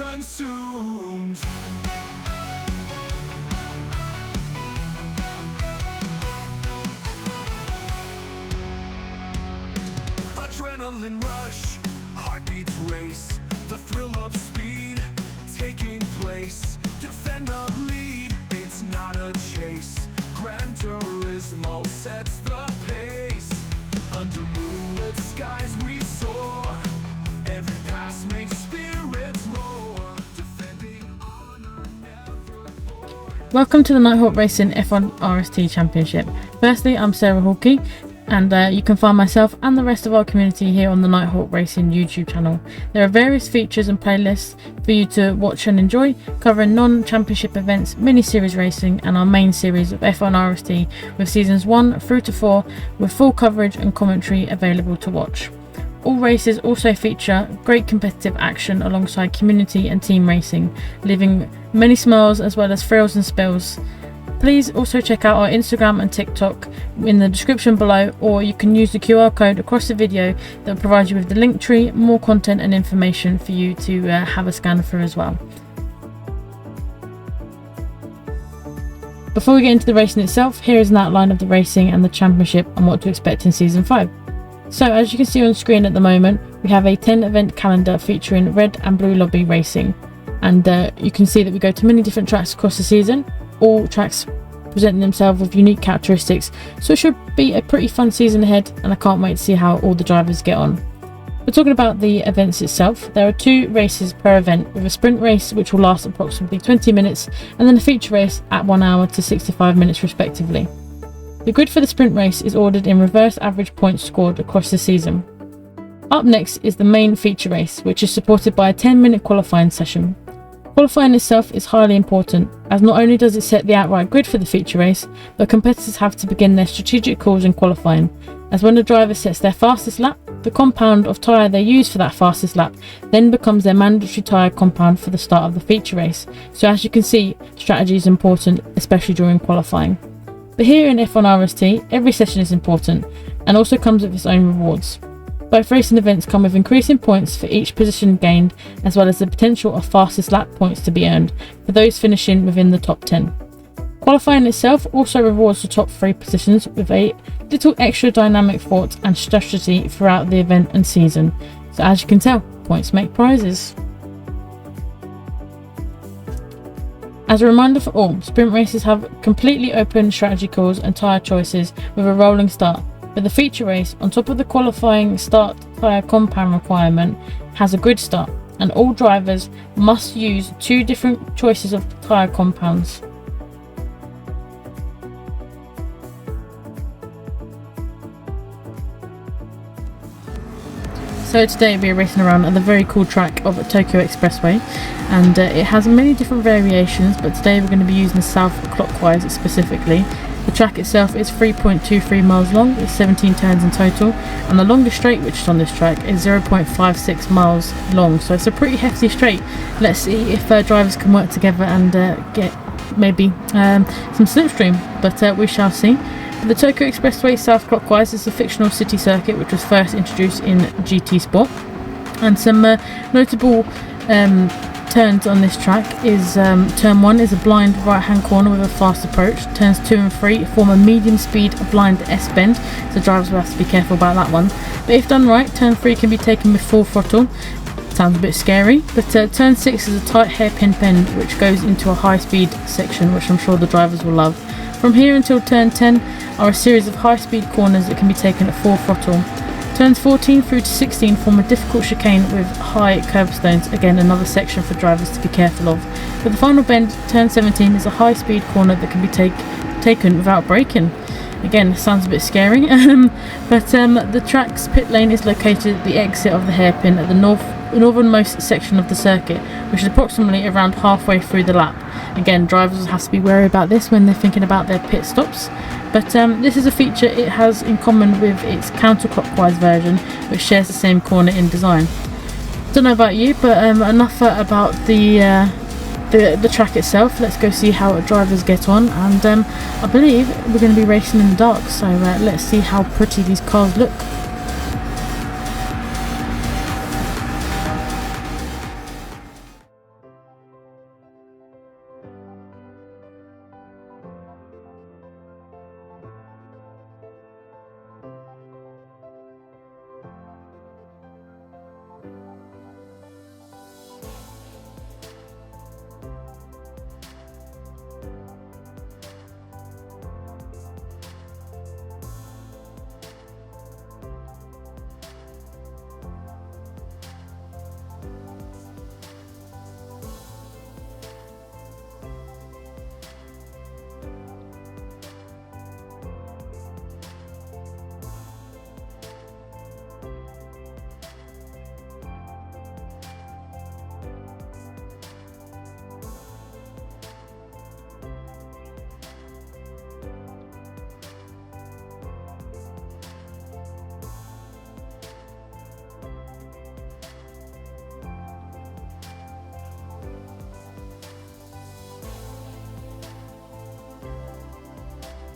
consumed. Adrenaline rush, heartbeats race, the thrill of speed taking place. Defend the lead, it's not a chase. Gran Turismo sets the pace. Under moonlit skies we soar. Every pass makes spirits roar. Defending honor never bore. Welcome to the Nighthawk Racing F1 RST Championship. Firstly, I'm Sarah Hawkey, and you can find myself and the rest of our community here on the Nighthawk Racing YouTube channel. There are various features and playlists for you to watch and enjoy, covering non-championship events, mini-series racing, and our main series of F1 RST with seasons 1 through to 4 with full coverage and commentary available to watch. All races also feature great competitive action alongside community and team racing, leaving many smiles as well as thrills and spills. Please also check out our Instagram and TikTok in the description below, or you can use the QR code across the video that will provide you with the link tree, more content and information for you to have a scan through as well. Before we get into the racing itself, here is an outline of the racing and the championship and what to expect in Season 5. So as you can see on screen at the moment, we have a 10 event calendar featuring red and blue lobby racing, and you can see that we go to many different tracks across the season, all tracks presenting themselves with unique characteristics, so it should be a pretty fun season ahead, and I can't wait to see how all the drivers get on. We're talking about the events itself. There are 2 races per event, with a sprint race which will last approximately 20 minutes and then a feature race at 1 hour to 65 minutes respectively. The grid for the sprint race is ordered in reverse average points scored across the season. Up next is the main feature race, which is supported by a 10-minute qualifying session. Qualifying itself is highly important, as not only does it set the outright grid for the feature race, but competitors have to begin their strategic calls in qualifying, as when the driver sets their fastest lap, the compound of tyre they use for that fastest lap then becomes their mandatory tyre compound for the start of the feature race. So as you can see, strategy is important, especially during qualifying. But here in F1 RST, every session is important and also comes with its own rewards. Both racing events come with increasing points for each position gained, as well as the potential of fastest lap points to be earned for those finishing within the top 10. Qualifying itself also rewards the top 3 positions with a little extra dynamic thought and strategy throughout the event and season. So as you can tell, points make prizes. As a reminder for all, sprint races have completely open strategy calls and tyre choices with a rolling start. But the feature race, on top of the qualifying start tyre compound requirement, has a grid start, and all drivers must use 2 different choices of tyre compounds. So today we are racing around on the very cool track of Tokyo Expressway, and it has many different variations, but today we're going to be using the south clockwise specifically. The track itself is 3.23 miles long, with 17 turns in total, and the longest straight which is on this track is 0.56 miles long, so it's a pretty hefty straight. Let's see if drivers can work together and get maybe some slipstream, but we shall see. The Tokyo Expressway south clockwise is a fictional city circuit which was first introduced in GT Sport, and some notable turns on this track is turn 1 is a blind right hand corner with a fast approach. Turns 2 and 3 form a medium speed blind S bend, so drivers will have to be careful about that one. But if done right, turn 3 can be taken with full throttle. Sounds a bit scary, but turn 6 is a tight hairpin bend which goes into a high speed section, which I'm sure the drivers will love. From here until turn 10 are a series of high speed corners that can be taken at full throttle. Turns 14 through to 16 form a difficult chicane with high curbstones, again another section for drivers to be careful of. But the final bend, turn 17, is a high speed corner that can be taken without braking. Again, sounds a bit scary, but the track's pit lane is located at the exit of the hairpin at the northernmost section of the circuit, which is approximately around halfway through the lap. Again, drivers will have to be wary about this when they're thinking about their pit stops. But this is a feature it has in common with its counterclockwise version, which shares the same corner in design. Don't know about you, but enough about the track itself. Let's go see how drivers get on, and I believe we're going to be racing in the dark, so let's see how pretty these cars look.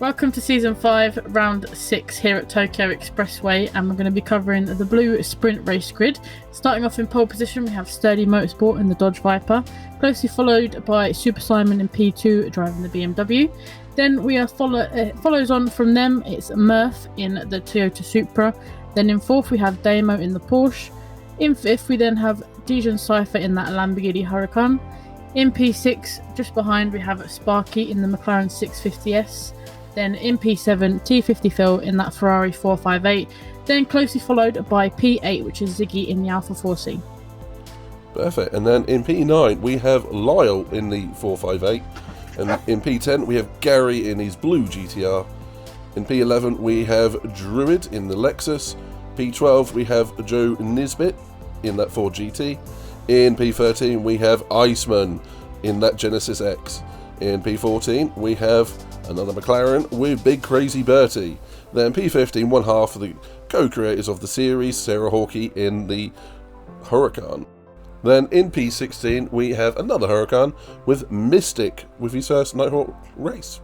Welcome to Season 5, Round 6 here at Tokyo Expressway, and we're going to be covering the blue sprint race grid. Starting off in pole position, we have Sturdy Motorsport in the Dodge Viper, closely followed by Super Simon in P2 driving the BMW. Then we are follows on from them, it's Murph in the Toyota Supra. Then in fourth we have Damo in the Porsche. In fifth we then have Dijon Cypher in that Lamborghini Huracan. In P6, just behind, we have Sparky in the McLaren 650S. Then in P7, T50 Phil in that Ferrari 458. Then closely followed by P8, which is Ziggy in the Alpha 4C. Perfect. And then in P9, we have Lyle in the 458. And in P10, we have Gary in his blue GTR. In P11, we have Druid in the Lexus. P12, we have Joe Nisbet in that Ford GT. In P13, we have Iceman in that Genesis X. In P14, we have another McLaren with Big Crazy Bertie. Then P15, one half of the co-creators of the series, Sarah Hawkey in the Huracan. Then in P16, we have another Huracan with Mystic with his first Nighthawk race.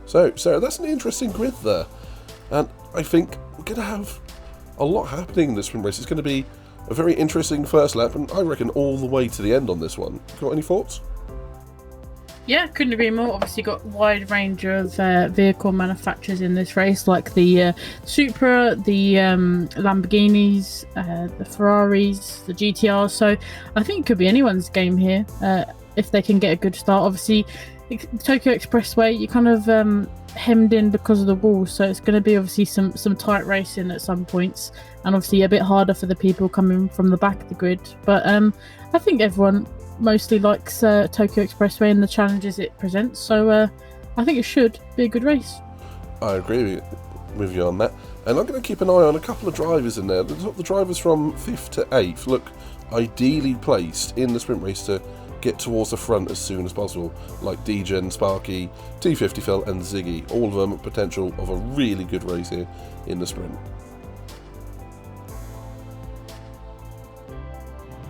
So, Sarah, that's an interesting grid there. And I think we're going to have a lot happening in this sprint race. It's going to be a very interesting first lap, and I reckon all the way to the end on this one. Got any thoughts? Yeah, couldn't agree more. Obviously got a wide range of vehicle manufacturers in this race, like the Supra, the Lamborghinis, the Ferraris, the GTRs. So I think it could be anyone's game here if they can get a good start. Obviously, Tokyo Expressway, you kind of hemmed in because of the walls, so it's going to be obviously some tight racing at some points, and obviously a bit harder for the people coming from the back of the grid. But I think everyone mostly likes Tokyo Expressway and the challenges it presents, so I think it should be a good race. I agree with you on that, and I'm going to keep an eye on a couple of drivers in there. The drivers from 5th to 8th look ideally placed in the sprint race to get towards the front as soon as possible, like Degen, Sparky, T50 Phil and Ziggy. All of them potential of a really good race here in the sprint.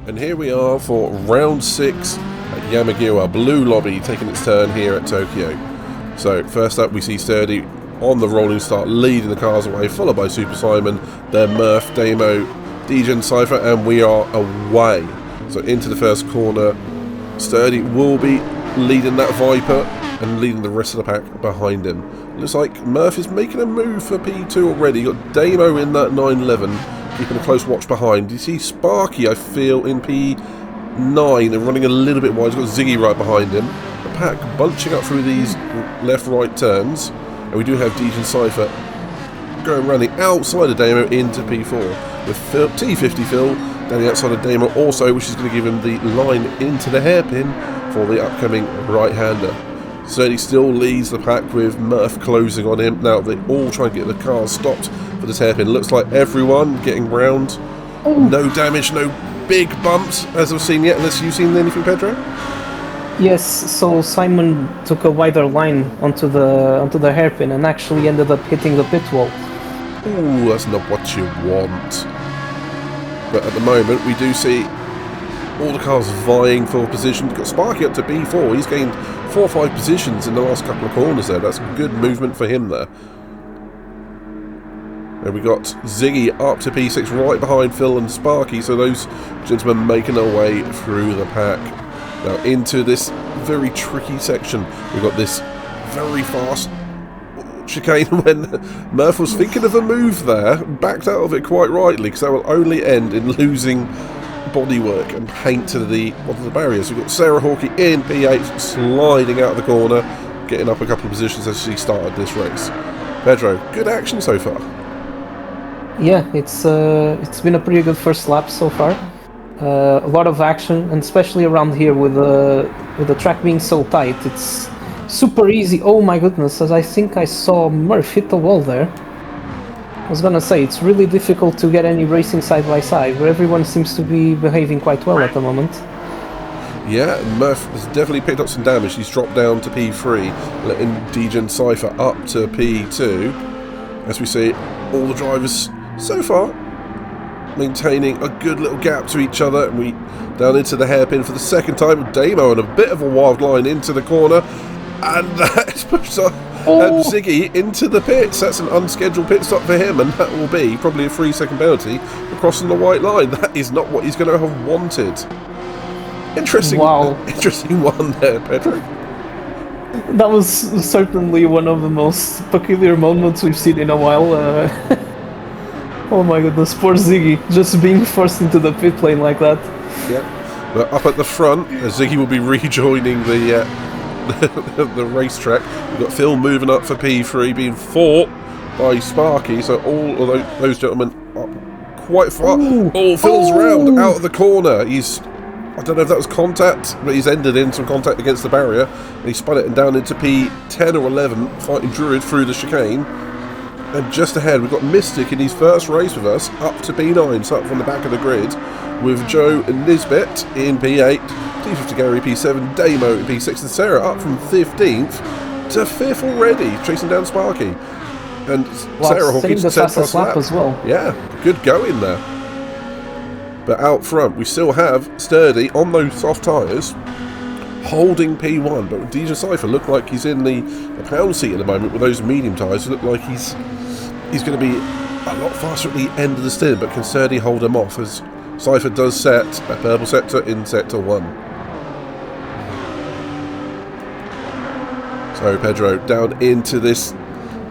And here we are for round 6 at Yamagiwa. Blue Lobby taking its turn here at Tokyo. So first up we see Sturdy on the rolling start, leading the cars away, followed by Super Simon, then Murph, Damo, Dijon Cypher, and we are away. So into the first corner, Sturdy will be leading that Viper and leading the rest of the pack behind him. Looks like Murph is making a move for P2 already. You've got Damo in that 911, keeping a close watch behind. You see Sparky, I feel, in P9 and running a little bit wide. He's got Ziggy right behind him. The pack bunching up through these left-right turns. And we do have Dijon Cypher running outside of Damo into P4 with T50 Phil down the outside of Damo also, which is going to give him the line into the hairpin for the upcoming right-hander. Sturdy still leads the pack with Murph closing on him. Now they all try and get the cars stopped for this hairpin. Looks like everyone getting round. Ooh. No damage, no big bumps as I've seen yet, unless you've seen anything, Pedro? Yes, so Simon took a wider line onto the hairpin and actually ended up hitting the pit wall. Ooh, that's not what you want. But at the moment, we do see all the cars vying for position. We've got Sparky up to B4. He's gained 4 or 5 positions in the last couple of corners there. That's good movement for him there. And we got Ziggy up to P6 right behind Phil and Sparky. So those gentlemen making their way through the pack. Now into this very tricky section. We've got this very fast chicane when Murph was thinking of a move there, backed out of it quite rightly, because that will only end in losing bodywork and paint to the barriers. We've got Sarah Hawkey in P8 sliding out of the corner, getting up a couple of positions as she started this race. Pedro, good action so far. Yeah, it's been a pretty good first lap so far. A lot of action, and especially around here with the track being so tight, it's super easy. Oh my goodness, as I think I saw Murph hit the wall there. I was gonna say, it's really difficult to get any racing side by side, but everyone seems to be behaving quite well at the moment. Yeah, Murph has definitely picked up some damage. He's dropped down to P3, letting Dijon Cypher up to P2. As we see, all the drivers so far maintaining a good little gap to each other, and we down into the hairpin for the second time. Damo on a bit of a wild line into the corner. And that pushes on Oh. Ziggy into the pits. That's an unscheduled pit stop for him, and that will be probably a 3-second penalty for crossing the white line. That is not what he's going to have wanted. Interesting, interesting one there, Pedro. That was certainly one of the most peculiar moments we've seen in a while. Oh my goodness, poor Ziggy, just being forced into the pit lane like that. Yeah, but up at the front, Ziggy will be rejoining the the racetrack. We've got Phil moving up for P3, being fought by Sparky. So all of those gentlemen are quite far. Ooh. Oh, Phil's round out of the corner. I don't know if that was contact, but he's ended in some contact against the barrier. And he spun it and down into P10 or 11, fighting Druid through the chicane. And just ahead, we've got Mystic in his first race with us, up to P9, so up from the back of the grid, with Joe and Nisbet in P8, T50 Gary P7, Damo in P6, and Sarah up from 15th to 5th already, chasing down Sparky. And Sarah Hawkins the set fastest lap as well. Yeah, good going there. But out front, we still have Sturdy on those soft tyres, holding P1. But DJ Cypher look like he's in the pound seat at the moment with those medium tyres. It look like he's going to be a lot faster at the end of the stint. But can Sturdy hold him off as Cypher does set a purple sector in sector 1. So Pedro down into this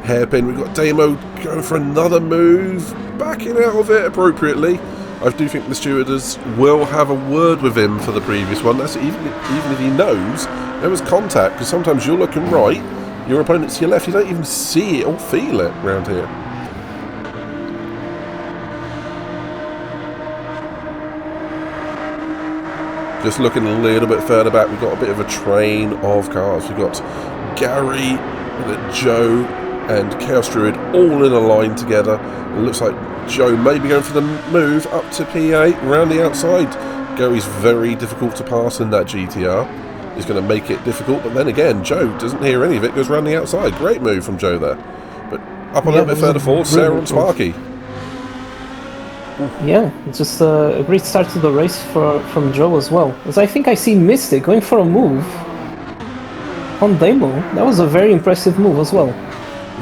hairpin. We've got Damo going for another move, backing out of it appropriately. I do think the stewardess will have a word with him for the previous one. That's even if he knows there was contact, because sometimes you're looking right, your opponent's to your left, you don't even see it or feel it around here. Just looking a little bit further back, we've got a bit of a train of cars. We've got Gary, Joe and Chaos Druid all in a line together. It looks like Joe may be going for the move up to P8 around the outside. Gary's very difficult to pass in that GTR. He's going to make it difficult, but then again, Joe doesn't hear any of it, goes around the outside. Great move from Joe there. But up a little bit further forward, Sarah and Sparky. Yeah, it's just a great start to the race from Joe as well. As I think I see Mystic going for a move on Damo. That was a very impressive move as well.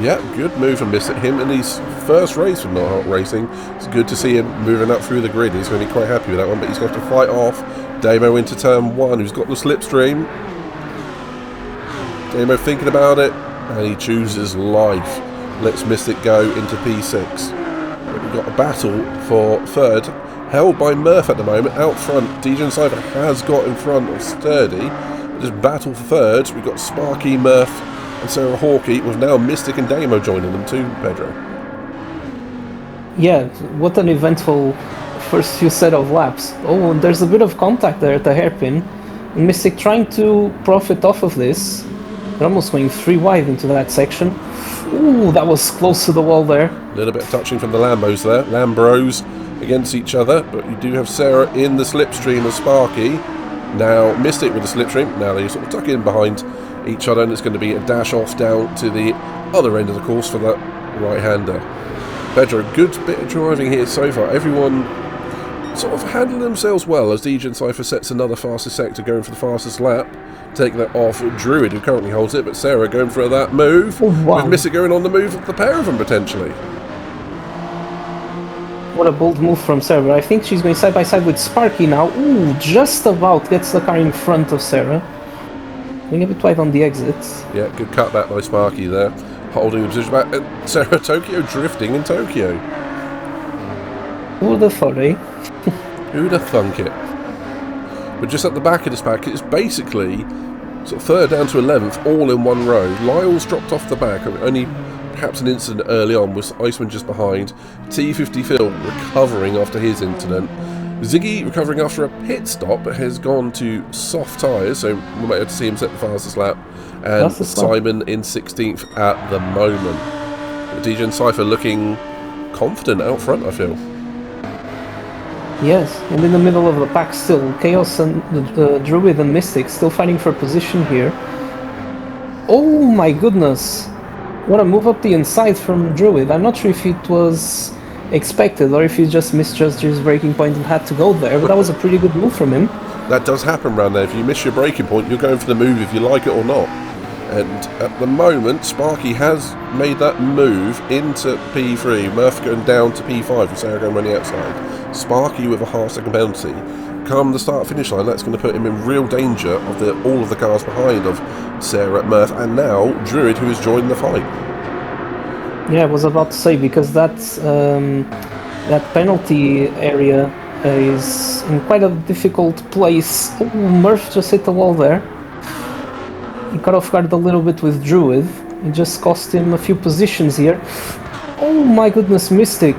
Yeah, good move from Mystic. Him in his first race with Not Hot Racing. It's good to see him moving up through the grid. He's going to be quite happy with that one, but he's going to have to fight off Damo into turn 1, who's got the slipstream. Damo thinking about it, and he chooses life. Lets Mystic go into P6. But we've got a battle for third, held by Murph at the moment. Out front, DJ and Cypher has got in front of Sturdy. Just battle for third. We've got Sparky, Murph, and Sarah Hawkey, with now Mystic and Damo joining them too, Pedro. Yeah, what an eventful first few set of laps. Oh, and there's a bit of contact there at the hairpin. And Mystic trying to profit off of this. They're almost going 3 wide into that section. Ooh, that was close to the wall there. A little bit of touching from the Lambos there. Lambros against each other, but you do have Sarah in the slipstream of Sparky. Now Mystic with the slipstream. Now they sort of tuck in behind each other, and it's going to be a dash off down to the other end of the course for that right-hander. Pedro, good bit of driving here so far. Everyone sort of handling themselves well as DJ and Cypher sets another fastest sector, going for the fastest lap. Taking that off Druid, who currently holds it, but Sarah going for that move. Oh, wow. With Mystic going on the move of the pair of them potentially. What a bold move from Sarah. I think she's going side by side with Sparky now. Ooh, just about gets the car in front of Sarah. Going a bit wide on the exits. Yeah, good cutback by Sparky there. Holding the position back. And Sarah Tokyo drifting in Tokyo. Who would have thought, eh? Who'd have thunk it? But just at the back of this pack, it's basically sort of 3rd down to 11th, all in one row. Lyle's dropped off the back. Only perhaps an incident early on was Iceman just behind. T50 Phil recovering after his incident. Ziggy recovering after a pit stop, but has gone to soft tyres, so we might have to see him set the fastest lap. And Simon in 16th at the moment. DJ and Cypher looking confident out front, I feel. Yes, and in the middle of the pack still, Chaos and the Druid and Mystic still fighting for position here. Oh my goodness! What a move up the inside from Druid. I'm not sure if it was expected or if he just misjudged his braking point and had to go there, but that was a pretty good move from him. That does happen around there. If you miss your braking point, you're going for the move if you like it or not. And at the moment, Sparky has made that move into P3. Murph going down to P5 with Sarah going running outside. Sparky with a half-second penalty. Come the start-finish line, that's going to put him in real danger of all of the cars behind of Sarah, Murph, and now Druid, who has joined the fight. Yeah, I was about to say, because that penalty area is in quite a difficult place. Oh, Murph just hit the wall there. He caught off guard a little bit with Druid. It just cost him a few positions here. Oh my goodness, Mystic.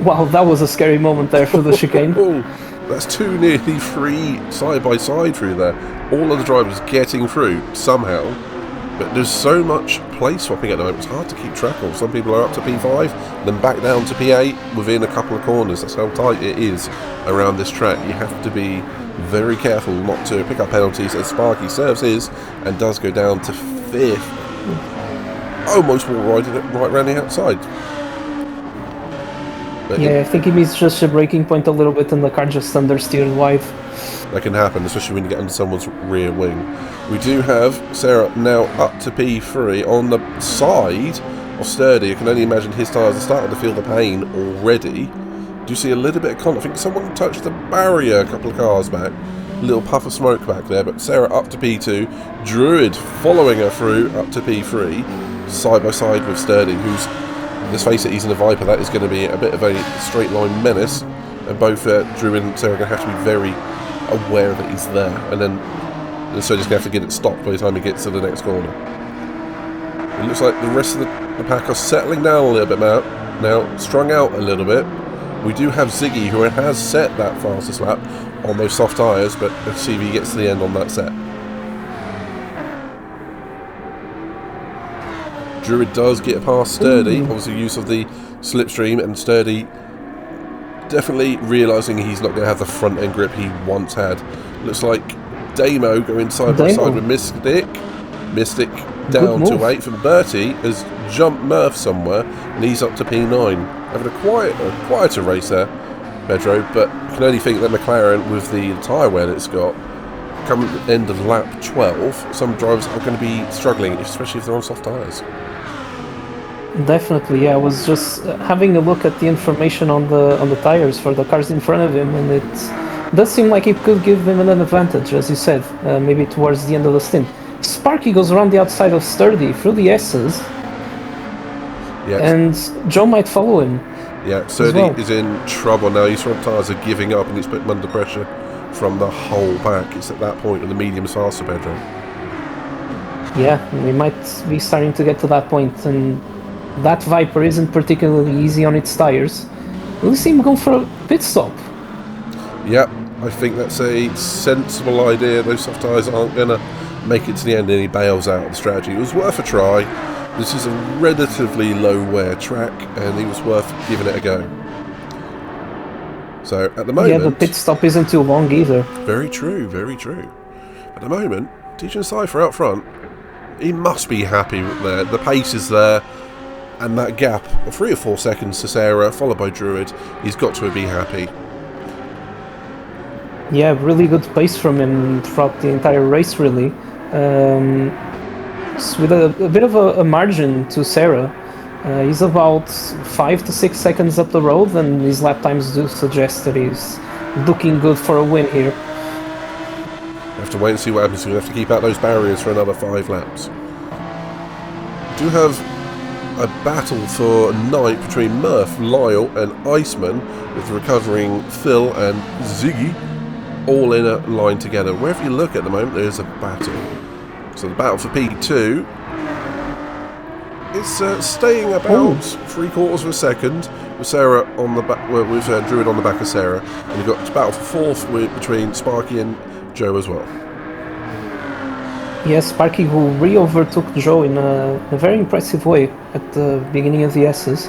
Wow, that was a scary moment there for the chicane. Oh, that's two nearly three side by side through there. All of the drivers getting through somehow. But there's so much place swapping at the moment, it's hard to keep track of. Some people are up to P5, then back down to P8 within a couple of corners. That's how tight it is around this track. You have to be very careful not to pick up penalties, as Sparky serves his and does go down to 5th. Almost right around the outside. But yeah, I think he missed just a braking point a little bit and the car just understeered wide. That can happen, especially when you get under someone's rear wing. We do have Sarah now up to P3 on the side of Sturdy. I can only imagine his tyres are starting to feel the pain already. Do you see a little bit of contact? I think someone touched the barrier a couple of cars back. A little puff of smoke back there, but Sarah up to P2. Druid following her through up to P3, side by side with Sturdy, who's, let's face it, he's in a Viper. That is going to be a bit of a straight line menace, and both Druid and Sarah are going to have to be very aware that he's there, and so just going to have to get it stopped by the time he gets to the next corner. It looks like the rest of the pack are settling down a little bit now, strung out a little bit. We do have Ziggy, who has set that fastest lap on those soft tyres, but let's see if he gets to the end on that set. Druid does get past Sturdy, obviously use of the slipstream, and Sturdy definitely realising he's not going to have the front end grip he once had. Looks like Damo going side by side with Mystic. Mystic down to 8th, and Bertie has jumped Murph somewhere, and he's up to P9. Having a quieter race there, Pedro, but you can only think that Mclaren, with the tyre wear that it's got, come at the end of lap 12, some drivers are going to be struggling, especially if they're on soft tyres. Definitely, yeah. I was just having a look at the information on the tires for the cars in front of him, and it does seem like it could give him an advantage, as you said, maybe towards the end of the stint. Sparky goes around the outside of Sturdy through the S's, and Joe might follow him. Yeah, Sturdy is in trouble now. His front tyres are giving up, and it's put him under pressure from the whole pack. It's at that point when the medium's faster, Pedro. Yeah, we might be starting to get to that point, and that Viper isn't particularly easy on its tyres. We'll see him go for a pit stop. Yep, I think that's a sensible idea. Those soft tyres aren't going to make it to the end, and he bails out of the strategy. It was worth a try. This is a relatively low wear track, and it was worth giving it a go. So at the moment, yeah, the pit stop isn't too long either. Very true, very true. At the moment, Tejan Cypher out front, he must be happy with the pace is there, and that gap of 3 or 4 seconds to Sarah, followed by Druid, he's got to be happy. Yeah, really good pace from him throughout the entire race, really. With a bit of a margin to Sarah. He's about 5 to 6 seconds up the road, and his lap times do suggest that he's looking good for a win here. We have to wait and see what happens. We have to keep out those barriers for another 5 laps. We do have a battle for night between Murph, Lyle and Iceman, with the recovering Phil and Ziggy all in a line together. Wherever you look at the moment, there's a battle. So the battle for P2 is staying about 3/4 of a second with Sarah on the back, with Druid on the back of Sarah, and you've got a battle for 4th between Sparky and Joe as well. Yes, Sparky, who re-overtook Joe in a very impressive way at the beginning of the S's.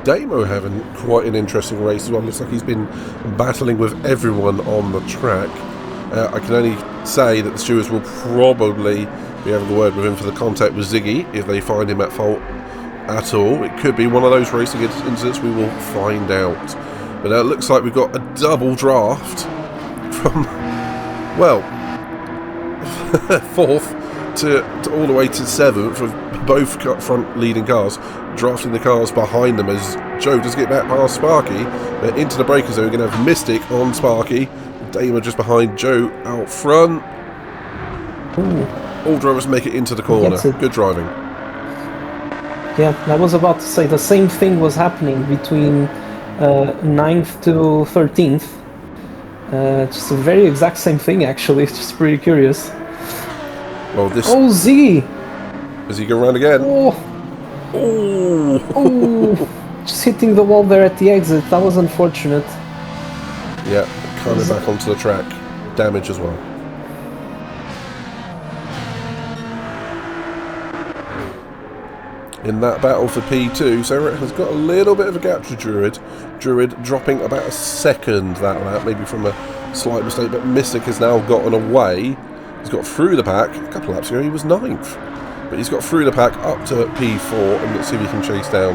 Damo having quite an interesting race as well. Looks like he's been battling with everyone on the track. I can only say that the stewards will probably be having a word with him for the contact with Ziggy if they find him at fault at all. It could be one of those racing incidents, we will find out. But it looks like we've got a double draft from Well, 4th to all the way to 7th of both front leading cars, drafting the cars behind them as Joe does get back past Sparky. But into the breakers, we're going to have Mystic on Sparky. Damer just behind Joe out front. Ooh. All drivers make it into the corner. Good driving. Yeah, I was about to say the same thing was happening between 9th to 13th. Just a very exact same thing, actually. It's just pretty curious. Well, this. Oh, Z! Does he go around again? Oh! Oh! Just hitting the wall there at the exit. That was unfortunate. Yeah, coming back onto the track. Damage as well. In that battle for P2, Sarah has got a little bit of a gap to Druid. Druid dropping about a second that lap, maybe from a slight mistake, but Mystic has now gotten away. He's got through the pack. A couple of laps ago he was 9th. But he's got through the pack up to P4, and let's see if he can chase down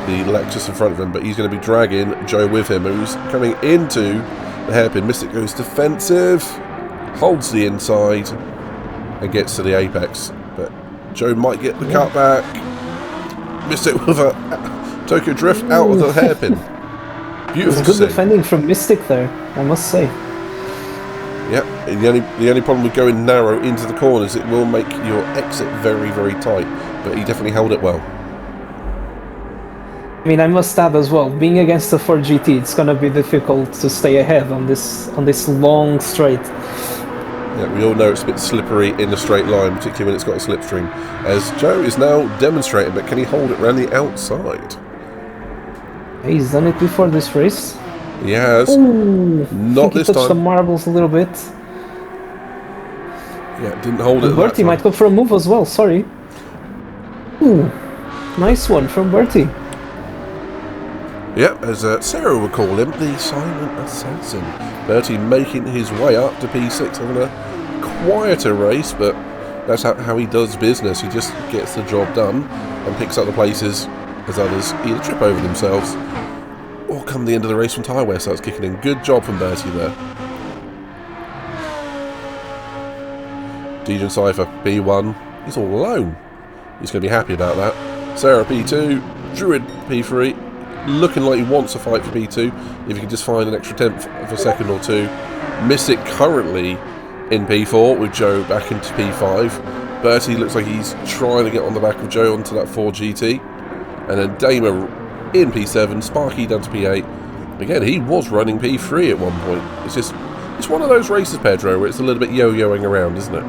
the Lexus in front of him. But he's going to be dragging Joe with him, who's coming into the hairpin. Mystic goes defensive, holds the inside, and gets to the apex. But Joe might get the cutback. Mystic with a Tokyo Drift out of the hairpin. Beautiful. Good defending from Mystic there, I must say. Yeah, the only problem with going narrow into the corners, it will make your exit very, very tight. But he definitely held it well. I mean, I must add as well, being against the Ford GT, it's going to be difficult to stay ahead on this long straight. Yeah, we all know it's a bit slippery in the straight line, particularly when it's got a slipstream. As Joe is now demonstrating, but can he hold it around the outside? He's done it before this race. He has. Ooh, Not this he touched time. the marbles a little bit. Yeah, didn't hold it. Bertie might go for a move as well, sorry. Ooh, nice one from Bertie. Yeah, as Sarah would call him, the silent assassin. Bertie making his way up to P6, having a quieter race, but that's how he does business. He just gets the job done and picks up the places as others either trip over themselves or come the end of the race when tyre wear starts kicking in. Good job from Bertie there. DJ Cypher, P1, he's all alone. He's going to be happy about that. Sarah, P2, Druid, P3. Looking like he wants a fight for P2 if he can just find an extra tenth of a second or two. Mystic currently in P4 with Joe back into P5. Bertie looks like he's trying to get on the back of Joe onto that 4 GT. And then Damer in P7, Sparky down to P8. Again, he was running P3 at one point. It's one of those races, Pedro, where it's a little bit yo-yoing around, isn't it?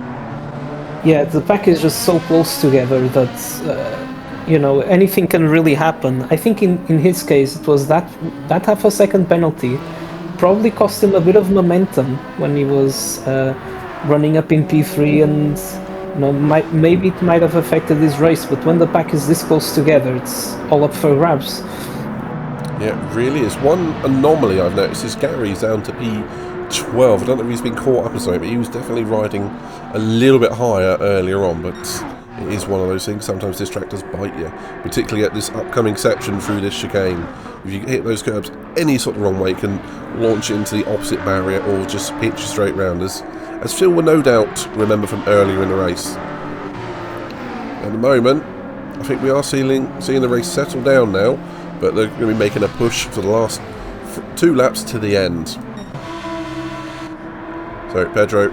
Yeah, the pack is just so close together that you know, anything can really happen. I think in his case it was that half a second penalty probably cost him a bit of momentum when he was running up in P3, and you know, maybe it might have affected his race, but when the pack is this close together, it's all up for grabs. Yeah, it really is. One anomaly I've noticed is Gary's down to P12. I don't know if he's been caught up or something, but he was definitely riding a little bit higher earlier on, but it is one of those things. Sometimes this track does bite you, particularly at this upcoming section through this chicane. If you hit those curbs any sort of wrong way, it can launch you into the opposite barrier or just pitch you straight round, as Phil will no doubt remember from earlier in the race. At the moment, I think we are seeing the race settle down now, but they're going to be making a push for the last 2 laps to the end. So, Pedro,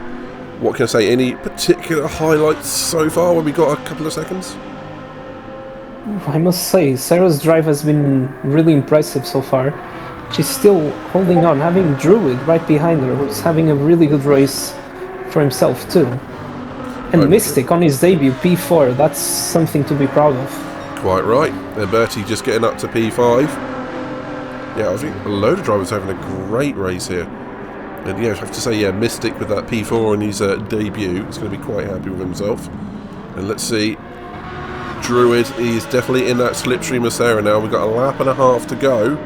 what can I say? Any particular highlights so far when we got a couple of seconds? I must say, Sarah's drive has been really impressive so far. She's still holding on, having Druid right behind her, who's having a really good race for himself too. And Mystic on his debut, P4, that's something to be proud of. Quite right. And Bertie just getting up to P5. Yeah, I think a load of drivers are having a great race here. And yeah, I have to say, yeah, Mystic with that P4 in his debut is going to be quite happy with himself. And let's see, Druid is definitely in that slipstream of Sarah now. We've got a lap and a half to go.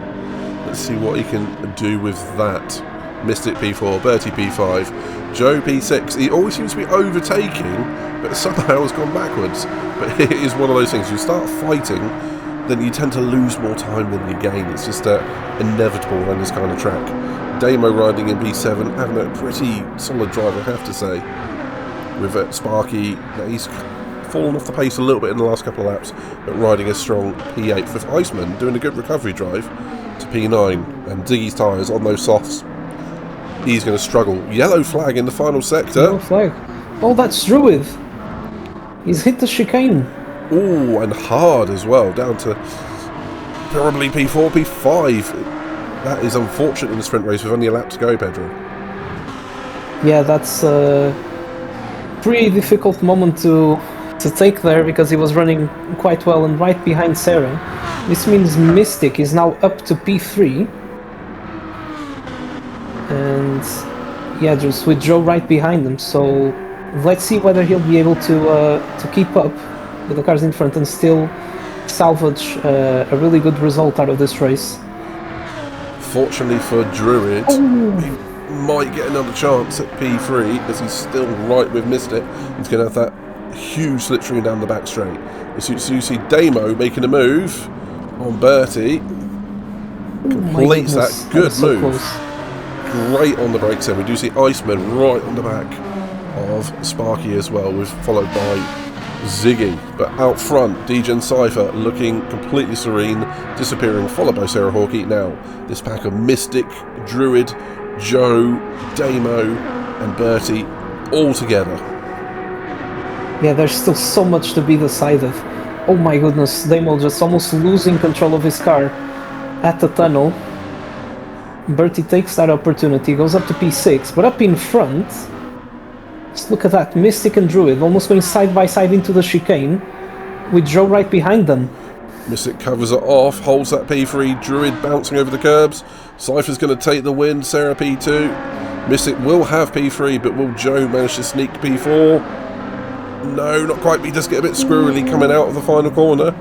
Let's see what he can do with that. Mystic P4, Bertie P5, Joe P6. He always seems to be overtaking, but somehow has gone backwards. But it is one of those things, you start fighting, then you tend to lose more time than you gain. It's just inevitable on this kind of track. Damo riding in P7, having a pretty solid drive, I have to say. With Sparky, he's fallen off the pace a little bit in the last couple of laps, but riding a strong P8. With Iceman doing a good recovery drive to P9, and Ziggy's tyres on those softs. He's going to struggle. Yellow flag in the final sector. Yellow flag. Oh, that's Druid. He's hit the chicane. Oh, and hard as well, down to probably P4, P5. That is unfortunate in the sprint race with only a lap to go, Pedro. Yeah, that's a pretty difficult moment to take there, because he was running quite well and right behind Sarah. This means Mystic is now up to P3. And yeah, just with Joe right behind him, so let's see whether he'll be able to keep up with the cars in front and still salvage a really good result out of this race. Fortunately for Druid, he might get another chance at P3 as he's still right with Mystic. He's going to have that huge slipstream down the back straight. So you see Damo making a move on Bertie. Completes that good move. Close. Great on the brakes there. We do see Iceman right on the back of Sparky as well, followed by Ziggy. But out front, Degen Cypher looking completely serene, disappearing, followed by Sarah Hawkey. Now, this pack of Mystic, Druid, Joe, Damo, and Bertie all together. Yeah, there's still so much to be decided. Oh my goodness, Damo just almost losing control of his car at the tunnel. Bertie takes that opportunity, goes up to P6, but up in front, just look at that, Mystic and Druid almost going side by side into the chicane, with Joe right behind them. Mystic covers it off, holds that P3, Druid bouncing over the curbs, Cypher's going to take the win, Sarah P2, Mystic will have P3, but will Joe manage to sneak P4? No, not quite, but he does get a bit squirrely coming out of the final corner.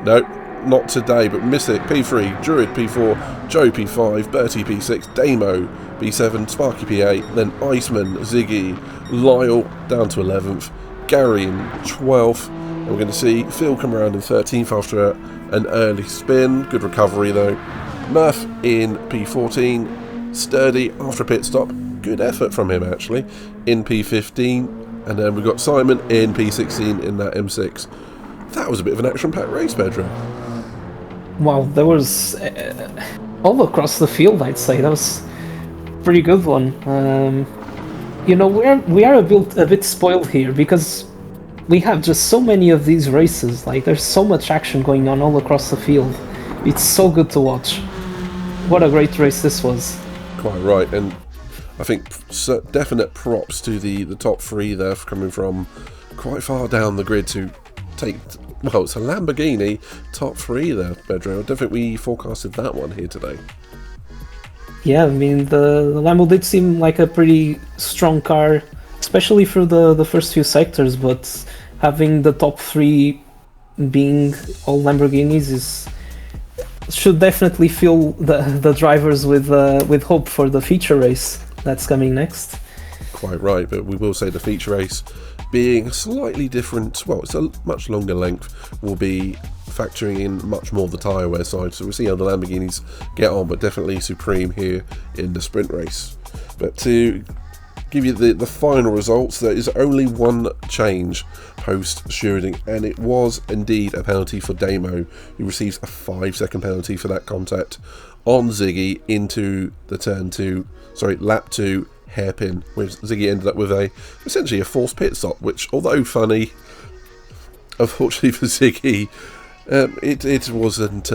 No. Not today, but Mystic P3, Druid P4, Joe P5, Bertie P6, Damo P7, Sparky P8, then Iceman, Ziggy, Lyle down to 11th, Gary in 12th, and we're going to see Phil come around in 13th after an early spin. Good recovery though. Murph in P14, Sturdy after a pit stop. Good effort from him actually in P15, and then we've got Simon in P16 in that M6. That was a bit of an action-packed race, Pedro. Wow, there was all across the field, I'd say. That was a pretty good one. You know, we are a bit spoiled here, because we have just so many of these races. Like, there's so much action going on all across the field. It's so good to watch. What a great race this was. Quite right, and I think definite props to the top three there, coming from quite far down the grid to take. Well, it's a Lamborghini top three there, Pedro. I don't think we forecasted that one here today. Yeah, I mean, the Lambo did seem like a pretty strong car, especially for the first few sectors, but having the top three being all Lamborghinis should definitely fill the drivers with hope for the feature race that's coming next. Quite right, but we will say the feature race, being slightly different, well, it's a much longer length, will be factoring in much more the tyre wear side, so we'll see how the Lamborghinis get on, but definitely supreme here in the sprint race. But to give you the final results, there is only one change post shielding, and it was indeed a penalty for Damo, who receives a 5-second penalty for that contact on Ziggy into the lap 2 hairpin, which Ziggy ended up with essentially a forced pit stop, which, although funny, unfortunately for Ziggy, it wasn't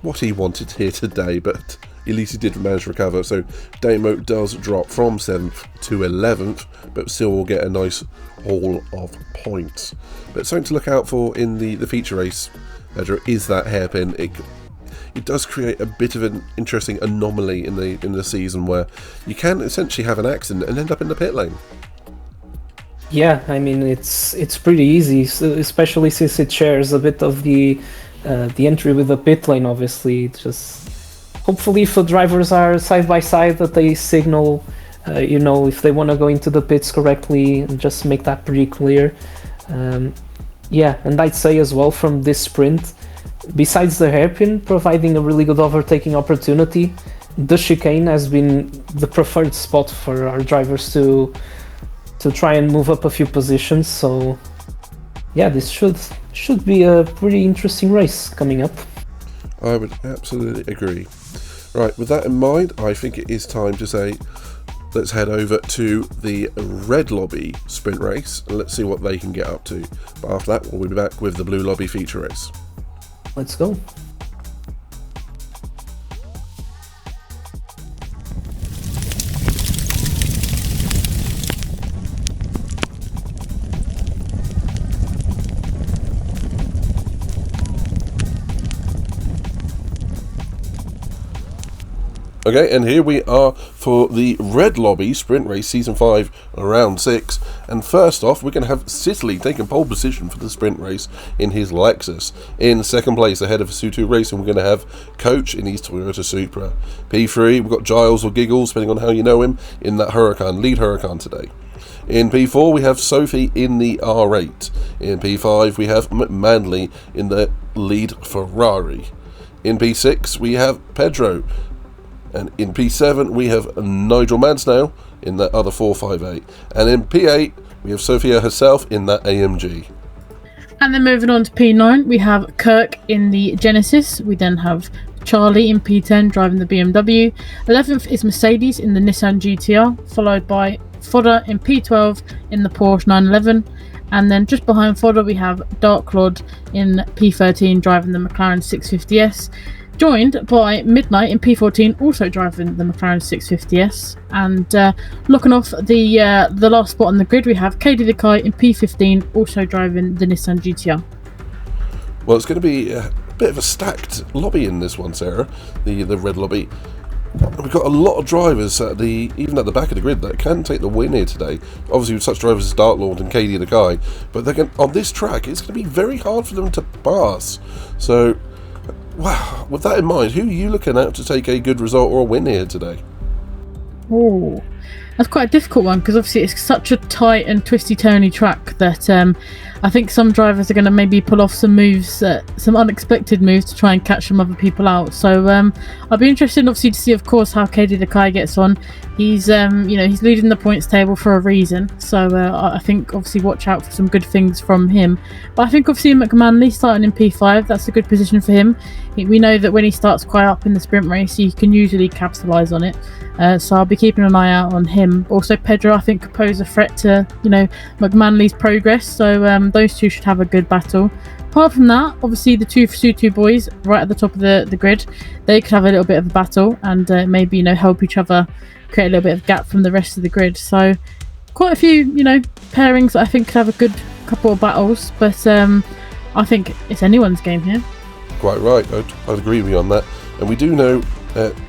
what he wanted here today, but at least he did manage to recover. So Damo does drop from 7th to 11th, but still will get a nice haul of points. But something to look out for in the feature race, Pedro, is that hairpin. It does create a bit of an interesting anomaly in the season, where you can essentially have an accident and end up in the pit lane. Yeah, I mean, it's pretty easy, especially since it shares a bit of the entry with the pit lane. Obviously, just hopefully if the drivers are side by side, that they signal, if they want to go into the pits correctly, and just make that pretty clear. Yeah, and I'd say as well from this sprint, besides the hairpin providing a really good overtaking opportunity, the chicane has been the preferred spot for our drivers to try and move up a few positions. So yeah, this should be a pretty interesting race coming up. I would absolutely agree. Right, with that in mind, I think it is time to say let's head over to the Red Lobby sprint race and let's see what they can get up to. But after that, we'll be back with the Blue Lobby feature race. Let's go. Okay, and here we are for the Red Lobby Sprint Race Season 5, Round 6. And first off, we're going to have Sitterly taking pole position for the sprint race in his Lexus. In second place, ahead of Sutu Racing, we're going to have Coach in his Toyota Supra. P3, we've got Giles or Giggles, depending on how you know him, in that Huracan, lead Huracan today. In P4, we have Sophie in the R8. In P5, we have Manley in the lead Ferrari. In P6, we have Pedro. And in P7 we have Nigel Mansell in that other 458. And in P8 we have Sophia herself in that AMG. And then moving on to P9, we have Kirk in the Genesis. We then have Charlie in P10 driving the BMW. 11th is Mercedes in the Nissan GTR, followed by Fodder in P12 in the Porsche 911. And then just behind Fodder we have Dark Claude in P13 driving the McLaren 650S. Joined by Midnight in P14, also driving the McLaren 650S. And looking off the last spot on the grid, we have Katie the Kai in P15, also driving the Nissan GTR. Well, it's going to be a bit of a stacked lobby in this one, Sarah, the Red Lobby. We've got a lot of drivers even at the back of the grid that can take the win here today. Obviously with such drivers as Dark Lord and Katie the Kai, but on this track it's going to be very hard for them to pass. So wow, with that in mind, who are you looking at to take a good result or a win here today? Oh, that's quite a difficult one because obviously it's such a tight and twisty-turny track that I think some drivers are going to maybe pull off some moves, some unexpected moves to try and catch some other people out. So I'll be interested obviously to see, of course, how Katie the Kai gets on. He's he's leading the points table for a reason, so I think obviously watch out for some good things from him. But I think obviously McManley starting in P5, that's a good position for him. We know that when he starts quite up in the sprint race, he can usually capitalise on it. So I'll be keeping an eye out on him. Also Pedro, I think, could pose a threat to McManley's progress. So those two should have a good battle. Apart from that, obviously the two Sutu boys right at the top of the grid, they could have a little bit of a battle and maybe help each other, create a little bit of gap from the rest of the grid. So quite a few pairings that I think could have a good couple of battles, but I think it's anyone's game here. Quite right, I'd agree with you on that. And we do know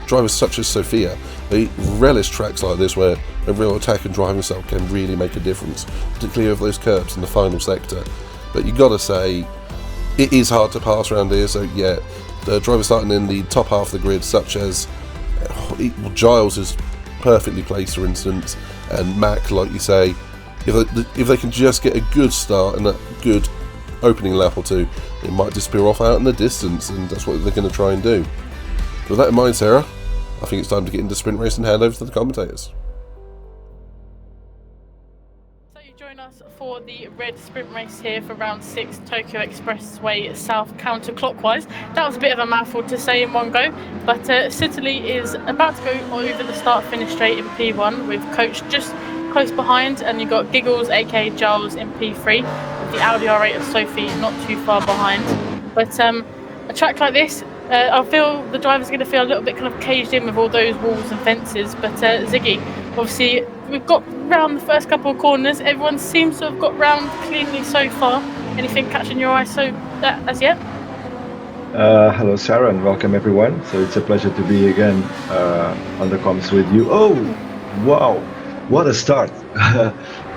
drivers such as Sophia, they relish tracks like this where a real attack and driving style can really make a difference, particularly over those curbs in the final sector. But you got to say, it is hard to pass around here, so yeah, the drivers starting in the top half of the grid, such as Giles is perfectly placed, for instance, and Mac, like you say, if they can just get a good start and a good opening lap or two, it might disappear off out in the distance, and that's what they're going to try and do. With that in mind, Sarah, I think it's time to get into sprint race and hand over to the commentators. So you join us for the red sprint race here for round 6, Tokyo Expressway South counterclockwise. That was a bit of a mouthful to say in one go, but Sitterly is about to go over the start-finish straight in P1 with Coach just close behind, and you've got Giggles aka Giles in P3 with the Audi R8 of Sophie not too far behind. But a track like this, I feel the driver's going to feel a little bit kind of caged in with all those walls and fences. But Ziggy, obviously we've got round the first couple of corners. Everyone seems to have got round cleanly so far. Anything catching your eye as yet? Hello Sarah, and welcome everyone. So it's a pleasure to be again on the comms with you. Oh, wow, what a start.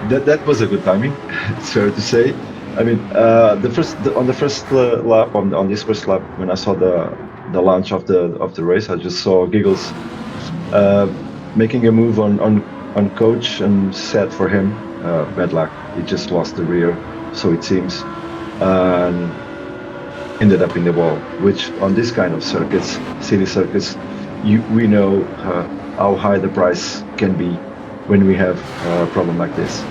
that was a good timing, it's fair to say. I mean, on this first lap, when I saw the launch of the race, I just saw Giggles making a move on Coach and set for him. Bad luck. He just lost the rear, so it seems, and ended up in the wall. Which on this kind of circuits, city circuits, we know how high the price can be when we have a problem like this.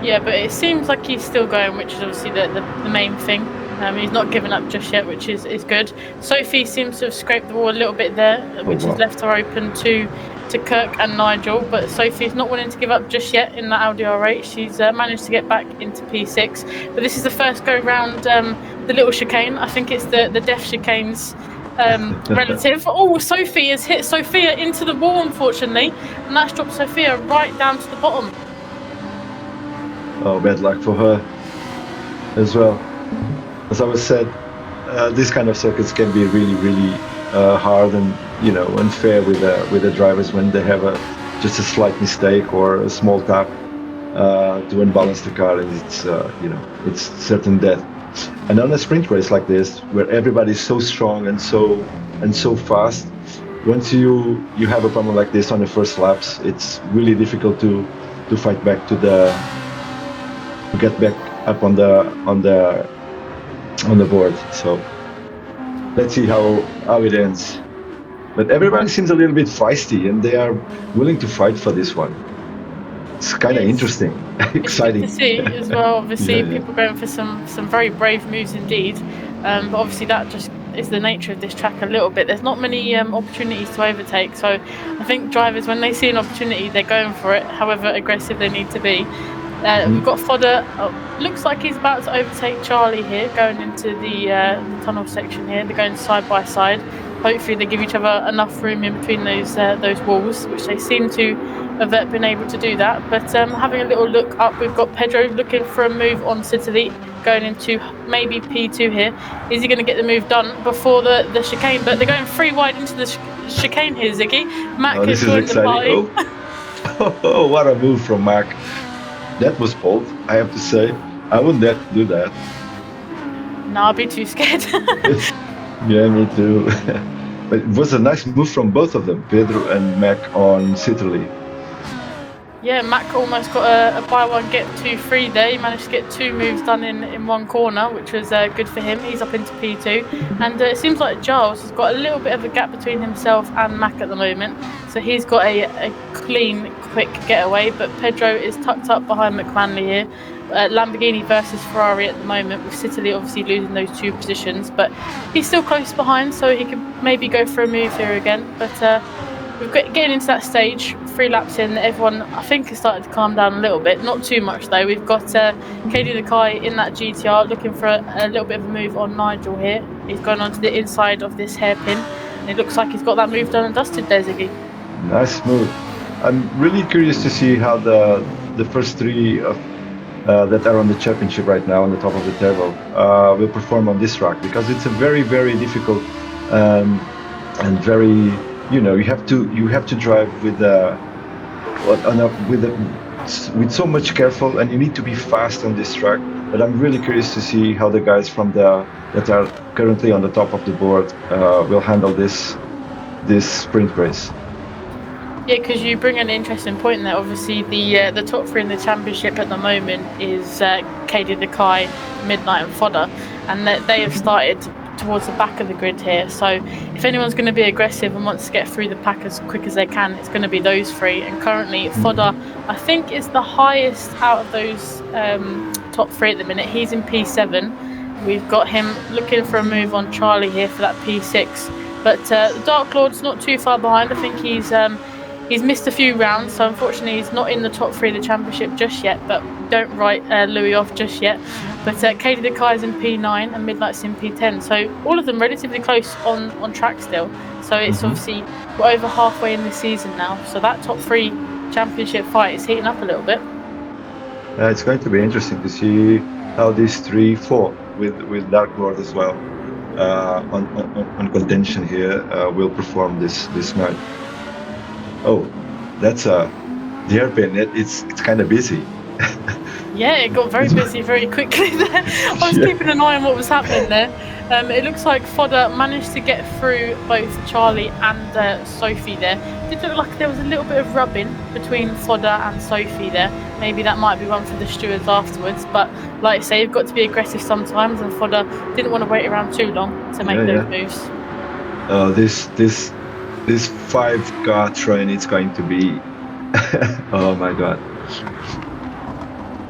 Yeah, but it seems like he's still going, which is obviously the main thing. He's not given up just yet, which is good. Sophie seems to have scraped the wall a little bit there, which has left her open to Kirk and Nigel. But Sophie's not wanting to give up just yet in that Audi R8. She's managed to get back into P6. But this is the first go round the little chicane. I think it's the death chicane's relative. Oh, Sophie has hit Sophia into the wall, unfortunately. And that's dropped Sophia right down to the bottom. Oh, bad luck for her as well. As I was said, these kind of circuits can be really hard and unfair with the drivers when they have just a slight mistake or a small tap to unbalance the car, and it's certain death. And on a sprint race like this, where everybody is so strong and so fast, once you have a problem like this on the first laps, it's really difficult to fight back to get back up on the board. So let's see how it ends. But everybody seems a little bit feisty, and they are willing to fight for this one. It's kind of interesting, exciting to see as well. Obviously, people going for some very brave moves indeed. But obviously, that just is the nature of this track a little bit. There's not many opportunities to overtake, so I think drivers, when they see an opportunity, they're going for it, however aggressive they need to be. We've got Fodder. Looks like he's about to overtake Charlie here, going into the tunnel section here. They're going side by side. Hopefully they give each other enough room in between those walls, which they seem to have been able to do that. But having a little look up, we've got Pedro looking for a move on Citali, going into maybe P2 here. Is he going to get the move done before the chicane? But they're going 3 wide into the chicane here, Ziggy. Mac has joined the party. Oh, what a move from Mac. That was bold, I have to say. I wouldn't dare to do that. No, I'd be too scared. Yeah, me too. But it was a nice move from both of them, Pedro and Mac on Citali. Yeah, Mac almost got a buy one, get 2 free there. He managed to get 2 moves done in one corner, which was good for him. He's up into P2. And it seems like Giles has got a little bit of a gap between himself and Mac at the moment. So he's got a clean, quick getaway. But Pedro is tucked up behind McLaren here. Lamborghini versus Ferrari at the moment, with Citali obviously losing those 2 positions. But he's still close behind, so he could maybe go for a move here again. But we're getting into that stage, 3 laps in, everyone I think has started to calm down a little bit, not too much though. We've got Katie Nakai in that GTR looking for a little bit of a move on Nigel here. He's gone onto the inside of this hairpin, and it looks like he's got that move done and dusted there, Ziggy. Nice move. I'm really curious to see how the first 3 that are on the championship right now on the top of the table will perform on this track, because it's a very difficult and very, you have to drive with so much careful, and you need to be fast on this track. But I'm really curious to see how the guys that are currently on the top of the board will handle this sprint race. Yeah, because you bring an interesting point there. Obviously, the top 3 in the championship at the moment is Katie Nakai, Midnight and Fodder, and they have started towards the back of the grid here. So if anyone's going to be aggressive and wants to get through the pack as quick as they can, it's going to be those 3. And currently, Fodder, I think, is the highest out of those top 3 at the minute. He's in P7. We've got him looking for a move on Charlie here for that P6. But the Dark Lord's not too far behind. I think he's missed a few rounds, so unfortunately he's not in the top 3 of the championship just yet, but don't write Louis off just yet. But Katie Nakai's in P9 and Midnight's in P10, so all of them relatively close on track still. So it's obviously, we're over halfway in the season now, so that top 3 championship fight is heating up a little bit. It's going to be interesting to see how these 3 fought with Dark Lord as well on contention here will perform this night. Oh, that's the hairpin. It's kind of busy. Yeah, it got very busy very quickly there. I was keeping an eye on what was happening there. It looks like Fodder managed to get through both Charlie and Sophie there. It did look like there was a little bit of rubbing between Fodder and Sophie there. Maybe that might be one for the stewards afterwards. But like I say, you've got to be aggressive sometimes, and Fodder didn't want to wait around too long to make those moves. This 5-car train is going to be, oh my god!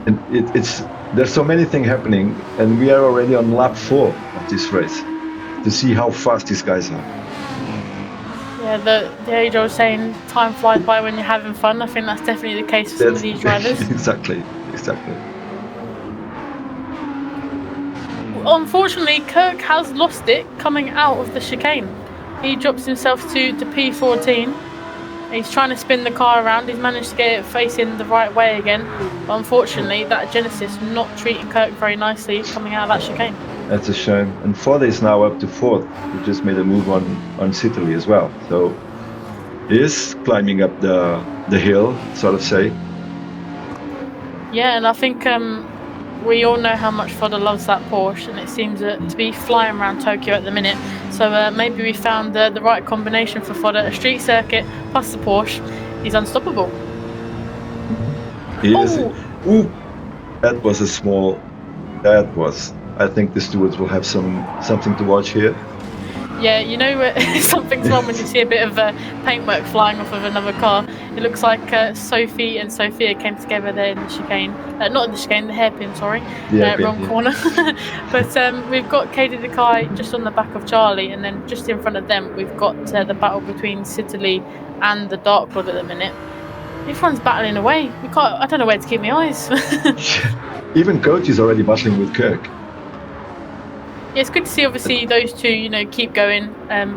And it's there's so many things happening, and we are already on lap 4 of this race to see how fast these guys are. Yeah, the age I was saying, time flies by when you're having fun. I think that's definitely the case for some of these drivers. Exactly. Unfortunately, Kirk has lost it coming out of the chicane. He drops himself to P14. He's trying to spin the car around. He's managed to get it facing the right way again. But unfortunately, that Genesis not treating Kirk very nicely coming out of that chicane. That's a shame. And Ford is now up to 4th. He just made a move on Sitterly as well. So he is climbing up the hill, sort of say. Yeah, and I think we all know how much Fodder loves that Porsche, and it seems to be flying around Tokyo at the minute. So maybe we found the right combination for Fodder. A street circuit plus the Porsche. He's unstoppable. He is. Ooh, that was a small. That was. I think the stewards will have something to watch here. Yeah, you know something's wrong when you see a bit of paintwork flying off of another car. It looks like Sophie and Sophia came together there in the chicane. Not in the chicane, the hairpin, sorry. Wrong corner. But we've got Katie Dekai just on the back of Charlie, and then just in front of them we've got the battle between Sitterly and the Dark Lord at the minute. Everyone's battling away. I don't know where to keep my eyes. Even Coach is already battling with Kirk. Yeah, it's good to see obviously those two, keep going,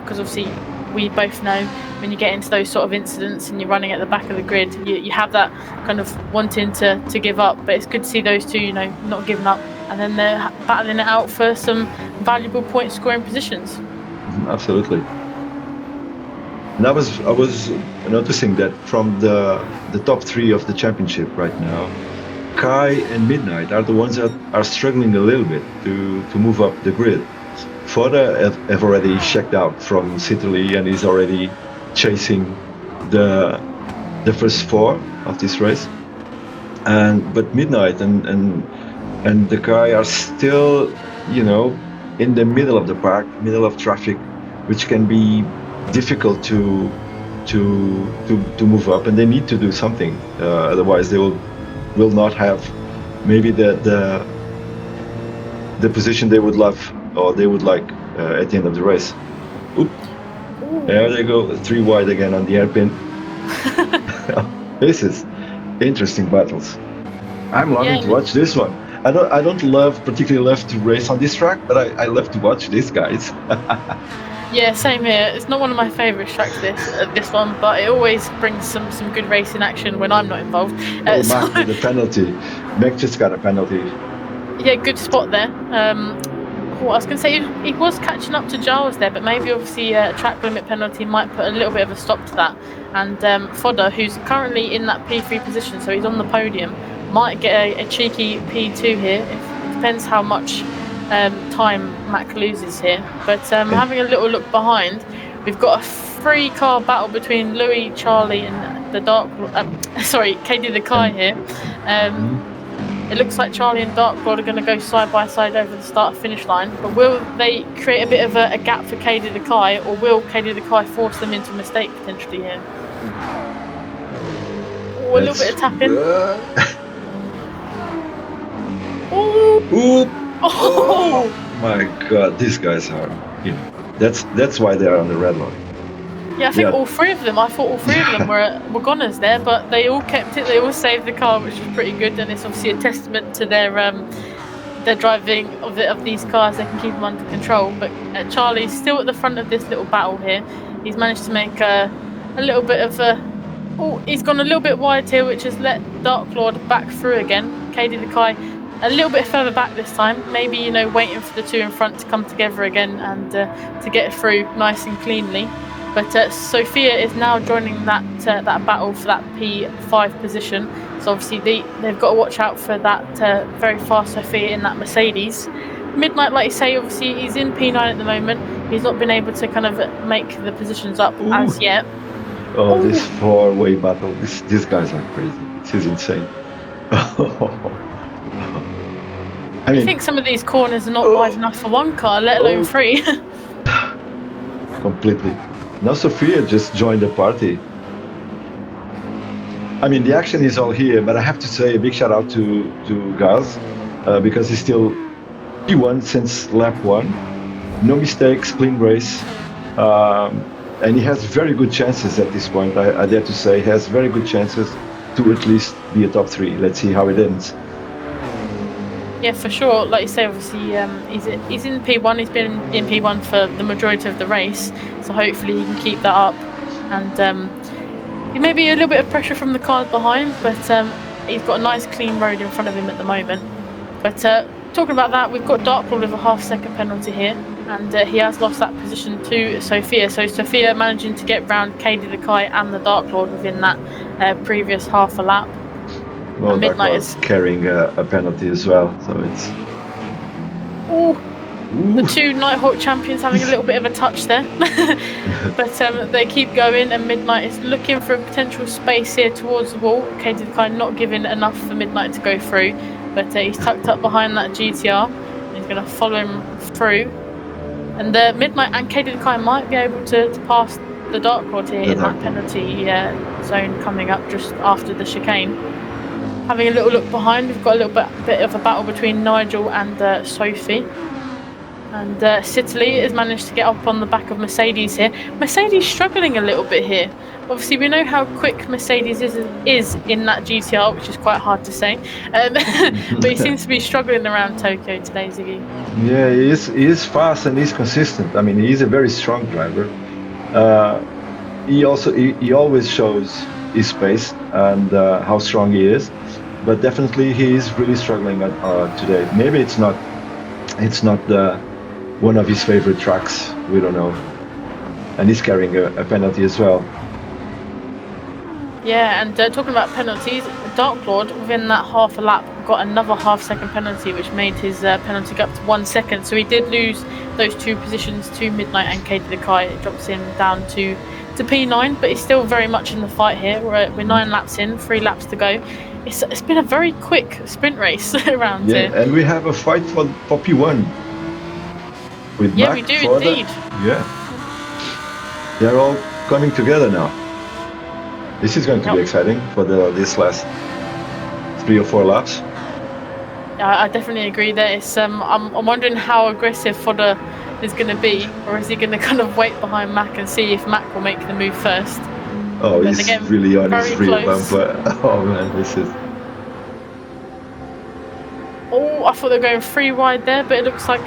because obviously we both know when you get into those sort of incidents and you're running at the back of the grid, you have that kind of wanting to give up, but it's good to see those two, not giving up, and then they're battling it out for some valuable point scoring positions. Absolutely. And I was noticing that from the top 3 of the championship right now, Kai and Midnight are the ones that are struggling a little bit to move up the grid. Fodder have already checked out from Sitterly and is already chasing the first 4 of this race. But Midnight and the Kai are still, in the middle of the park, middle of traffic, which can be difficult to move up, and they need to do something. Otherwise, they will not have maybe the position they would love or they would like at the end of the race. Oop. There they go, 3 wide again on the hairpin. This is interesting battles. I'm loving to watch this one. I don't particularly love to race on this track, but I love to watch these guys. Yeah, same here. It's not one of my favourite tracks, this one, but it always brings some good racing action when I'm not involved. Mac with a penalty. Mac just got a penalty. Yeah, good spot there. I was going to say he was catching up to Giles there, but maybe obviously a track limit penalty might put a little bit of a stop to that. And Fodder, who's currently in that P3 position, so he's on the podium, might get a cheeky P2 here. It depends how much time Mac loses here, but having a little look behind, we've got a 3-car battle between Louis, Charlie and the Katie the Kai here. It looks like Charlie and Dark Lord are going to go side by side over the start finish line, but will they create a bit of a gap for Katie the Kai, or will Katie the Kai force them into a mistake potentially here? Oh, a little bit of tapping. Ooh. Oh my god, these guys are, that's why they're on the red line. Yeah, I think all 3 of them, I thought all 3 of them were goners there, but they all kept it, they all saved the car, which was pretty good, and it's obviously a testament to their driving of these cars. They can keep them under control. But Charlie's still at the front of this little battle here. He's managed to make a little bit of he's gone a little bit wide here, which has let Dark Lord back through again. Katie the Kai a little bit further back this time, maybe waiting for the 2 in front to come together again and to get through nice and cleanly. But Sophia is now joining that battle for that P5 position. So obviously they've got to watch out for that very fast Sophia in that Mercedes. Midnight, like you say, obviously he's in P9 at the moment. He's not been able to kind of make the positions up as yet. Oh, this 4-way battle! These guys are crazy. This is insane. I think some of these corners are not wide enough for 1 car, let alone 3. completely. Now Sophia just joined the party. I mean, the action is all here, but I have to say a big shout out to Gaz, because he's still P1 since lap 1. No mistakes, clean race. And he has very good chances at this point. I dare to say he has very good chances to at least be a top 3. Let's see how it ends. Yeah, for sure. Like you say, obviously, he's in P1. He's been in P1 for the majority of the race, so hopefully he can keep that up. And he may be a little bit of pressure from the cars behind, but he's got a nice clean road in front of him at the moment. But talking about that, we've got Dark Lord with a half-second penalty here, and he has lost that position to Sophia. So Sophia managing to get round Katie the Kite and the Dark Lord within that previous half a lap. Well, Midnight is carrying a penalty as well, so it's... The two Nighthawk champions having a little bit of a touch there. But they keep going, and Midnight is looking for a potential space here towards the wall. Katie the Kite not giving enough for Midnight to go through, but he's tucked up behind that GTR. And he's going to follow him through. And Midnight and Katie the Kite might be able to pass the Dark Lord here in that penalty zone coming up just after the chicane. Having a little look behind, we've got a little bit of a battle between Nigel and Sophie. And Citily has managed to get up on the back of Mercedes here. Mercedes struggling a little bit here. Obviously, we know how quick Mercedes is in that GTR, which is quite hard to say. But he seems to be struggling around Tokyo today, Ziggy. Yeah, he is fast and he's consistent. I mean, he's a very strong driver. He always shows his pace and how strong he is. But definitely, he is really struggling today. Maybe it's not one of his favorite tracks, we don't know. And he's carrying a penalty as well. Yeah, and talking about penalties, Dark Lord within that half a lap got another half-second penalty, which made his penalty go up to 1 second. So he did lose those 2 positions to Midnight and Katie the Kite. It drops him down to P9, but he's still very much in the fight here. We're 9 laps in, 3 laps to go. It's been a very quick sprint race around here. Yeah, and we have a fight for P1. With yeah, Mac, we do Ford, indeed. Yeah, they're all coming together now. This is going to be exciting for this last 3 or 4 laps. Yeah, I definitely agree there. It's I'm wondering how aggressive Fodder is going to be, or is he going to kind of wait behind Mac and see if Mac will make the move first? Oh, he's really on his rear close. bumper. Oh man, this is... Oh, I thought they were going 3 wide there, but it looks like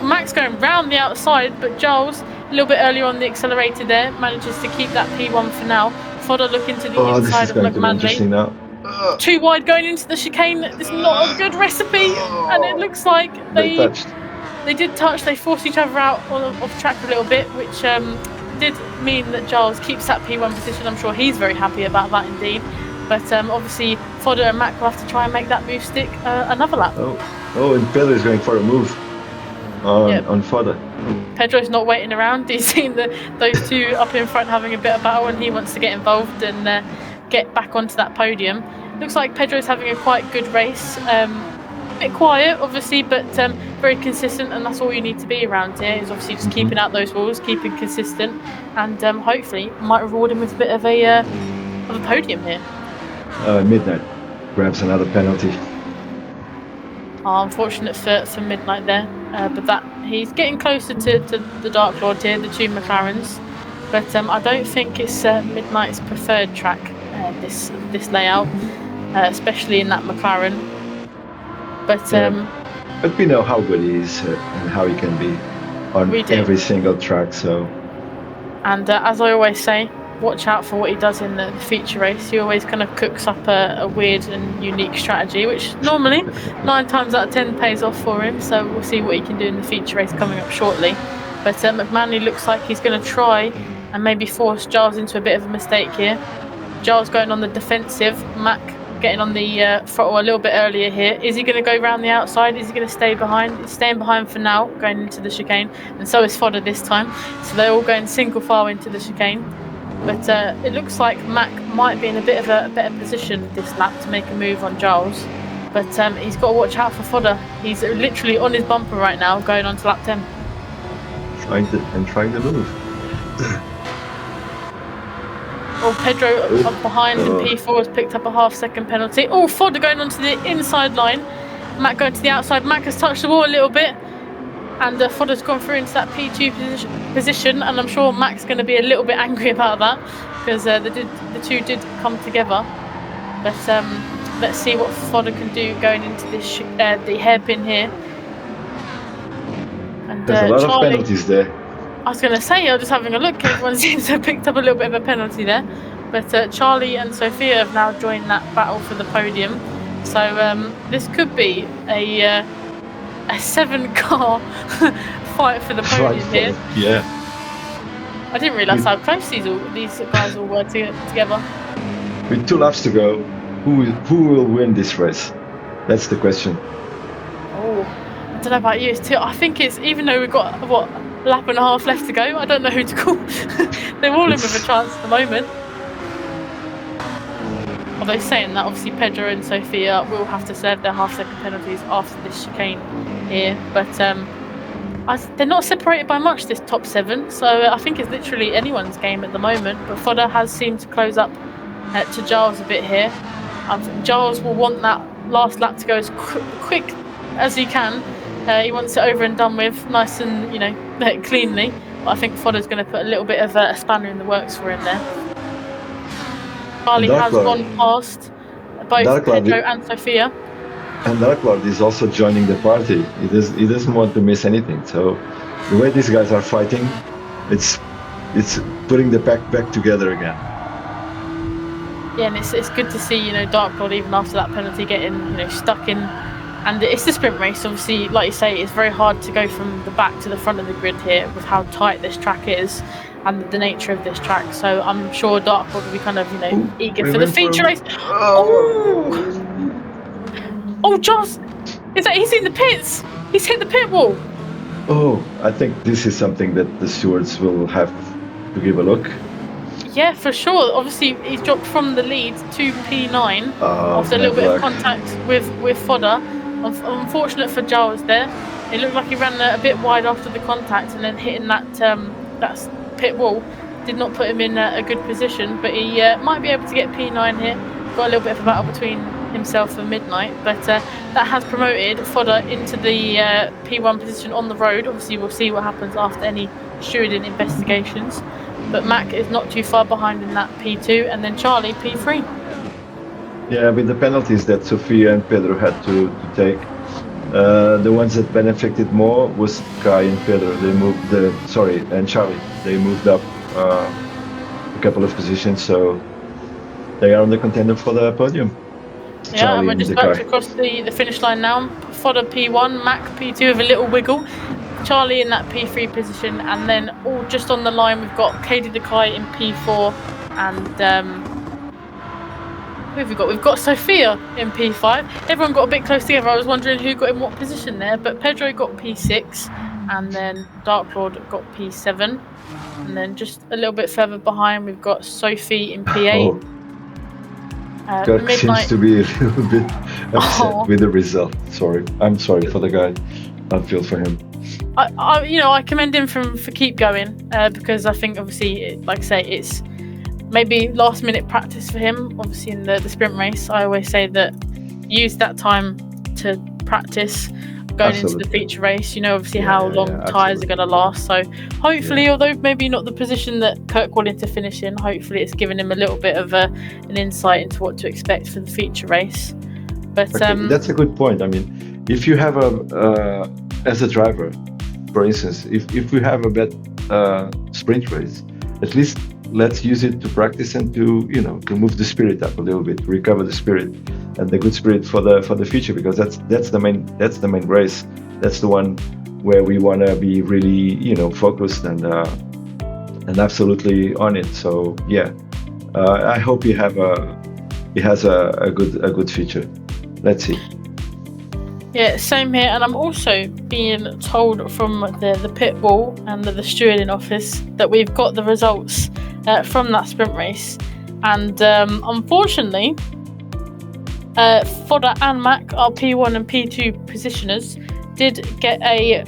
Mac's going round the outside, but Giles, a little bit earlier on the accelerator there, manages to keep that P1 for now. Fodder looking to the inside of McManley. Now. 2 wide going into the chicane. It's not a good recipe, and it looks like they did touch. They forced each other out off track a little bit, which did mean that Giles keeps that P1 position. I'm sure he's very happy about that indeed. But obviously, Fodder and Mac will have to try and make that move stick another lap. Oh, and Pedro is going for a move on Fodder. Pedro's not waiting around. He's seen those 2 up in front having a bit of battle, and he wants to get involved and get back onto that podium. Looks like Pedro's having a quite good race. A bit quiet, obviously, but very consistent, and that's all you need to be around here, is obviously just keeping out those walls, keeping consistent, and hopefully might reward him with a bit of a podium here. Midnight grabs another penalty. Unfortunate for Midnight there, but that he's getting closer to the Dark Lord here, the 2 McLarens. But I don't think it's Midnight's preferred track, this layout, especially in that McLaren. But we know how good he is and how he can be on every single track. So. And as I always say, watch out for what he does in the feature race. He always kind of cooks up a weird and unique strategy, which normally 9 times out of 10 pays off for him. So we'll see what he can do in the feature race coming up shortly. But McManley looks like he's going to try and maybe force Giles into a bit of a mistake here. Giles going on the defensive. Mac getting on the throttle a little bit earlier here. Is he going to go round the outside? Is he going to stay behind? He's staying behind for now, going into the chicane. And so is Fodder this time. So they're all going single file into the chicane. But it looks like Mac might be in a bit of a better position this lap to make a move on Giles. But he's got to watch out for Fodder. He's literally on his bumper right now, going on to lap 10. Trying the move. Oh, Pedro up behind in P4 has picked up a half-second penalty. Oh, Fodder going onto the inside line. Mac going to the outside. Mac has touched the wall a little bit. And Fodder's gone through into that P2 position. And I'm sure Mac's going to be a little bit angry about that. Because the two did come together. But let's see what Fodder can do going into this the hairpin here. And, There's a lot Charlie, of penalties there. I was going to say, I'm just having a look. Everyone seems to have picked up a little bit of a penalty there. But Charlie and Sophia have now joined that battle for the podium. So this could be a 7-car fight for the podium here. Yeah. I didn't realise how close these guys all were together. With 2 laps to go, who will win this race? That's the question. Oh, I don't know about you. I think it's, even though we've got, what, a lap and a half left to go, I don't know who to call. They're all in with a chance at the moment. Although saying that, obviously Pedro and Sophia will have to serve their half-second penalties after this chicane here. But they're not separated by much, this top 7. So I think it's literally anyone's game at the moment. But Fodder has seemed to close up to Giles a bit here. Giles will want that last lap to go as quick as he can. He wants it over and done with, nice and, cleanly. But I think Fodder's going to put a little bit of a spanner in the works for him there. Charlie has gone past both Pedro and Sophia. And Dark Lord is also joining the party. He doesn't want to miss anything. So the way these guys are fighting, it's putting the pack back together again. Yeah, and it's good to see, Dark Lord, even after that penalty, getting stuck in. And it's the sprint race, obviously, like you say, it's very hard to go from the back to the front of the grid here with how tight this track is and the nature of this track. So I'm sure Dark Lord will be kind of, eager for the feature race. Oh, Joss! He's in the pits! He's hit the pit wall! Oh, I think this is something that the stewards will have to give a look. Yeah, for sure. Obviously, he's dropped from the lead to P9 after a little bit of contact with Fodder. Unfortunate for Giles there. It looked like he ran a bit wide after the contact, and then hitting that pit wall did not put him in a good position. But he might be able to get P9 here. Got a little bit of a battle between himself and Midnight, but that has promoted Fodder into the P1 position on the road. Obviously, we'll see what happens after any stewarding investigations. But Mac is not too far behind in that P2, and then Charlie P3. Yeah, with the penalties that Sophia and Pedro had to take, the ones that benefited more was Kai and Pedro. They moved and Charlie. They moved up a couple of positions, so they are on the contender for the podium. Yeah, Charlie and we're just about to cross the finish line now. Fodder P1, Mac P2 with a little wiggle. Charlie in that P3 position, and then all just on the line we've got Katie Dekai in P4, and who have we got? We've got Sophia in P5. Everyone got a bit close together. I was wondering who got in what position there, but Pedro got P6, and then Dark Lord got P7, and then just a little bit further behind we've got Sophie in P8. Kirk seems to be a little bit upset with the result. I'm sorry for the guy. I feel for him. I commend him for keep going because I think obviously, like I say, it's maybe last minute practice for him. Obviously in the sprint race, I always say that use that time to practice going into the feature race. Obviously how long tyres are going to last. So hopefully, although maybe not the position that Kirk wanted to finish in, hopefully it's given him a little bit of an insight into what to expect for the feature race. But that's a good point. I mean, if you have as a driver, for instance, if we have a bad sprint race, at least let's use it to practice and to move the spirit up a little bit, recover the spirit and the good spirit for the future, because that's the main race. That's the one where we want to be really focused and absolutely on it. So I hope he has a good future. Let's see. Yeah, same here, and I'm also being told from the pit wall and the stewarding office that we've got the results from that sprint race, and unfortunately Fodder and Mac, our P1 and P2 positioners, did get a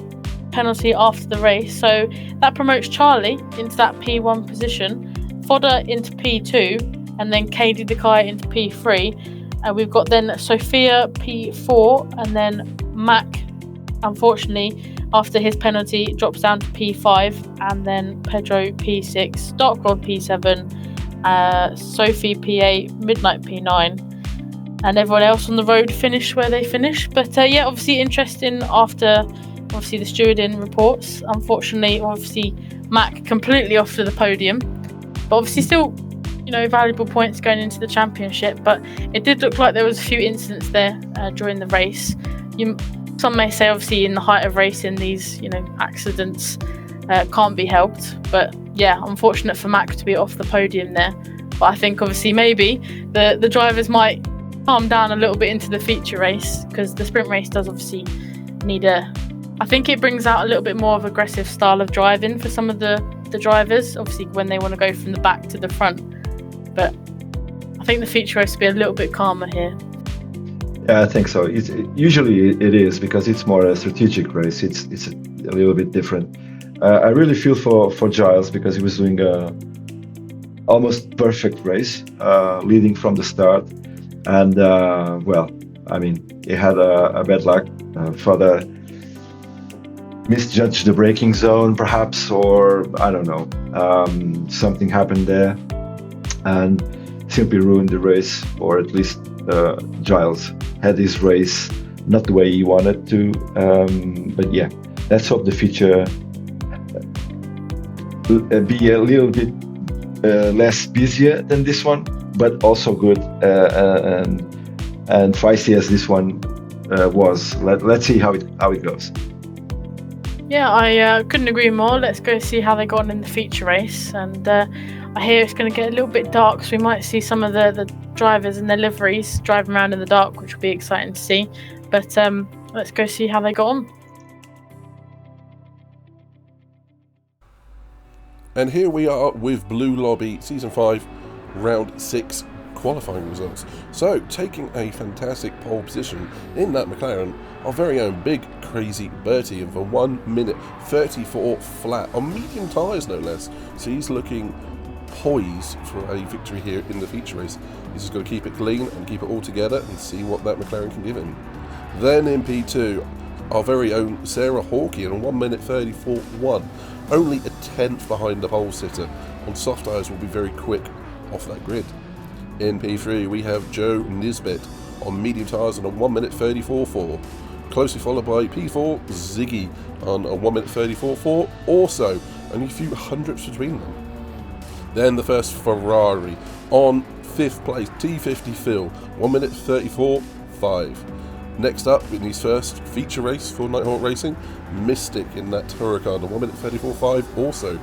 penalty after the race, so that promotes Charlie into that P1 position, Fodder into P2, and then Katie Dekai into P3. And we've got then Sophia P4, and then Mac, unfortunately, after his penalty, drops down to P5, and then Pedro P6, Dark Rod P7, Sophie P8, Midnight P9, and everyone else on the road finished where they finished. But yeah, obviously interesting after obviously the stewarding reports. Unfortunately, obviously Mac completely off to the podium, but obviously still, you know, valuable points going into the championship. But it did look like there was a few incidents there during the race. Some may say obviously in the height of racing, these, you know, accidents can't be helped. But yeah, unfortunate for Mac to be off the podium there. But I think obviously maybe the drivers might calm down a little bit into the feature race, because the sprint race does obviously need I think it brings out a little bit more of aggressive style of driving for some of the drivers, obviously when they want to go from the back to the front. But I think the feature race will be a little bit calmer here. Yeah, I think so. Usually it is, because it's more a strategic race. It's a little bit different. I really feel for Giles, because he was doing a almost perfect race, leading from the start. And well, I mean, he had a bad luck. Further misjudged the braking zone, perhaps, or I don't know. Something happened there, and simply ruined the race, or at least Giles had his race not the way he wanted to. But yeah, let's hope the future be a little bit less busier than this one, but also good and feisty as this one was. Let's see how it goes. Yeah, I couldn't agree more. Let's go see how they got on in the feature race. And I hear it's going to get a little bit dark, so we might see some of the drivers in their liveries driving around in the dark, which will be exciting to see. But let's go see how they got on. And here we are with Blue Lobby Season 5 Round 6 qualifying results. So, taking a fantastic pole position in that McLaren, our very own big crazy Bertie, and for 1 minute 34 flat on medium tyres no less. So he's looking poised for a victory here in the feature race. He's just got to keep it clean and keep it all together and see what that McLaren can give him. Then in P2, our very own Sarah Hawkey in 1 minute 34.1, only a tenth behind the pole sitter. On soft tyres will be very quick off that grid. In P3 we have Joe Nisbet on medium tyres on a 1 minute 34.4, closely followed by P4 Ziggy on a 1 minute 34.4, also only a few hundredths between them. Then the first Ferrari on 5th place, T50 Phil, 1 minute 34.5. Next up in his first feature race for Nighthawk Racing, Mystic in that Huracan on 1 minute 34.5 also.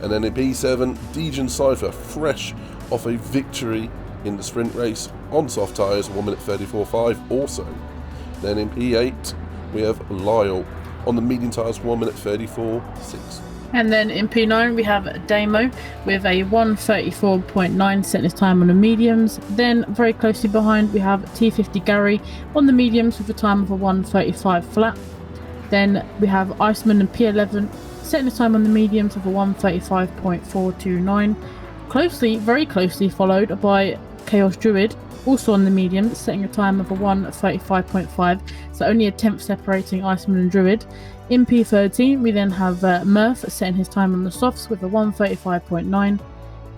And then in P7, Dejan Cypher, fresh off a victory in the sprint race on soft tyres, 1 minute 34.5 also. Then in P8, we have Lyle on the medium tyres, 1 minute 34.6. And then in P9 we have Damo with a 1:34.9 setting his time on the mediums. Then very closely behind we have T50 Gary on the mediums with a time of a 1:35 flat. Then we have Iceman and P11 setting his time on the mediums of a 1:35.429. Very closely followed by Chaos Druid, also on the mediums, setting a time of a 1:35.5, so only a tenth separating Iceman and Druid. In P13 we then have Murph setting his time on the softs with a 1:35.9.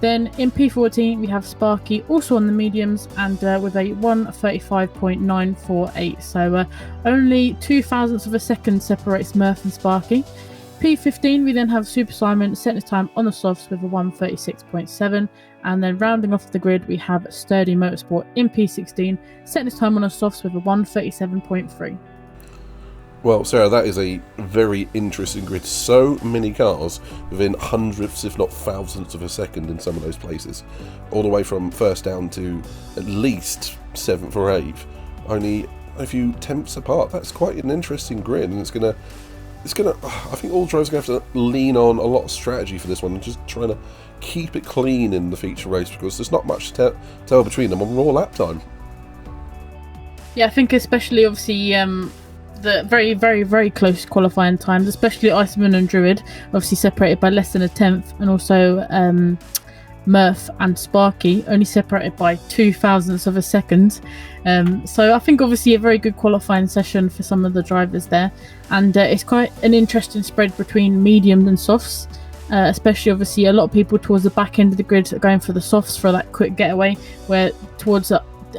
Then in P14 we have Sparky also on the mediums and with a 1:35.948, so only 0.02 of a second separates Murph and Sparky. P15 we then have Super Simon setting his time on the softs with a 1:36.7, and then rounding off the grid we have Sturdy Motorsport in P16 setting his time on the softs with a 1:37.3. Well, Sarah, that is a very interesting grid. So many cars within hundredths, if not thousandths of a second in some of those places. All the way from first down to at least 7th or 8th. Only a few tenths apart. That's quite an interesting grid, and it's gonna I think all drivers are going to have to lean on a lot of strategy for this one and just trying to keep it clean in the feature race, because there's not much to tell between them on raw lap time. Yeah, I think especially obviously the very, very, very close qualifying times, especially Iceman and Druid, obviously separated by less than a tenth, and also Murph and Sparky only separated by 0.02 of a second. So I think obviously a very good qualifying session for some of the drivers there, and it's quite an interesting spread between mediums and softs. Especially obviously a lot of people towards the back end of the grid are going for the softs for that quick getaway, where towards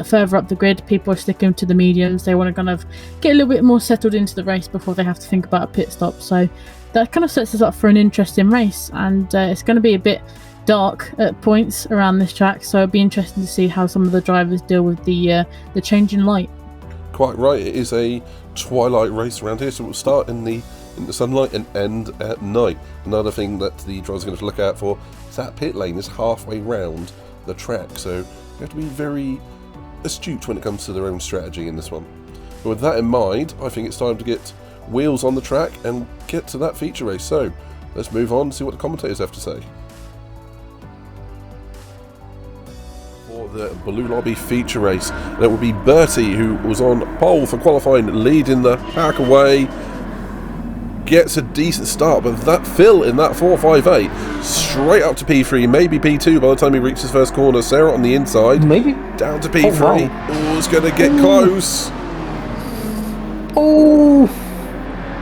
further up the grid people are sticking to the mediums. They want to kind of get a little bit more settled into the race before they have to think about a pit stop. So that kind of sets us up for an interesting race, and it's going to be a bit dark at points around this track, so it'll be interesting to see how some of the drivers deal with the change in light. Quite right, it is a twilight race around here, so we'll start in the sunlight and end at night. Another thing that the drivers are going to look out for is that pit lane is halfway round the track, so you have to be very astute when it comes to their own strategy in this one. But with that in mind, I think it's time to get wheels on the track and get to that feature race. So let's move on and see what the commentators have to say. For the Blue Lobby feature race, there will be Bertie, who was on pole for qualifying, leading the pack away. Gets a decent start, but that Phil in that 458 straight up to P3, maybe P2 by the time he reaches his first corner. Sarah on the inside, maybe down to P3. Oh, wow. Oh, it's going to get close. Oh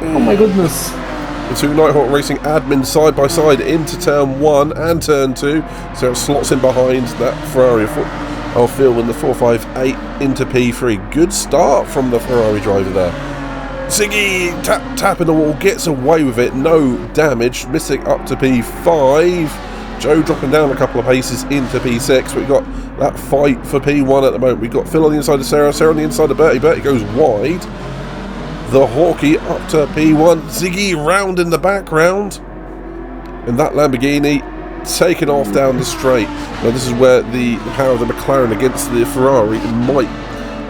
my goodness. The two Nighthawk Racing admins side by side into turn 1 and turn 2. Sarah slots in behind that Ferrari of Phil in the 458 into P3. Good start from the Ferrari driver there. Ziggy tapping the wall, gets away with it, no damage, missing up to P5. Joe dropping down a couple of paces into P6. We've got that fight for P1 at the moment. We've got Phil on the inside of Sarah, Sarah on the inside of Bertie. Bertie goes wide. The Hawkeye up to P1. Ziggy round in the background. And that Lamborghini taken off down the straight. Now this is where the power of the McLaren against the Ferrari might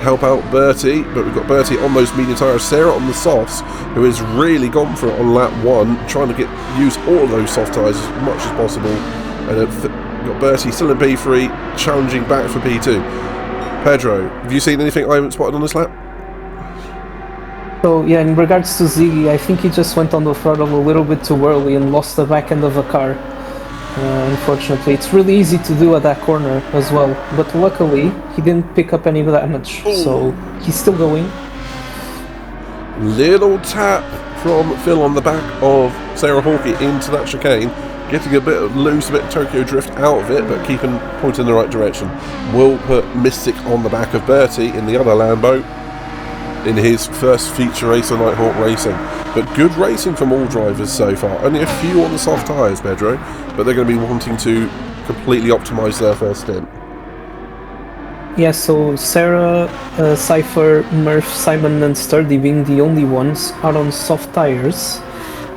help out Bertie, but we've got Bertie on those medium tyres, Sarah on the softs, who has really gone for it on lap 1, trying to use all of those soft tyres as much as possible. And we've got Bertie still in P3, challenging back for P2. Pedro, have you seen anything I haven't spotted on this lap? So yeah, in regards to Ziggy, I think he just went on the throttle a little bit too early and lost the back end of a car. Unfortunately, it's really easy to do at that corner as well, but luckily he didn't pick up any damage. Ooh. So he's still going. Little tap from Phil on the back of Sarah Hawkeye into that chicane, getting a bit of loose, a bit of Tokyo drift out of it, but keeping pointing in the right direction. Will put Mystic on the back of Bertie in the other Lambo in his first feature race on Nighthawk Racing. But good racing from all drivers so far. Only a few on the soft tyres, Pedro, but they're going to be wanting to completely optimise their first stint. Yeah, so Sarah, Cypher, Murph, Simon and Sturdy being the only ones out on soft tyres.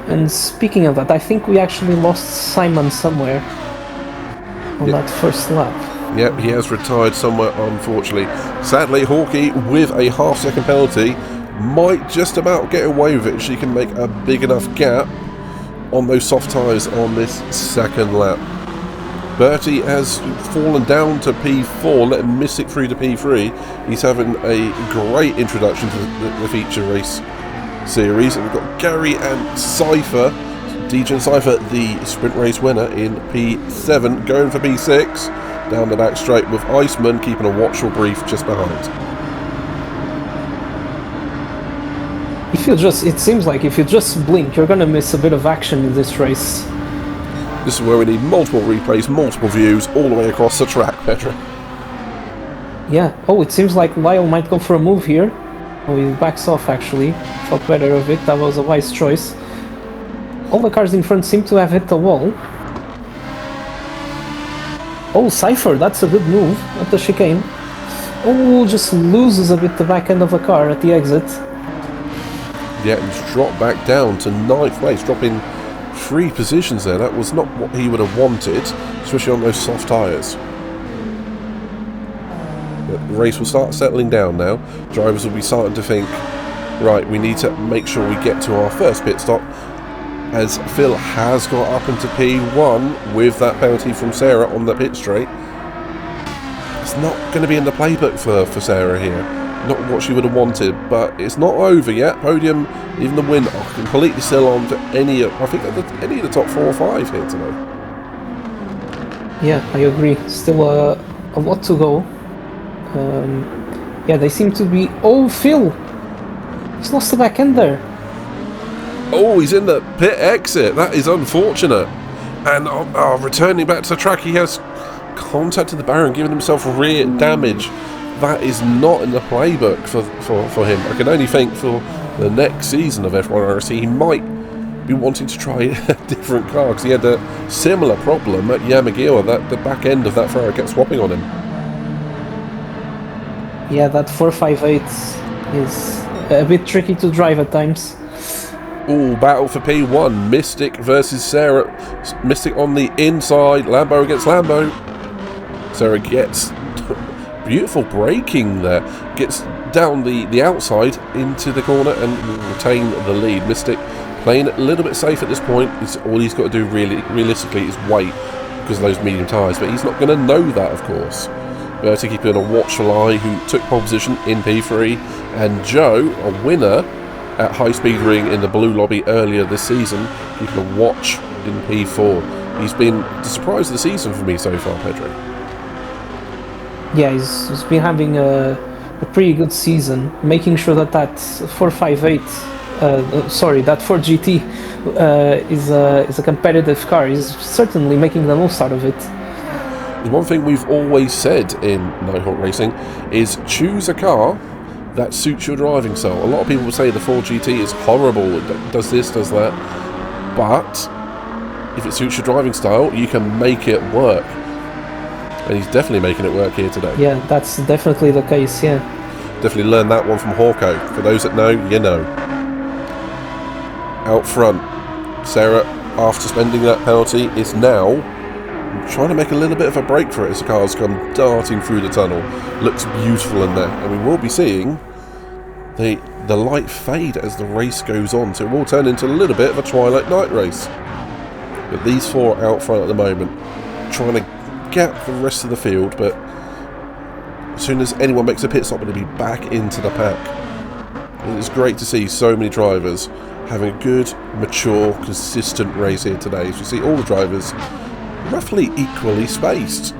And speaking of that, I think we actually lost Simon somewhere on that first lap. Yep, he has retired somewhere, unfortunately. Sadly, Hawkeye, with a half-second penalty, might just about get away with it. She can make a big enough gap on those soft tyres on this second lap. Bertie has fallen down to P4, letting Mystic through to P3. He's having a great introduction to the feature race series. And we've got Gary and Cypher, DJ and Cypher, the sprint race winner in P7, going for P6. Down the back straight with Iceman keeping a watchful brief just behind. It seems like if you just blink, you're gonna miss a bit of action in this race. This is where we need multiple replays, multiple views, all the way across the track, Petra. Yeah. Oh, it seems like Lyle might go for a move here. Oh, he backs off actually. Felt better of it. That was a wise choice. All the cars in front seem to have hit the wall. Oh, Cypher, that's a good move at the chicane. Oh, just loses a bit the back end of a car at the exit. Yeah, he's dropped back down to 9th place, dropping 3 positions there. That was not what he would have wanted, especially on those soft tyres. But the race will start settling down now. Drivers will be starting to think, right, we need to make sure we get to our first pit stop, as Phil has got up into P1 with that penalty from Sarah on the pit straight. It's not going to be in the playbook for Sarah here. not what she would have wanted, but it's not over yet. Podium, even the win, are completely still on for any of the top 4 or 5 here today. Yeah, I agree. Still a lot to go. Yeah, they seem to be... Oh, Phil! He's lost the back end there. Oh, he's in the pit exit. That is unfortunate. And returning back to the track, he has contacted the barrier and given himself rear damage. That is not in the playbook for him. I can only think for the next season of F1 RC, he might be wanting to try a different car, because he had a similar problem at Yamagiwa, that the back end of that Ferrari kept swapping on him. Yeah, that 458 is a bit tricky to drive at times. Ooh, battle for P1. Mystic versus Sarah. Mystic on the inside. Lambo against Lambo. Sarah gets beautiful braking there. Gets down the outside into the corner and will retain the lead. Mystic playing a little bit safe at this point. All he's got to do realistically is wait because of those medium tyres. But he's not going to know that, of course. Bertie keeping a watchful eye, who took pole position in P3. And Joe, a winner at High Speed Ring in the Blue Lobby earlier this season, keeping a watch in P4. He's been the surprise of the season for me so far, Pedro. Yeah, he's been having a pretty good season, making sure that 458, that 4GT is a competitive car. He's certainly making the most out of it. The one thing we've always said in Nighthawk Racing is choose a car that suits your driving style. A lot of people will say the 4GT is horrible, it does this, does that, but if it suits your driving style, you can make it work. And he's definitely making it work here today. Yeah, that's definitely the case, yeah. Definitely learned that one from Hawko. For those that know, you know. Out front, Sarah, after spending that penalty, is now trying to make a little bit of a break for it as the cars come darting through the tunnel. Looks beautiful in there, and we will be seeing the light fade as the race goes on, so it will turn into a little bit of a twilight night race. But these 4 out front at the moment, trying to gap the rest of the field, but as soon as anyone makes a pit stop, it'll be back into the pack. And it's great to see so many drivers having a good, mature, consistent race here today. As you see all the drivers roughly equally spaced,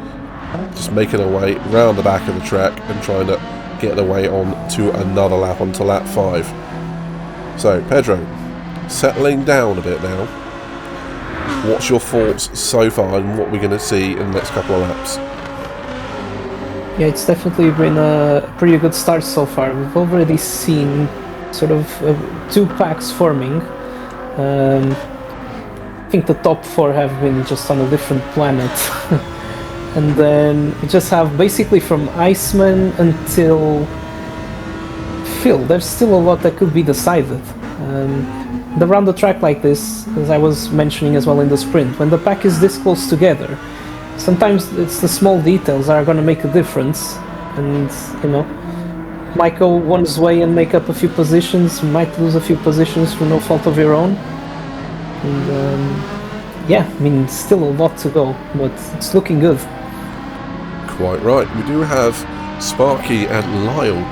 just making their way round the back of the track and trying to get their way on to another lap, onto lap 5. So Pedro, settling down a bit now, what's your thoughts so far and what we're going to see in the next couple of laps? Yeah, it's definitely been a pretty good start so far. We've already seen sort of 2 packs forming. I think the top 4 have been just on a different planet. And then we just have basically from Iceman until Phil. There's still a lot that could be decided. Around the track like this, as I was mentioning as well in the sprint, when the pack is this close together, sometimes it's the small details that are going to make a difference. And, you know, might go one's way and make up a few positions, might lose a few positions through no fault of your own. And yeah, I mean, still a lot to go, but it's looking good. Quite right. We do have Sparky and Lyle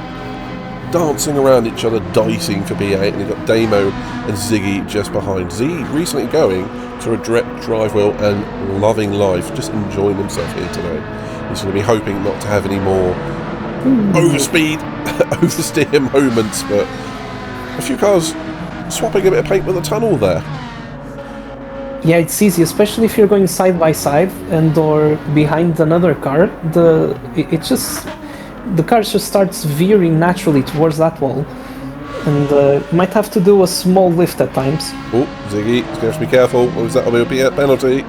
dancing around each other, dicing for P8, and you've got Damo and Ziggy just behind. Ziggy recently going to a direct drive wheel and loving life, just enjoying himself here today. He's going to be hoping not to have any more oversteer moments, but a few cars swapping a bit of paint with the tunnel there. Yeah, it's easy, especially if you're going side by side and or behind another car. The car just starts veering naturally towards that wall, and might have to do a small lift at times. Oh, Ziggy, he's going to have to be careful. Or is that will be a penalty?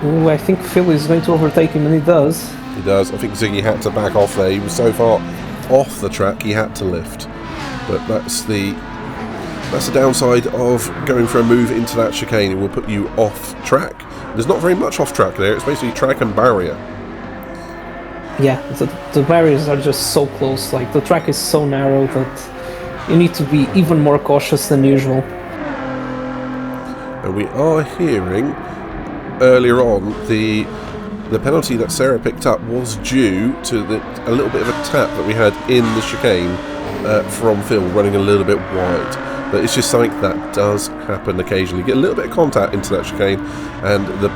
Ooh, I think Phil is going to overtake him, and he does. He does. I think Ziggy had to back off there. He was so far off the track, he had to lift. But that's the downside of going for a move into that chicane. It will put you off track. There's not very much off track there. It's basically track and barrier. Yeah, the barriers are just so close. Like, the track is so narrow that you need to be even more cautious than usual. And we are hearing earlier on the the penalty that Sarah picked up was due to a little bit of a tap that we had in the chicane from Phil running a little bit wide. But it's just something that does happen occasionally. You get a little bit of contact into that chicane, and the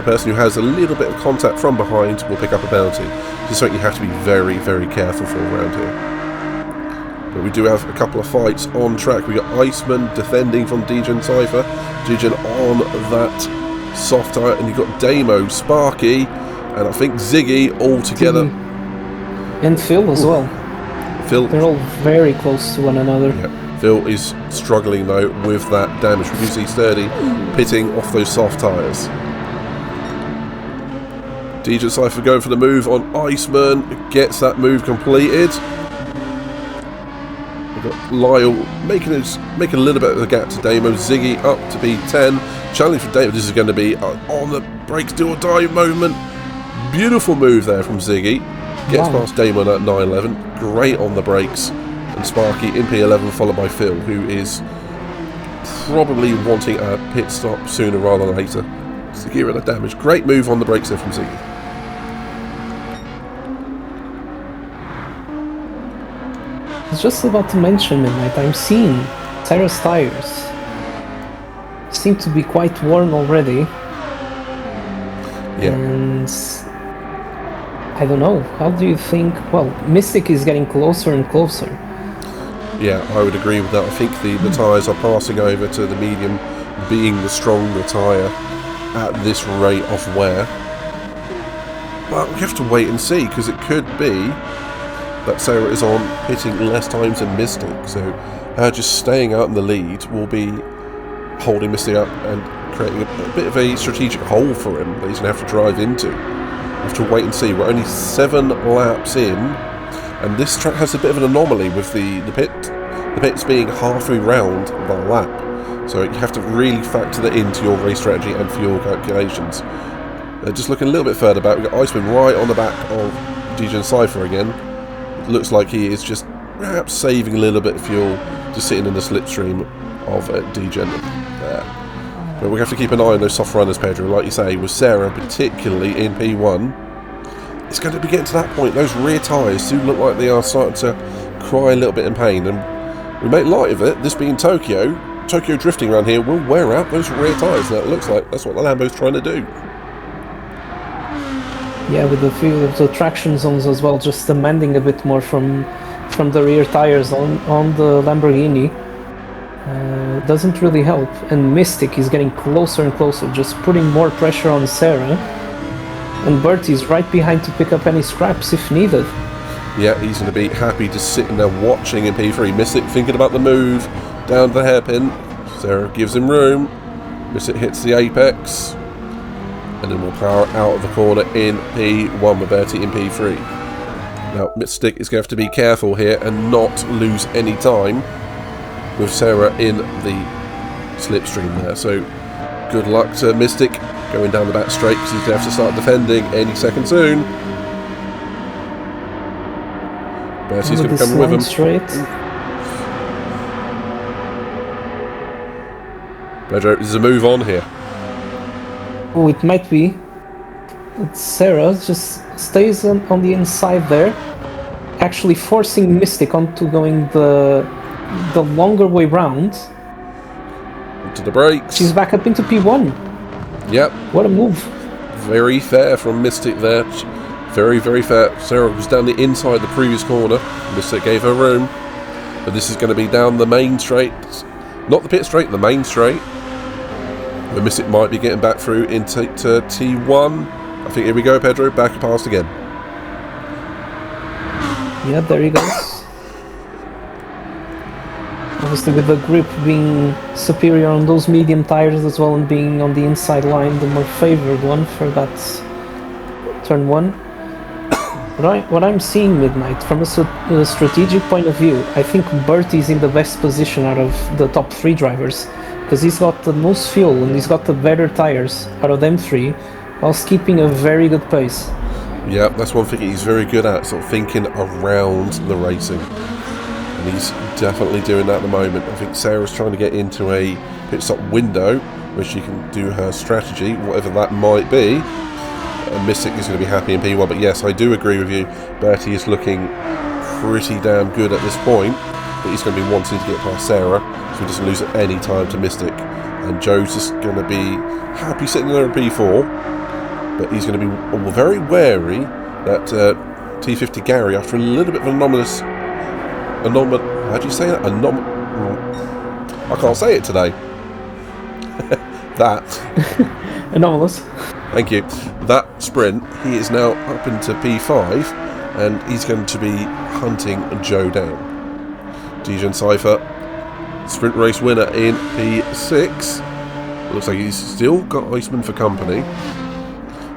person who has a little bit of contact from behind will pick up a penalty. It's something you have to be very, very careful for around here. But we do have a couple of fights on track. We got Iceman defending from Degen Cypher. Degen on that soft tyre, and you've got Damo, Sparky, and I think Ziggy all together. And Phil as well. Phil, they're all very close to one another. Yeah. Phil is struggling though with that damage. We do see Sturdy pitting off those soft tyres. Degen Cypher going for the move on Iceman, gets that move completed. We've got Lyle making a little bit of a gap to Damo. Ziggy up to P10. Challenge for Damo. This is going to be on the brakes, do or die moment. Beautiful move there from Ziggy. Gets past Damon at 9.11. Great on the brakes. And Sparky in P11, followed by Phil, who is probably wanting a pit stop sooner rather than later to get rid of the damage. Great move on the brakes there from Ziggy. I was just about to mention, Midnight, I'm seeing Sarah's tires seem to be quite worn already. Yeah. And I don't know, how do you think? Well, Mystic is getting closer and closer. Yeah, I would agree with that. I think the tyres are passing over to the medium, being the stronger tyre at this rate of wear. But we have to wait and see, because it could be that Sarah is on hitting less times than Mystic, so her just staying out in the lead will be holding Mystic up and creating a bit of a strategic hole for him that he's going to have to drive into. We have to wait and see. We're only 7 laps in, and this track has a bit of an anomaly with the pits being halfway round the lap, so you have to really factor that into your race strategy and fuel calculations. Just looking a little bit further back, we've got Iceman right on the back of Degen Cypher again. It looks like he is just perhaps saving a little bit of fuel, just sitting in the slipstream of Degen there. But we have to keep an eye on those soft runners, Pedro. Like you say, with Sarah, particularly in P1, it's going to be getting to that point. Those rear tyres do look like they are starting to cry a little bit in pain, and we make light of it. This being Tokyo drifting around here will wear out those rear tyres. Now it looks like that's what the Lambo's trying to do. Yeah, with a few of the traction zones as well, just demanding a bit more from the rear tires on the Lamborghini. Doesn't really help, and Mystic is getting closer and closer, just putting more pressure on Sarah, and Bertie's right behind to pick up any scraps if needed. Yeah, he's going to be happy just sitting there watching in P3. Mystic thinking about the move down the hairpin. Sarah gives him room. Mystic hits the apex, and then we'll power out of the corner in P1 with Bertie in P3. Now Mystic is going to have to be careful here and not lose any time with Sarah in the slipstream there. So good luck to Mystic going down the back straight, because he's going to have to start defending any second soon. Bertie's going to come with him. Straight. Pedro, there's a move on here. Oh, it might be. Sarah just stays on the inside there, actually forcing Mystic onto going the longer way round. To the brakes. She's back up into P1. Yep. What a move. Very fair from Mystic there. Very, very fair. Sarah was down the inside the previous corner. Mystic gave her room. But this is going to be down the main straight. Not the pit straight, the main straight. But Mystic might be getting back through into T1. I think here we go, Pedro. Back past again. Yeah, there he goes. Obviously with the grip being superior on those medium tires as well, and being on the inside line, the more favoured one for that turn 1. What I'm seeing, Midnight, from a strategic point of view, I think Bertie's in the best position out of the top 3 drivers, because he's got the most fuel and he's got the better tires out of them 3, whilst keeping a very good pace. Yeah, that's one thing he's very good at, sort of thinking around the racing. And he's definitely doing that at the moment. I think Sarah's trying to get into a pit stop window where she can do her strategy, whatever that might be. and Mystic is going to be happy in P1. But yes, I do agree with you. Bertie is looking pretty damn good at this point, but he's going to be wanting to get past Sarah, so he doesn't lose any time to Mystic. And Joe's just going to be happy sitting there in P4, but he's going to be very wary that T50 Gary, after a little bit of anomalous, how do you say that? I can't say it today. That Anomalous. Thank you. That sprint, he is now up into P5, and he's going to be hunting Joe down. Dijon Cypher, sprint race winner in P6. Looks like he's still got Iceman for company,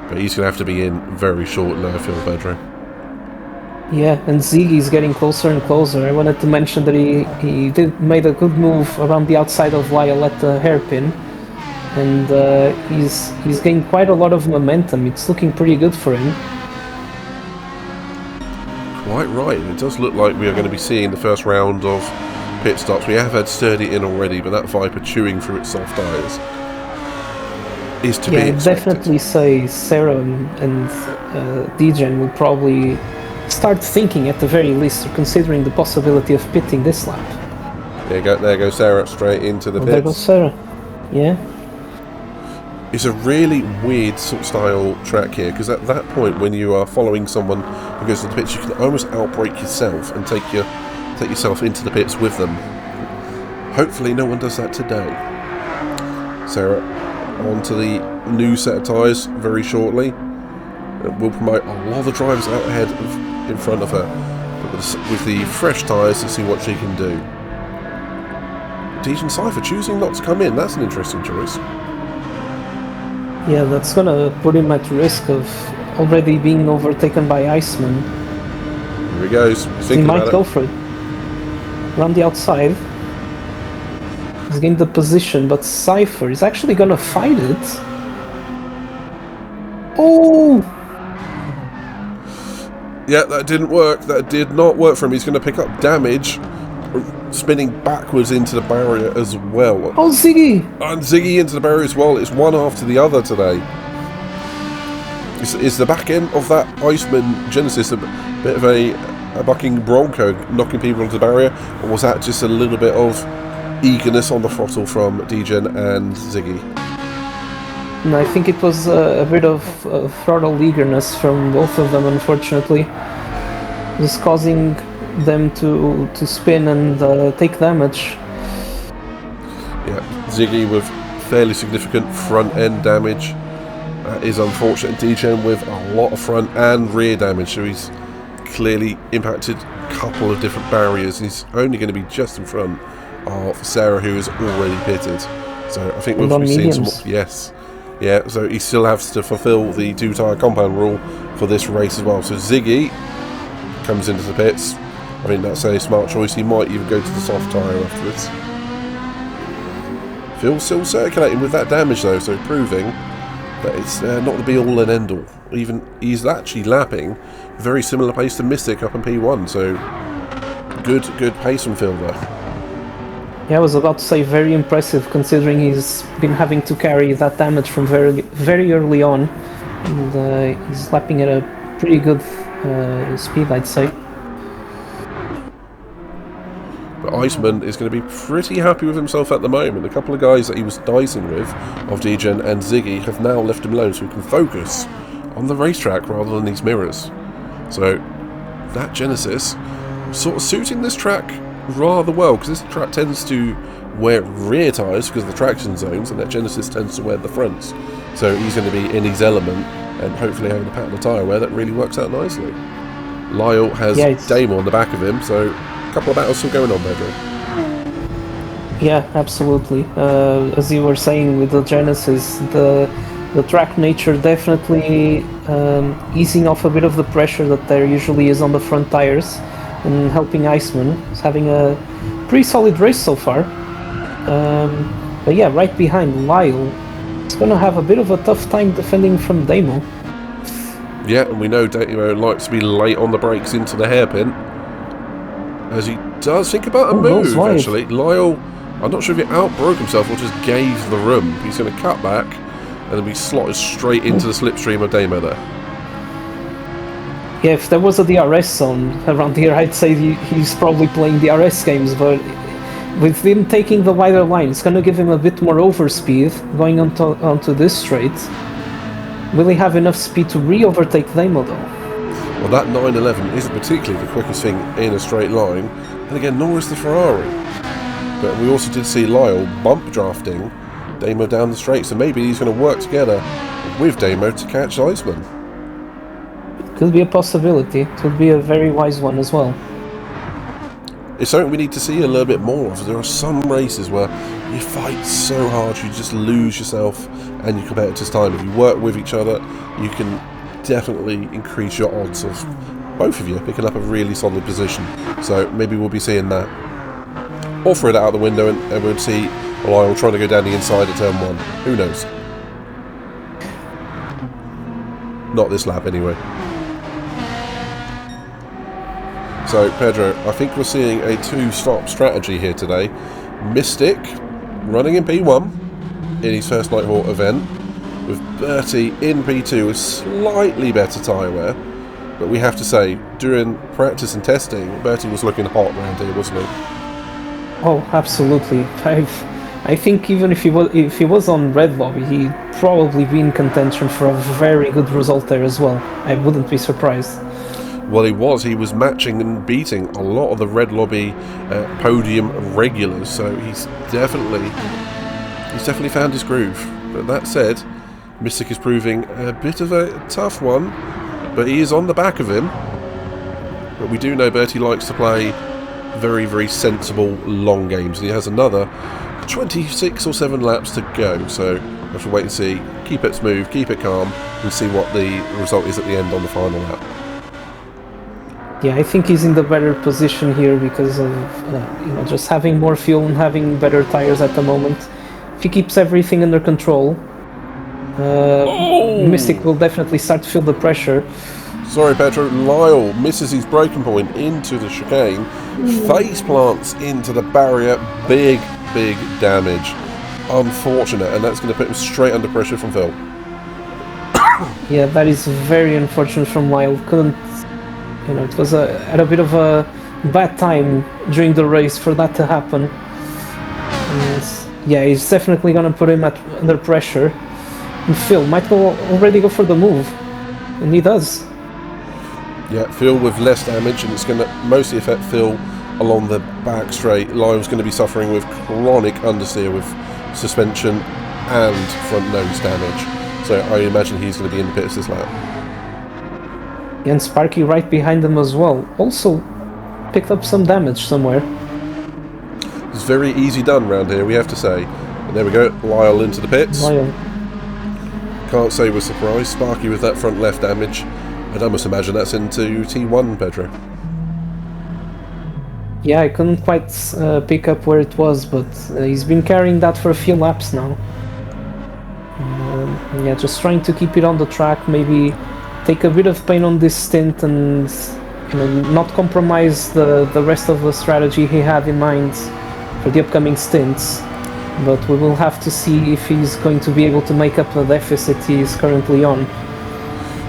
but he's going to have to be in very shortly, I feel, Pedro. Yeah, and Ziggy's getting closer and closer. I wanted to mention that he made a good move around the outside of Lyle at the hairpin, and he's gained quite a lot of momentum. It's looking pretty good for him. Quite right. It does look like we are going to be seeing the first round of pit stops. We have had Sturdy in already, but that Viper chewing through its soft tyres is to be expected. I'd definitely say Sarah and Dijon will probably start thinking, at the very least, or considering the possibility of pitting this lap. There goes Sarah straight into the pits. There goes Sarah. Yeah. It's a really weird sort of style track here, because at that point when you are following someone who goes to the pits, you can almost outbrake yourself and take yourself into the pits with them. Hopefully no one does that today. Sarah onto the new set of tyres very shortly. It will promote a lot of the drivers out ahead in front of her, but with the fresh tyres to see what she can do. Dijon Cypher choosing not to come in, that's an interesting choice. Yeah, that's gonna put him at risk of already being overtaken by Iceman. Here he goes. He might go for it. Around the outside. He's gained the position, but Cypher is actually gonna fight it. Oh! Yeah, that didn't work. That did not work for him. He's going to pick up damage, spinning backwards into the barrier as well. Oh, Ziggy! And Ziggy into the barrier as well. It's one after the other today. Is the back end of that Iceman Genesis a bit of a bucking Bronco, knocking people into the barrier? Or was that just a little bit of eagerness on the throttle from Dijon and Ziggy? No, I think it was a bit of throttle eagerness from both of them, unfortunately. Just causing them to spin and take damage. Yeah, Ziggy with fairly significant front end damage. That is unfortunate. Dijon with a lot of front and rear damage, so he's clearly impacted a couple of different barriers. He's only going to be just in front of Sarah, who is already pitted. So I think we'll be seeing some more. Yes. Yeah, so he still has to fulfill the 2-tyre compound rule for this race as well. So Ziggy comes into the pits. I mean, that's a smart choice. He might even go to the soft tyre afterwards. Phil's still circulating with that damage though, so proving that it's not the be-all and end-all. Even he's actually lapping very similar pace to Mystic up in P1, so good pace from Phil there. Yeah, I was about to say very impressive, considering he's been having to carry that damage from very early on, and he's lapping at a pretty good speed, I'd say. But Iceman is going to be pretty happy with himself at the moment. A couple of guys that he was dicing with, of Dijon and Ziggy, have now left him alone, so he can focus on the racetrack rather than these mirrors. So that Genesis sort of suiting this track rather well, because this track tends to wear rear tyres because of the traction zones, and that Genesis tends to wear the fronts. So he's going to be in his element and hopefully having a pattern of tyre wear that really works out nicely. Lyle has Damo on the back of him, so a couple of battles still going on there, Drew. Yeah, absolutely. As you were saying with the Genesis, the track nature definitely easing off a bit of the pressure that there usually is on the front tyres, and helping Iceman. He's having a pretty solid race so far. But yeah, right behind Lyle, it's going to have a bit of a tough time defending from Damo. Yeah, and we know Damo likes to be late on the brakes into the hairpin, as he does think about a move, actually. Lyle, I'm not sure if he outbroke himself or just gave the room. He's going to cut back then we slotted straight into the slipstream of Damo there. Yeah, if there was a DRS zone around here, I'd say he's probably playing DRS games, but with him taking the wider line, it's going to give him a bit more overspeed going onto this straight. Will he have enough speed to re-overtake Damo though? Well, that 911 isn't particularly the quickest thing in a straight line, and again, nor is the Ferrari. But we also did see Lyle bump drafting Damo down the straight, so maybe he's going to work together with Damo to catch Iceman. Could be a possibility. It would be a very wise one as well. It's something we need to see a little bit more of. There are some races where you fight so hard you just lose yourself and your competitors' time. If you work with each other, you can definitely increase your odds of both of you picking up a really solid position. So maybe we'll be seeing that. Or throw it out the window and we'll see Lyle trying to go down the inside at turn 1. Who knows? Not this lap anyway. So Pedro, I think we're seeing a 2-stop strategy here today. Mystic running in P1 in his first Nighthawk event, with Bertie in P2 with slightly better tyre wear. But we have to say, during practice and testing, Bertie was looking hot around here, wasn't he? Oh, absolutely. I think even if he was on Red Lobby, he'd probably be in contention for a very good result there as well. I wouldn't be surprised. Well, he was matching and beating a lot of the Red Lobby podium regulars, so he's definitely found his groove. But that said, Mystic is proving a bit of a tough one, but he is on the back of him. But we do know Bertie likes to play very, very sensible long games, and he has another 26 or 7 laps to go, so we'll have to wait and see. Keep it smooth, keep it calm, and see what the result is at the end on the final lap. Yeah, I think he's in the better position here because of just having more fuel and having better tires at the moment. If he keeps everything under control, Mystic will definitely start to feel the pressure. Sorry, Pedro. Lyle misses his braking point into the chicane, face plants into the barrier. Big damage. Unfortunate, and that's going to put him straight under pressure from Phil. Yeah, that is very unfortunate from Lyle. Couldn't. It was at a bit of a bad time during the race for that to happen. And yeah, he's definitely going to put him under pressure. And Phil might already go for the move. And he does. Yeah, Phil with less damage, and it's going to mostly affect Phil along the back straight. Lyle's going to be suffering with chronic understeer with suspension and front nose damage. So I imagine he's going to be in the pits this lap. And Sparky right behind him as well. Also picked up some damage somewhere. It's very easy done round here, we have to say. And there we go, Lyle into the pits. Lyle. Can't say we're surprised. Sparky with that front left damage. And I must imagine that's into T1, Pedro. Yeah, I couldn't quite pick up where it was, but he's been carrying that for a few laps now. Yeah, just trying to keep it on the track, maybe take a bit of pain on this stint and not compromise the rest of the strategy he had in mind for the upcoming stints. But we will have to see if he's going to be able to make up the deficit he is currently on.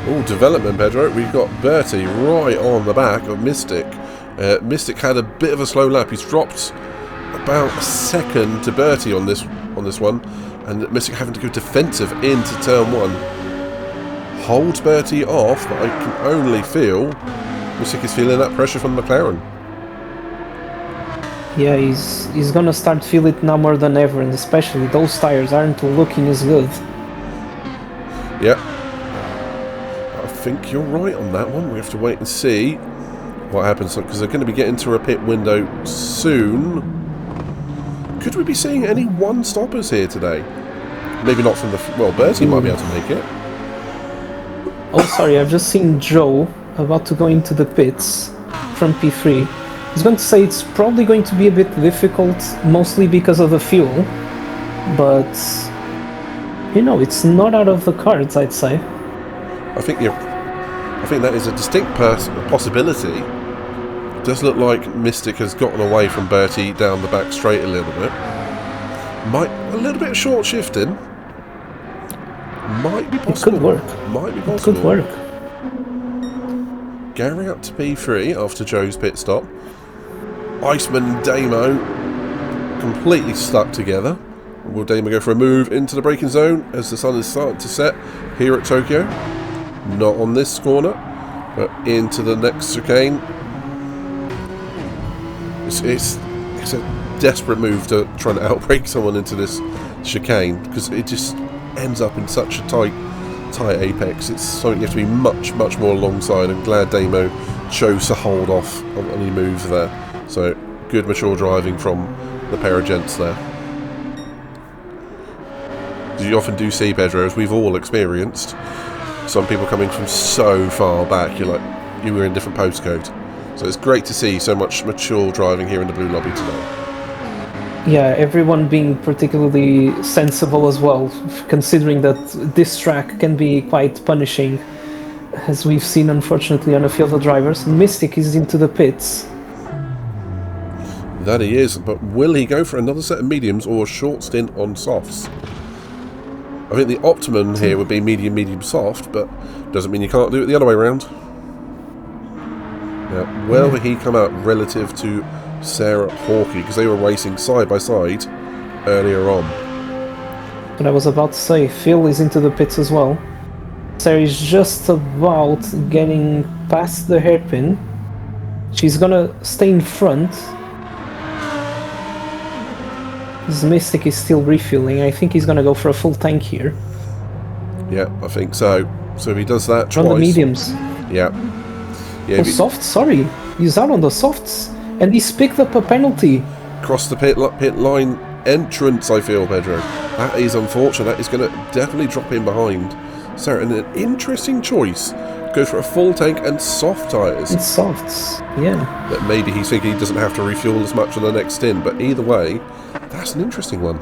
Oh, development, Pedro. We've got Bertie right on the back of Mystic. Mystic had a bit of a slow lap. He's dropped about a second to Bertie on this one, and Mystic having to go defensive into turn 1. Holds Bertie off, but I can only feel Mystic is feeling that pressure from McLaren. Yeah, he's gonna start to feel it now more than ever, and especially those tires aren't looking as good. Yeah, I think you're right on that one. We have to wait and see what happens, because they're going to be getting to a pit window soon. Could we be seeing any one-stoppers here today? Maybe not from the... Well, Bertie might be able to make it. Oh, sorry, I've just seen Joe about to go into the pits from P3. I was going to say it's probably going to be a bit difficult, mostly because of the fuel, but it's not out of the cards, I'd say. I think that is a distinct possibility. It does look like Mystic has gotten away from Bertie down the back straight a little bit. A little bit of short shifting. Might be It possible. could work. Might be It possible. could work. Gary up to P3 after Joe's pit stop. Iceman and Damo completely stuck together. Will Damo go for a move into the braking zone as the sun is starting to set here at Tokyo? Not on this corner, but into the next chicane. It's a desperate move to try and outbrake someone into this chicane because it just ends up in such a tight apex. It's something you have to be much more alongside. I'm glad Damo chose to hold off on any moves there. So good mature driving from the pair of gents there. You often do see, Pedro, as we've all experienced, some people coming from so far back, you were in different postcodes. So it's great to see so much mature driving here in the blue lobby today. Yeah, everyone being particularly sensible as well, considering that this track can be quite punishing, as we've seen unfortunately on a few of the drivers. Mystic is into the pits. That he is, but will he go for another set of mediums or a short stint on softs? I think the optimum here would be medium, soft, but doesn't mean you can't do it the other way around. Now, will he come out relative to Sarah Hawkey, because they were racing side by side earlier on? But I was about to say, Phil is into the pits as well. Sarah is just about getting past the hairpin. She's gonna stay in front. This Mystic is still refueling. I think he's gonna go for a full tank here. Yeah, I think so. So if he does that twice... On the mediums. Yeah. Oh, softs, sorry. He's out on the softs. And he's picked up a penalty. Across the pit line entrance, I feel, Pedro. That is unfortunate. That is going to definitely drop in behind Sarah. And an interesting choice. Goes for a full tank and soft tyres. It's softs, yeah. But maybe he's thinking he doesn't have to refuel as much on the next stint. But either way, that's an interesting one.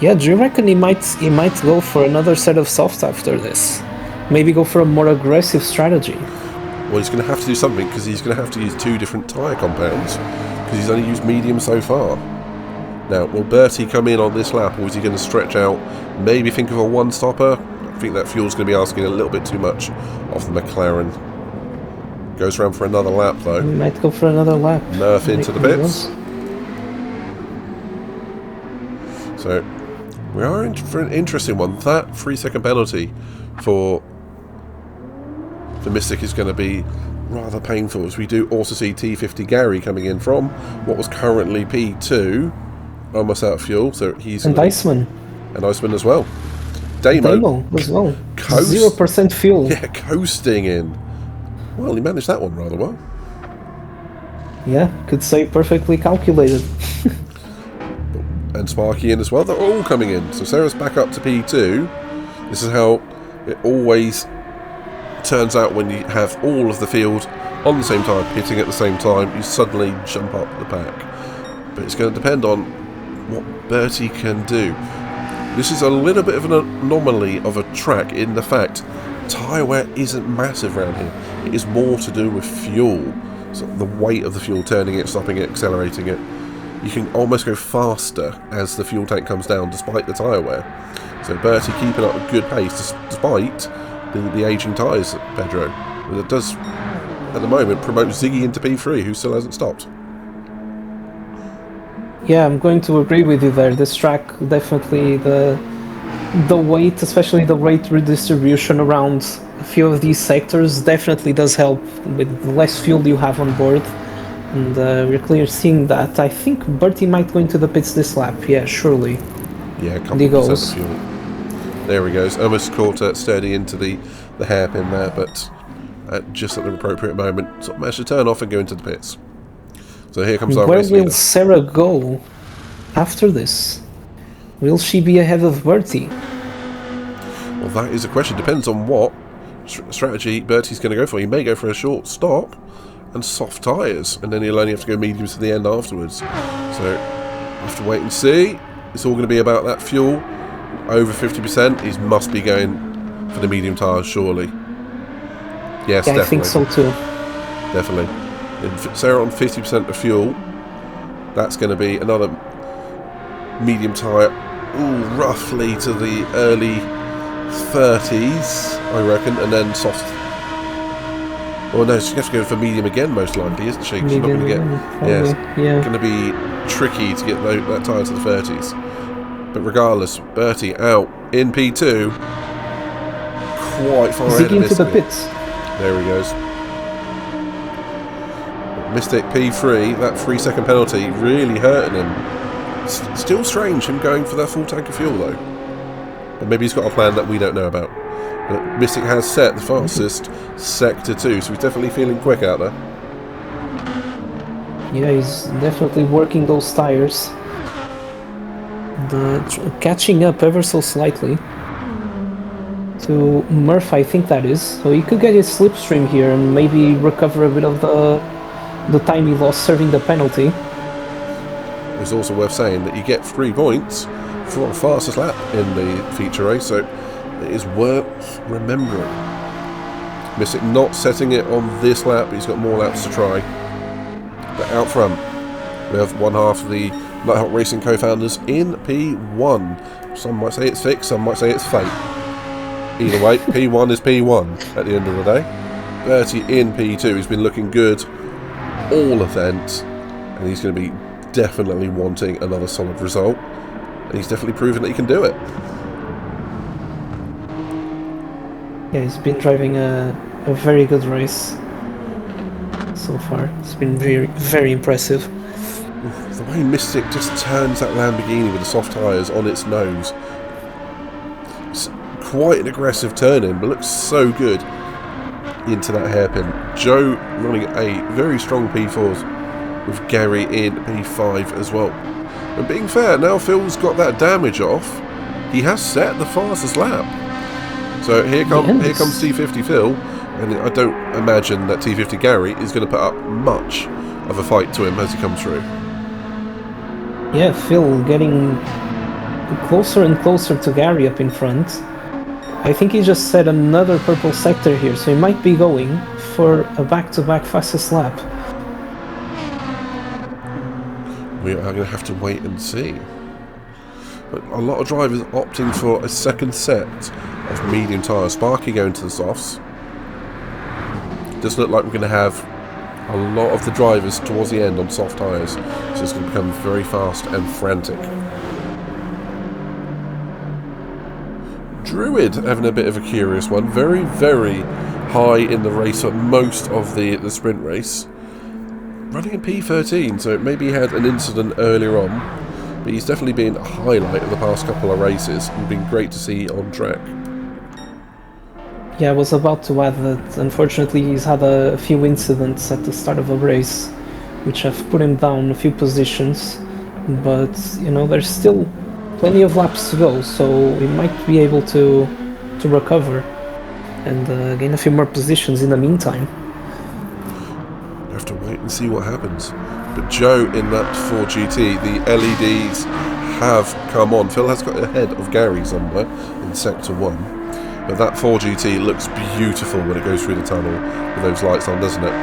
Yeah, do you reckon he might go for another set of softs after this? Maybe go for a more aggressive strategy? Well, he's going to have to do something because he's going to have to use 2 different tyre compounds because he's only used medium so far. Now, will Bertie come in on this lap, or is he going to stretch out, maybe think of a one-stopper? I think that fuel's going to be asking a little bit too much of the McLaren. Goes around for another lap, though. He might go for another lap. Nerf into the pits. So, we are in for an interesting one. That 3-second penalty for Mystic is going to be rather painful, as we do also see T50 Gary coming in from what was currently P2, almost out of fuel, so he's... And Iceman. And Iceman as well. Damo as well. 0% fuel. Yeah, coasting in. Well, he managed that one rather well. Yeah, could say perfectly calculated. And Sparky in as well. They're all coming in. So Sarah's back up to P2. This is how it always turns out when you have all of the field on the same time, hitting at the same time. You suddenly jump up the pack. But it's going to depend on what Bertie can do. This is a little bit of an anomaly of a track in the fact tyre wear isn't massive around here. It is more to do with fuel. So the weight of the fuel, turning it, stopping it, accelerating it. You can almost go faster as the fuel tank comes down despite the tyre wear. So Bertie keeping up a good pace despite the ageing tyres, Pedro. And it does, at the moment, promote Ziggy into P3, who still hasn't stopped. Yeah, I'm going to agree with you there. This track, definitely the weight, especially the weight redistribution around a few of these sectors, definitely does help with the less fuel you have on board. And we're clearly seeing that. I think Bertie might go into the pits this lap. Yeah, surely. Yeah, a couple of percent of fuel. There he goes. Almost caught Sturdy into the hairpin there, but just at the appropriate moment, sort of managed to turn off and go into the pits. So here comes our race leader. Where will Sarah go after this? Will she be ahead of Bertie? Well, that is a question. Depends on what strategy Bertie's going to go for. He may go for a short stop and soft tyres, and then he'll only have to go mediums to the end afterwards. So we'll have to wait and see. It's all going to be about that fuel. Over 50%. He must be going for the medium tyres, surely. Yes, yeah, definitely. I think so too. Definitely. Sarah on 50% of fuel. That's going to be another medium tyre roughly to the early 30s, I reckon, and then soft. Well, no, she's going to have to go for medium again, most likely, isn't she? She's not going to get. Yes, going to be tricky to get that tyre to the 30s. But regardless, Bertie out in P2, quite far ahead of into the Mystic. pits. There he goes. Mystic P3, that 3-second penalty really hurting him. Still strange him going for that full tank of fuel though. But maybe he's got a plan that we don't know about. But Mystic has set the fastest sector 2, so he's definitely feeling quick out there. Yeah, he's definitely working those tires. Catching up ever so slightly to Murph, I think that is. So he could get his slipstream here and maybe recover a bit of the time he lost serving the penalty. It's also worth saying that you get 3 points for the fastest lap in the feature race, so it is worth remembering. Mystic not setting it on this lap, but he's got more laps to try. But out front, we have one half of the Nighthawk Racing co-founders in P1. Some might say it's fixed, some might say it's fate. Either way, P1 is P1 at the end of the day. Bertie in P2, he's been looking good all events, and he's going to be definitely wanting another solid result. And he's definitely proven that he can do it. Yeah, he's been driving a very good race so far. It's been very, very impressive. The way Mystic just turns that Lamborghini with the soft tyres on its nose. It's quite an aggressive turn-in, but looks so good into that hairpin. Joe running a very strong P4 with Gary in P5 as well. And being fair, now Phil's got that damage off, he has set the fastest lap. So here comes T50 Phil, and I don't imagine that T50 Gary is going to put up much of a fight to him as he comes through. Yeah, Phil getting closer and closer to Gary up in front. I think he just set another purple sector here, so he might be going for a back-to-back fastest lap. We are going to have to wait and see. But a lot of drivers opting for a second set of medium tyres. Sparky going to the softs. Does look like we're going to have a lot of the drivers towards the end on soft tyres, so it's going to become very fast and frantic. Druid having a bit of a curious one, very, very high in the race for most of the sprint race. Running in P13, so maybe he had an incident earlier on, but he's definitely been a highlight of the past couple of races and been great to see on track. Yeah, I was about to add that unfortunately he's had a few incidents at the start of a race which have put him down a few positions, but you know, there's still plenty of laps to go, so he might be able to recover and gain a few more positions in the meantime. We have to wait and see what happens. But Joe in that 4GT, the LEDs have come on. Phil has got ahead of Gary somewhere in sector 1. But that 4GT looks beautiful when it goes through the tunnel with those lights on, doesn't it?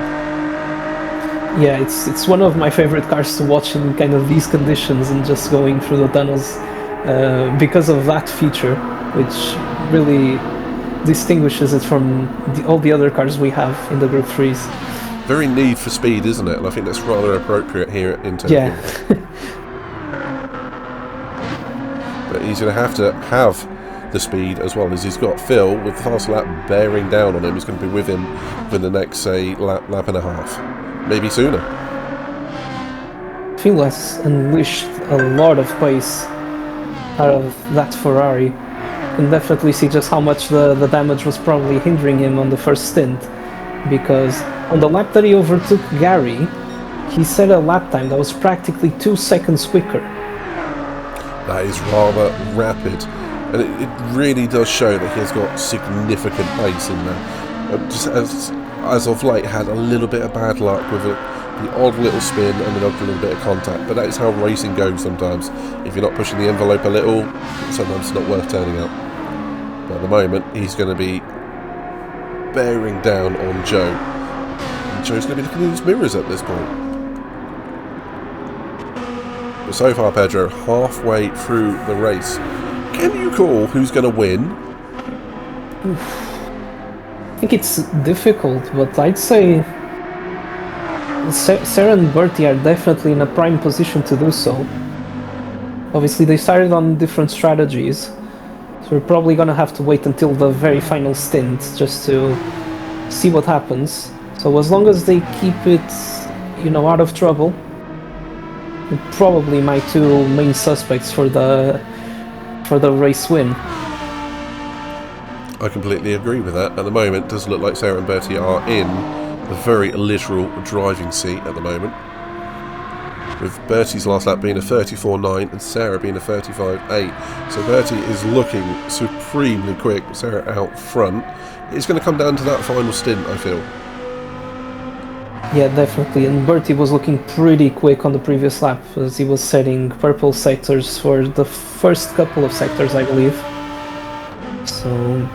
Yeah, it's one of my favorite cars to watch in kind of these conditions and just going through the tunnels because of that feature, which really distinguishes it from all the other cars we have in the Group 3s. Very Need for Speed, isn't it? And I think that's rather appropriate here in Tokyo. Yeah. But he's going to have the speed as well, as he's got Phil with the fast lap bearing down on him. He's going to be with him for the next, say, lap and a half, maybe sooner. Phil has unleashed a lot of pace out of that Ferrari. You can definitely see just how much the damage was probably hindering him on the first stint, because on the lap that he overtook Gary, he set a lap time that was practically 2 seconds quicker. That is rather rapid. And it really does show that he has got significant pace in there. Just as of late, had a little bit of bad luck with the odd little spin and an odd little bit of contact. But that is how racing goes sometimes. If you're not pushing the envelope a little, sometimes it's not worth turning up. But at the moment, he's going to be bearing down on Joe. And Joe's going to be looking in his mirrors at this point. But so far, Pedro, halfway through the race. Can you call who's going to win? I think it's difficult, but I'd say Sarah and Bertie are definitely in a prime position to do so. Obviously, they started on different strategies, so we're probably gonna have to wait until the very final stint just to see what happens. So as long as they keep it, you know, out of trouble, they're probably my two main suspects for the race win. I completely agree with that. At the moment, it does look like Sarah and Bertie are in the very literal driving seat at the moment. With Bertie's last lap being a 34.9 and Sarah being a 35.8. So Bertie is looking supremely quick. Sarah out front. It's going to come down to that final stint, I feel. Yeah, definitely. And Bertie was looking pretty quick on the previous lap as he was setting purple sectors for the first couple of sectors, I believe. So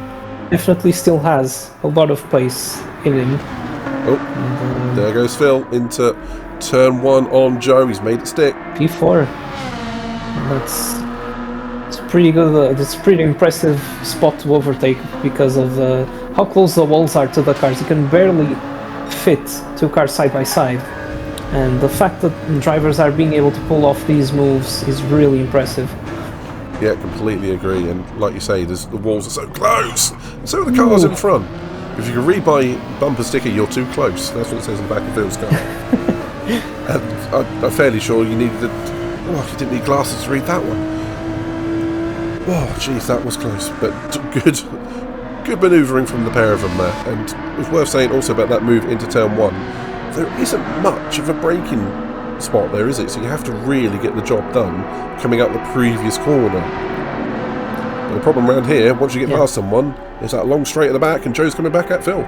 definitely still has a lot of pace in him. Oh, there goes Phil into turn 1 on Joe. He's made it stick. P4. It's pretty good. It's a pretty impressive spot to overtake because of how close the walls are to the cars. You can barely fit two cars side by side, and the fact that drivers are being able to pull off these moves is really impressive. Yeah, completely agree. And like you say, the walls are so close. And so are the cars in front. If you can read my bumper sticker, you're too close. That's what it says in the back of Phil's car. And I'm fairly sure you needed you didn't need glasses to read that one. Oh, jeez, that was close. But good manoeuvring from the pair of them there. And it's worth saying also about that move into turn 1. There isn't much of a braking spot there, is it? So you have to really get the job done coming up the previous corner. But the problem around here, once you get past someone, is that long straight at the back, and Joe's coming back at Phil.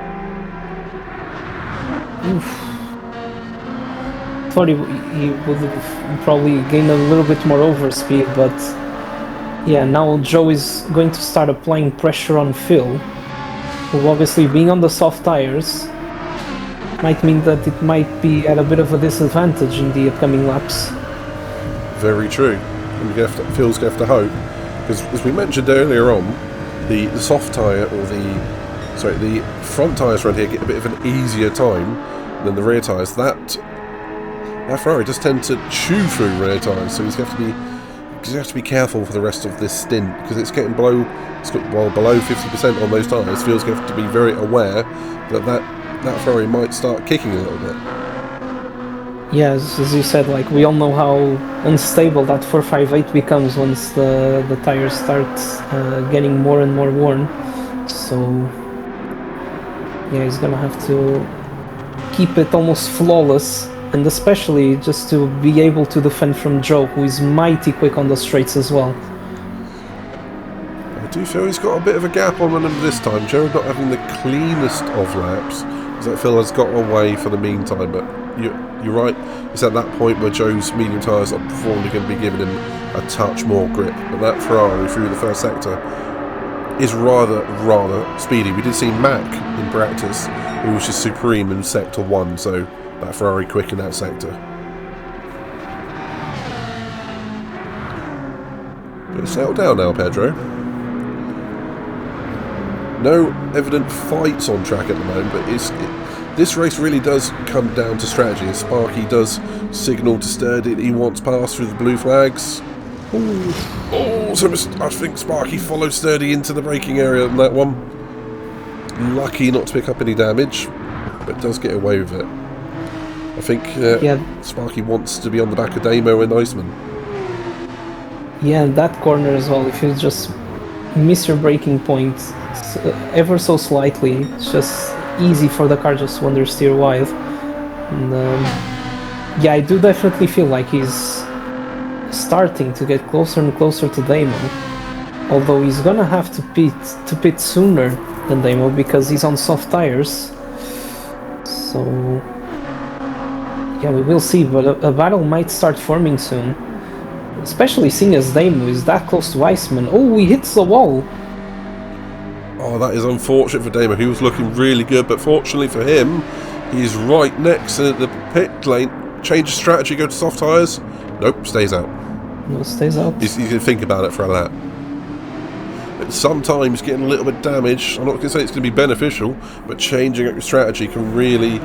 Thought he would have probably gained a little bit more overspeed, but yeah, now Joe is going to start applying pressure on Phil, who obviously being on the soft tires might mean that it might be at a bit of a disadvantage in the upcoming laps. Very true. And Phil's going to have to hope, because as we mentioned earlier on, the soft tyre, or the front tyres around here get a bit of an easier time than the rear tyres. That Ferrari does tend to chew through rear tyres, so he's going to have to be careful for the rest of this stint, because it's getting below 50% on those tyres. Phil's going to have to be very aware that Ferrari might start kicking a little bit. Yeah, as you said, like, we all know how unstable that 458 becomes once the tires start getting more and more worn. So yeah, he's gonna have to keep it almost flawless, and especially just to be able to defend from Joe, who is mighty quick on the straights as well. I do feel he's got a bit of a gap on him this time. Joe not having the cleanest of laps. That Phil has got away for the meantime, but you're right. It's at that point where Joe's medium tyres are probably going to be giving him a touch more grip. But that Ferrari through the first sector is rather speedy. We did see Mac in practice, who was just supreme in sector 1, so that Ferrari quick in that sector. But settle down now, Pedro. No evident fights on track at the moment, but this race really does come down to strategy. And Sparky does signal to Sturdy that he wants pass through the blue flags. So I think Sparky followed Sturdy into the braking area on that one. Lucky not to pick up any damage, but does get away with it. I think Sparky wants to be on the back of Damo and Iceman. Yeah, and that corner as well, if you just miss your braking point ever so slightly, it's just easy for the car just to understeer wide. And yeah, I do definitely feel like he's starting to get closer and closer to Damo, although he's gonna have to pit sooner than Damo because he's on soft tires. So yeah, we will see, but a battle might start forming soon, especially seeing as Damo is that close to Iceman. Oh, he hits the wall. Oh, that is unfortunate for Damo. He was looking really good, but fortunately for him, he's right next to the pit lane. Change of strategy, go to soft tyres. Nope, stays out. No, stays out. You can think about it for a lap. But sometimes getting a little bit damaged, I'm not going to say it's going to be beneficial, but changing up your strategy can really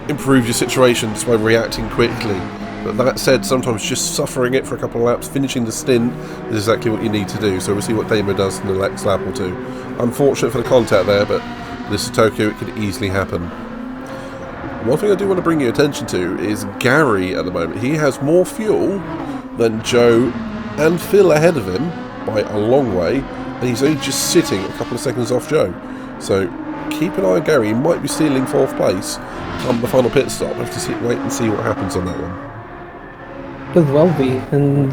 improve your situation just by reacting quickly. But that said, sometimes just suffering it for a couple of laps, finishing the stint, is exactly what you need to do. So we'll see what Damo does in the next lap or two. Unfortunate for the contact there, but this is Tokyo, it could easily happen. One thing I do want to bring your attention to is Gary at the moment. He has more fuel than Joe and Phil ahead of him by a long way, and he's only just sitting a couple of seconds off Joe. So keep an eye on Gary. He might be stealing 4th place on the final pit stop. I have to wait and see what happens on that one. Could well be. And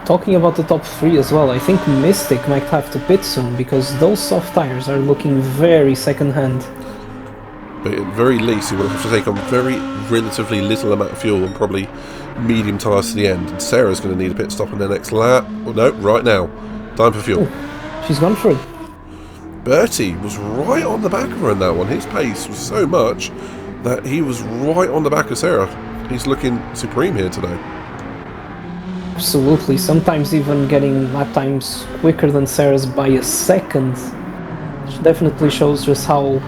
talking about the top 3 as well, I think Mystic might have to pit soon, because those soft tires are looking very second-hand. But at the very least, he will have to take on very relatively little amount of fuel and probably medium tyres to the end. And Sarah's going to need a pit stop in the next lap. Oh, no, right now. Time for fuel. Oh, she's gone for it. Bertie was right on the back of her in that one. His pace was so much that he was right on the back of Sarah. He's looking supreme here today. Absolutely. Sometimes even getting lap times quicker than Sarah's by a second. Which definitely shows just how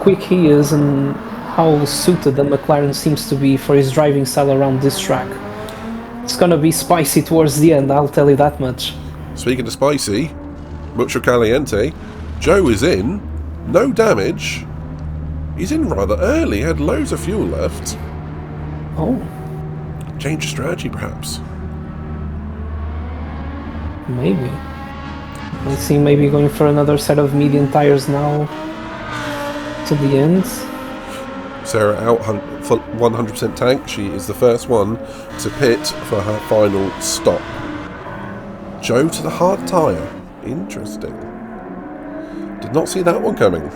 quick he is and how suited the McLaren seems to be for his driving style around this track. It's gonna be spicy towards the end, I'll tell you that much. Speaking of spicy, mucho caliente, Joe is in, no damage. He's in rather early, had loads of fuel left. Oh, Change of strategy perhaps. maybe. Let's see, maybe going for another set of medium tires now to the end. Sarah out for 100% tank. She is the first one to pit for her final stop. Joe to the hard tyre. Interesting. Did not see that one coming.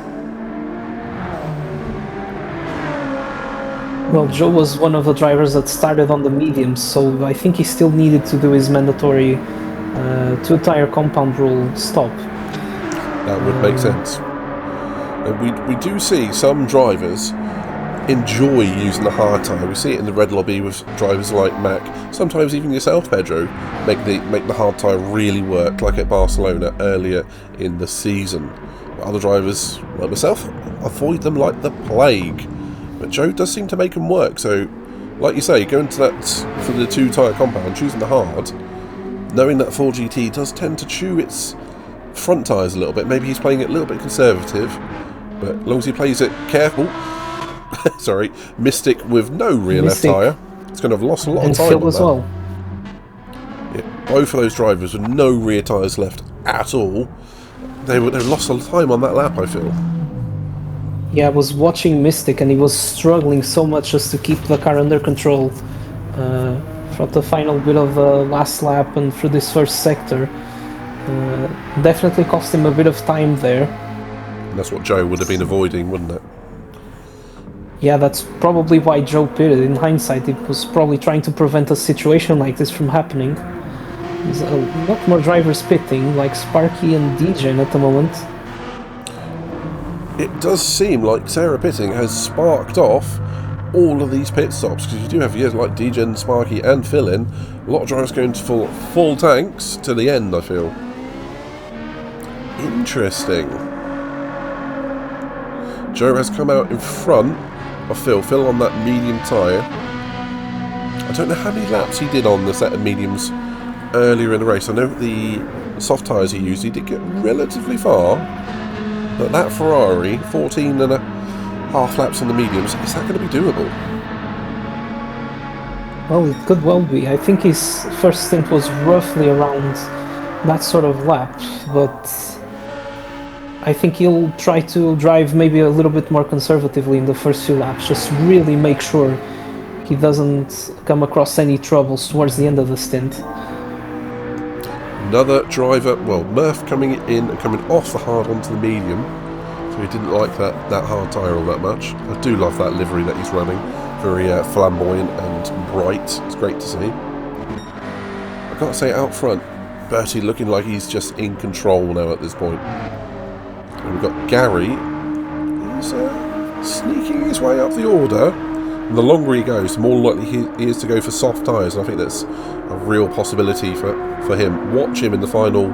Well, Joe was one of the drivers that started on the mediums, so I think he still needed to do his mandatory 2-tire compound rule stop. That would make sense. And we do see some drivers enjoy using the hard tyre. We see it in the red lobby with drivers like Mac. Sometimes even yourself, Pedro, make the hard tyre really work, like at Barcelona earlier in the season. Other drivers, like myself, avoid them like the plague. But Joe does seem to make them work. So, like you say, going to that for the 2-tire compound, choosing the hard, knowing that 4GT does tend to chew its front tyres a little bit. Maybe he's playing it a little bit conservative, but as long as he plays it careful. Sorry, Mystic with no rear left tyre. It's going to have lost a lot of time Phil on as that. well. Yeah, both of those drivers with no rear tyres left at all. They lost a lot of time on that lap, I feel. Yeah, I was watching Mystic and he was struggling so much just to keep the car under control throughout the final bit of the last lap and through this first sector. Definitely cost him a bit of time there. And that's what Joe would have been avoiding, wouldn't it? Yeah, that's probably why Joe pitted. In hindsight, he was probably trying to prevent a situation like this from happening. There's a lot more drivers pitting, like Sparky and DJ at the moment. It does seem like Sarah pitting has sparked off all of these pit stops, because you do have years like DJ, Sparky and Phil in. A lot of drivers going to full tanks to the end, I feel. Interesting. Joe has come out in front of Phil. Phil on that medium tyre. I don't know how many laps he did on the set of mediums earlier in the race. I know the soft tyres he used, he did get relatively far. But that Ferrari, 14 and a half laps on the mediums, is that going to be doable? Well, it could well be. I think his first stint was roughly around that sort of lap, but I think he'll try to drive maybe a little bit more conservatively in the first few laps, just really make sure he doesn't come across any troubles towards the end of the stint. Another driver, well, Murph coming in and coming off the hard onto the medium, so he didn't like that hard tyre all that much. I do love that livery that he's running, very flamboyant and bright. It's great to see. I gotta say, out front, Bertie looking like he's just in control now at this point. And we've got Gary, he's sneaking his way up the order. the longer he goes, the more likely he is to go for soft tyres. And I think that's a real possibility for him. Watch him in the final,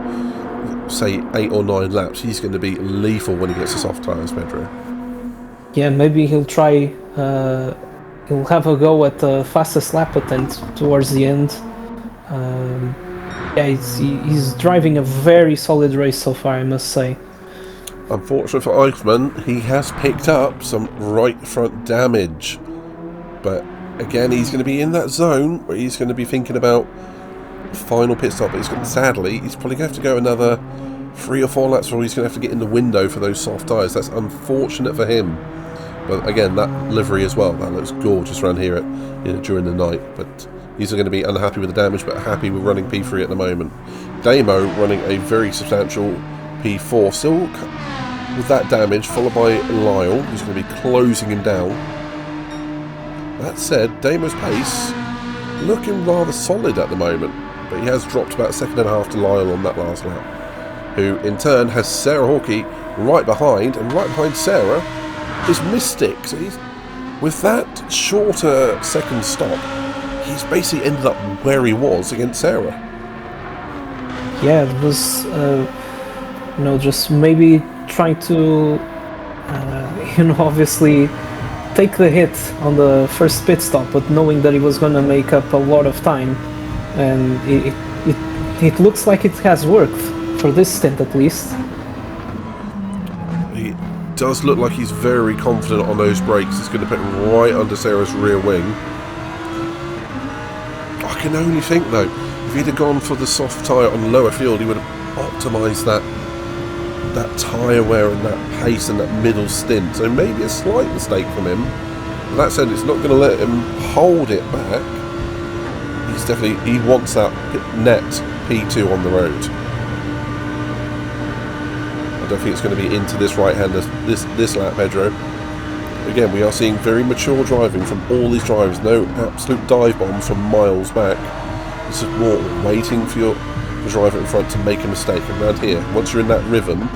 say, 8 or 9 laps. He's going to be lethal when he gets to soft tyres, Pedro. Yeah, maybe he'll try. He'll have a go at the fastest lap attempt towards the end. Yeah, he's driving a very solid race so far, I must say. Unfortunately for Eichmann, he has picked up some right front damage. But again, he's going to be in that zone where he's going to be thinking about final pit stop. But sadly, he's probably going to have to go another 3 or 4 laps, or he's going to have to get in the window for those soft tyres. That's unfortunate for him. But again, that livery as well, that looks gorgeous around here during the night. But he's going to be unhappy with the damage, but happy with running P3 at the moment. Damo running a very substantial P4, still with that damage, followed by Lyle, who's going to be closing him down. That said, Damo's pace looking rather solid at the moment, but he has dropped about a second and a half to Lyle on that last lap, who in turn has Sarah Hawkey right behind, and right behind Sarah is Mystic. So he's, with that shorter second stop, he's basically ended up where he was against Sarah. Yeah, it was, just maybe trying to, obviously take the hit on the first pit stop, but knowing that he was going to make up a lot of time, and it looks like it has worked for this stint at least. He does look like he's very confident on those brakes. He's going to put right under Sarah's rear wing. I can only think though, if he'd have gone for the soft tyre on lower field, he would have optimised that tyre wear and that pace and that middle stint. So maybe a slight mistake from him. But that said, it's not going to let him hold it back. He wants that net P2 on the road. I don't think it's going to be into this right-hander this lap, Pedro. Again, we are seeing very mature driving from all these drivers. No absolute dive bombs from miles back. This is more waiting for the driver in front to make a mistake. And around here, once you're in that rhythm,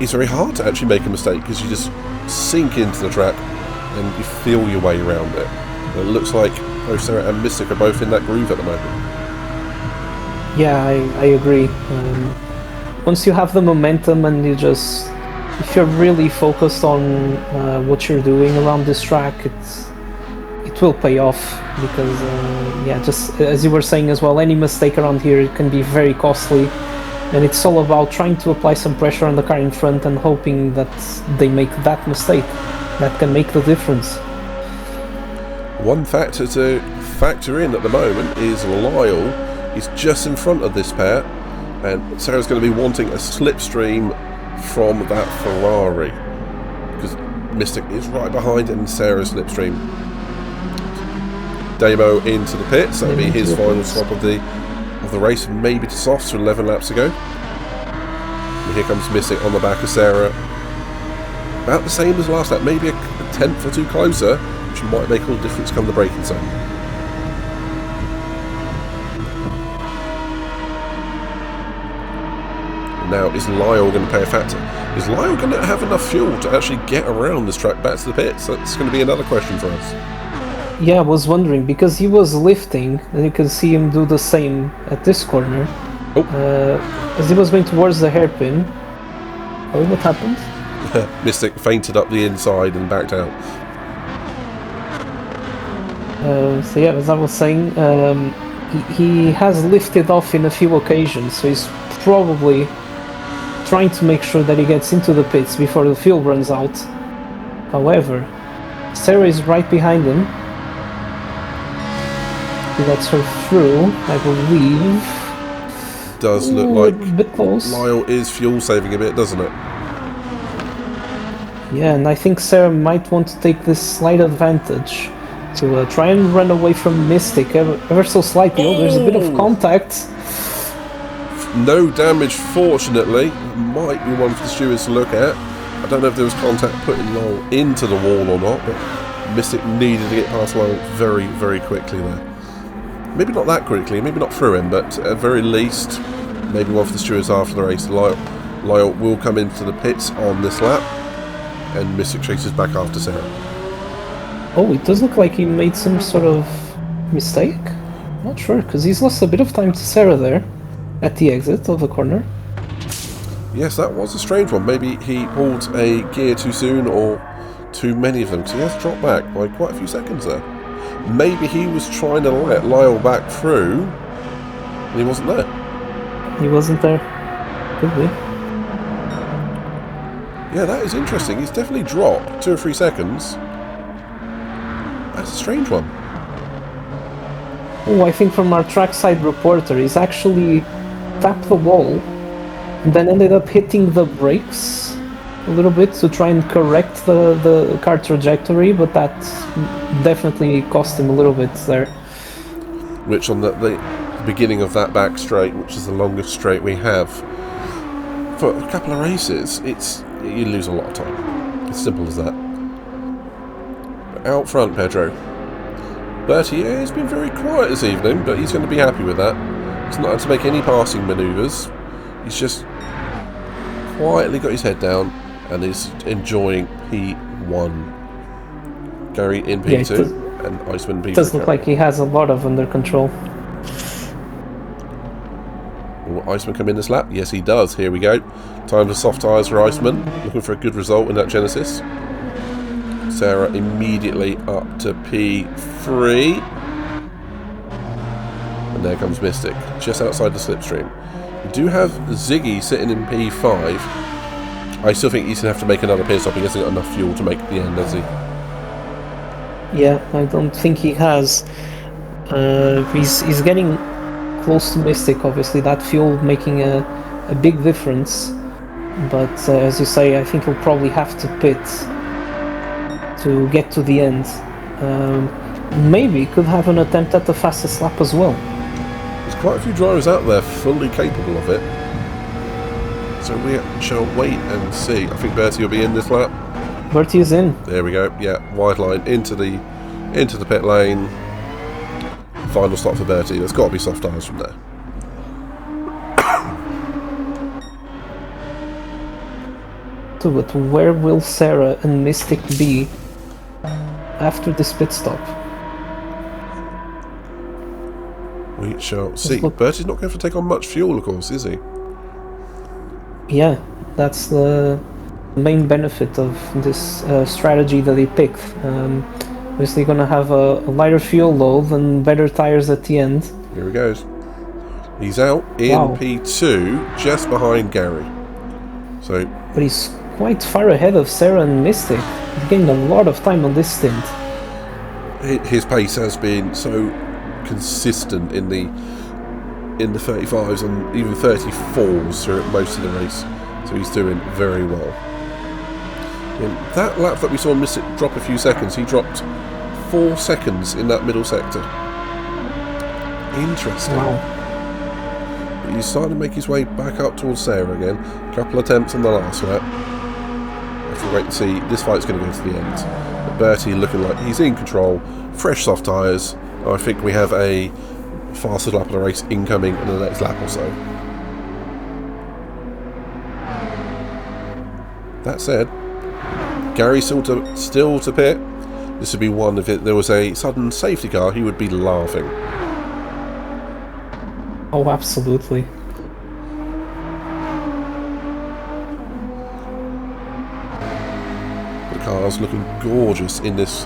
it's very hard to actually make a mistake because you just sink into the track and you feel your way around it. And it looks like both Sarah and Mystic are both in that groove at the moment. Yeah, I agree. Once you have the momentum and if you're really focused on what you're doing around this track, it will pay off, because just as you were saying as well, any mistake around here can be very costly, and it's all about trying to apply some pressure on the car in front and hoping that they make that mistake that can make the difference. One factor to factor in at the moment is Lyle. He's just in front of this pair, and Sarah's going to be wanting a slipstream from that Ferrari, because Mystic is right behind and Sarah's slipstream. Damo into the pits. That'll be his final stop of the race, maybe to softs from 11 laps ago. And here comes Mystic on the back of Sarah, about the same as last lap, maybe a tenth or two closer, which might make all the difference come the braking zone. Now, is Lyle going to play a factor? Is Lyle going to have enough fuel to actually get around this track back to the pits? That's going to be another question for us. Yeah, I was wondering, because he was lifting, and you can see him do the same at this corner. As he was going towards the hairpin. Oh, what happened? Mystic fainted up the inside and backed out. So yeah, as I was saying, he has lifted off in a few occasions, so he's probably trying to make sure that he gets into the pits before the fuel runs out. However, Sarah is right behind him. He lets her through, I believe. Does look like a bit close. Lyle is fuel saving a bit, doesn't it? Yeah, and I think Sarah might want to take this slight advantage to try and run away from Mystic ever so slightly. Oh, there's a bit of contact. No damage, fortunately. Might be one for the stewards to look at. I don't know if there was contact putting Lyle into the wall or not, but Mystic needed to get past Lyle very, very quickly there. Maybe not that quickly, maybe not through him, but at very least, maybe one for the stewards after the race. Lyle will come into the pits on this lap, and Mystic chases back after Sarah. Oh, it does look like he made some sort of mistake. Not sure, because he's lost a bit of time to Sarah there at the exit of the corner. Yes, that was a strange one. Maybe he pulled a gear too soon or too many of them, because he has dropped back by quite a few seconds there. Maybe he was trying to let Lyle back through and he wasn't there. He wasn't there. Could be. Yeah, that is interesting. He's definitely dropped 2 or 3 seconds. That's a strange one. Oh, I think from our trackside reporter, he's actually tapped the wall and then ended up hitting the brakes a little bit to try and correct the car trajectory, but that definitely cost him a little bit there. Which on the beginning of that back straight, which is the longest straight we have for a couple of races, you lose a lot of time. It's simple as that. But out front, Pedro. Bertie has been very quiet this evening, but he's going to be happy with that. He's not had to make any passing manoeuvres. He's just quietly got his head down and is enjoying P1. Gary in P2 and Iceman P3. It does look like he has a lot of under control. Will Iceman come in this lap? Yes, he does. Here we go. Time for soft tyres for Iceman. Looking for a good result in that Genesis. Sarah immediately up to P3. And there comes Mystic, just outside the slipstream. We do have Ziggy sitting in P5. I still think he's going to have to make another pit stop. He hasn't got enough fuel to make the end, has he? Yeah, I don't think he has. He's getting close to Mystic, obviously. That fuel making a big difference. But as you say, I think he'll probably have to pit to get to the end. Maybe could have an attempt at the fastest lap as well. There's quite a few drivers out there fully capable of it. So we shall wait and see. I think Bertie will be in this lap. Bertie is in. There we go. Yeah, wide line into the pit lane. Final stop for Bertie. There's got to be soft tyres from there. But where will Sarah and Mystic be after this pit stop? We shall see. Bertie's not going to take on much fuel, of course, is he? Yeah, that's the main benefit of this strategy that they picked. Obviously going to have a lighter fuel load and better tires at the end. Here he goes. He's out in P2, just behind Gary. So, but he's quite far ahead of Sarah and Mystic. He's getting a lot of time on this stint. His pace has been so consistent in the 35s and even 34s through most of the race. So he's doing very well. In that lap that we saw Mystic drop a few seconds, he dropped 4 seconds in that middle sector. Interesting. Wow. He's starting to make his way back up towards Sarah again. A couple of attempts on the last lap. Have to wait and see. This fight's going to go to the end. But Bertie looking like he's in control. Fresh soft tyres. I think we have a fastest lap of the race incoming in the next lap or so. That said, Gary still to pit. This would be one if there was a sudden safety car, he would be laughing. Oh, absolutely. The car's looking gorgeous in this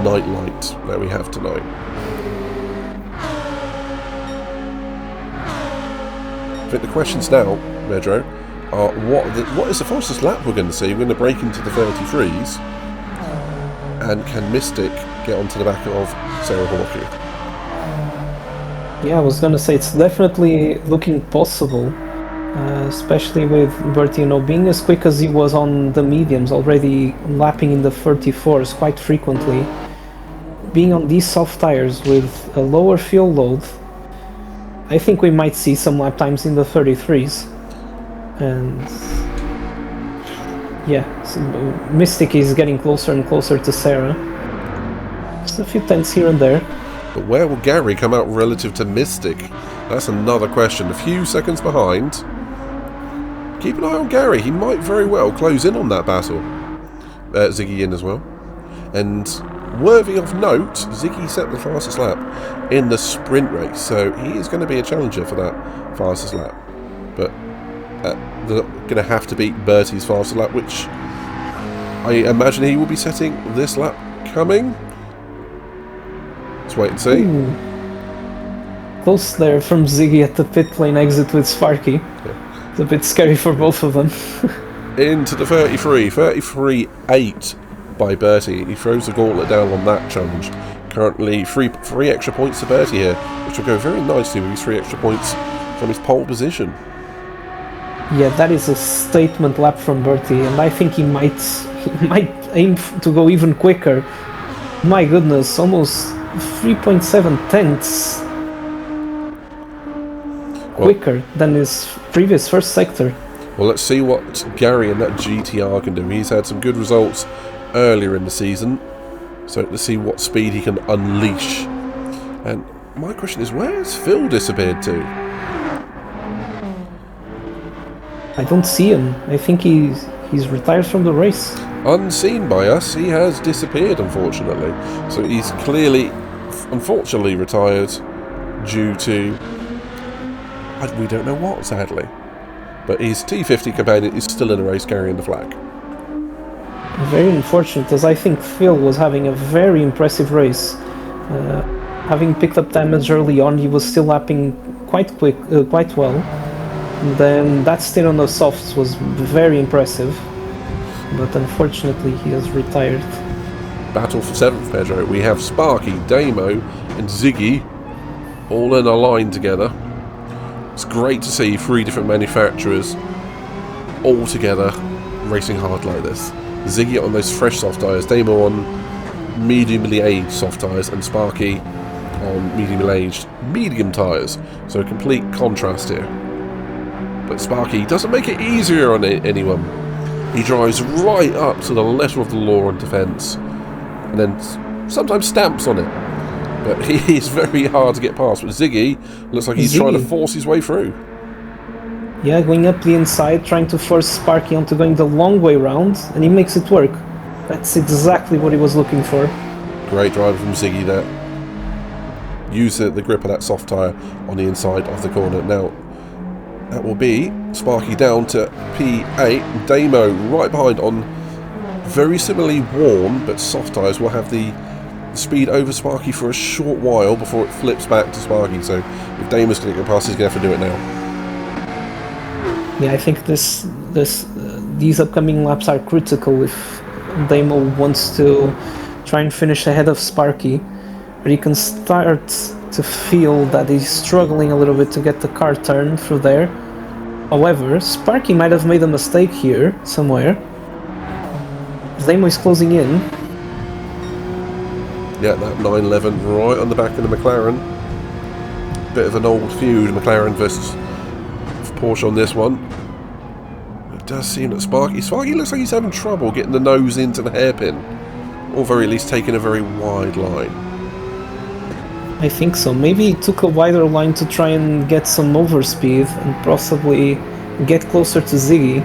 night light that we have tonight. I think the questions now, Pedro, are what is the fastest lap we're going to see? We're going to break into the 33s, and can Mystic get onto the back of Sarah Hawkey? Yeah, I was gonna say it's definitely looking possible, especially with Bertie, being as quick as he was on the mediums, already lapping in the 34s quite frequently. Being on these soft tires with a lower fuel load, I think we might see some lap times in the 33s. And yeah, so Mystic is getting closer and closer to Sarah. Just a few tenths here and there. But where will Gary come out relative to Mystic? That's another question. A few seconds behind. Keep an eye on Gary. He might very well close in on that battle. Ziggy in as well. And worthy of note, Ziggy set the fastest lap in the sprint race, so he is going to be a challenger for that fastest lap. But they're going to have to beat Bertie's fastest lap, which I imagine he will be setting this lap coming. Let's wait and see. Ooh. Close there from Ziggy at the pit lane exit with Sparky. Yeah. It's a bit scary for both of them. Into the 33.8 by Bertie. He throws the gauntlet down on that challenge. Currently three extra points to Bertie here, which will go very nicely with these 3 extra points from his pole position. Yeah, that is a statement lap from Bertie, and I think he might aim to go even quicker. My goodness, almost 3.7 tenths quicker than his previous first sector. Well, let's see what Gary and that GTR can do. He's had some good results earlier in the season, so let's see what speed he can unleash. And my question is, where's Phil disappeared to? I don't see him. I think he's retired from the race. Unseen by us, he has disappeared, unfortunately. So he's clearly, unfortunately, retired due to... we don't know what, sadly. But his T50 companion is still in the race carrying the flag. Very unfortunate, as I think Phil was having a very impressive race. Having picked up damage early on, he was still lapping quite well. And then that stint on the softs was very impressive. But unfortunately, he has retired. Battle for 7th, Pedro. We have Sparky, Damo, and Ziggy all in a line together. It's great to see 3 different manufacturers all together racing hard like this. Ziggy on those fresh soft tyres, Damo on mediumly aged soft tyres, and Sparky on mediumly aged medium tyres. So a complete contrast here. But Sparky doesn't make it easier on anyone. He drives right up to the letter of the law on defence, and then sometimes stamps on it. But he is very hard to get past. But Ziggy looks like he's trying to force his way through. Yeah, going up the inside, trying to force Sparky onto going the long way round, and he makes it work. That's exactly what he was looking for. Great driver from Ziggy there. Use the grip of that soft tyre on the inside of the corner. Now, that will be Sparky down to P8. Damo right behind on very similarly worn but soft tyres. Will have the speed over Sparky for a short while before it flips back to Sparky. So if Damo's going to get past, he's going to have to do it now. Yeah, I think these upcoming laps are critical if Damo wants to try and finish ahead of Sparky. But he can start to feel that he's struggling a little bit to get the car turned through there. However, Sparky might have made a mistake here, somewhere. Damo is closing in. Yeah, that 911 right on the back of the Mclaren. Bit of an old feud, McLaren versus Porsche on this one. It does seem that Sparky looks like he's having trouble getting the nose into the hairpin. Or very least taking a very wide line. I think so. Maybe he took a wider line to try and get some overspeed and possibly get closer to Ziggy.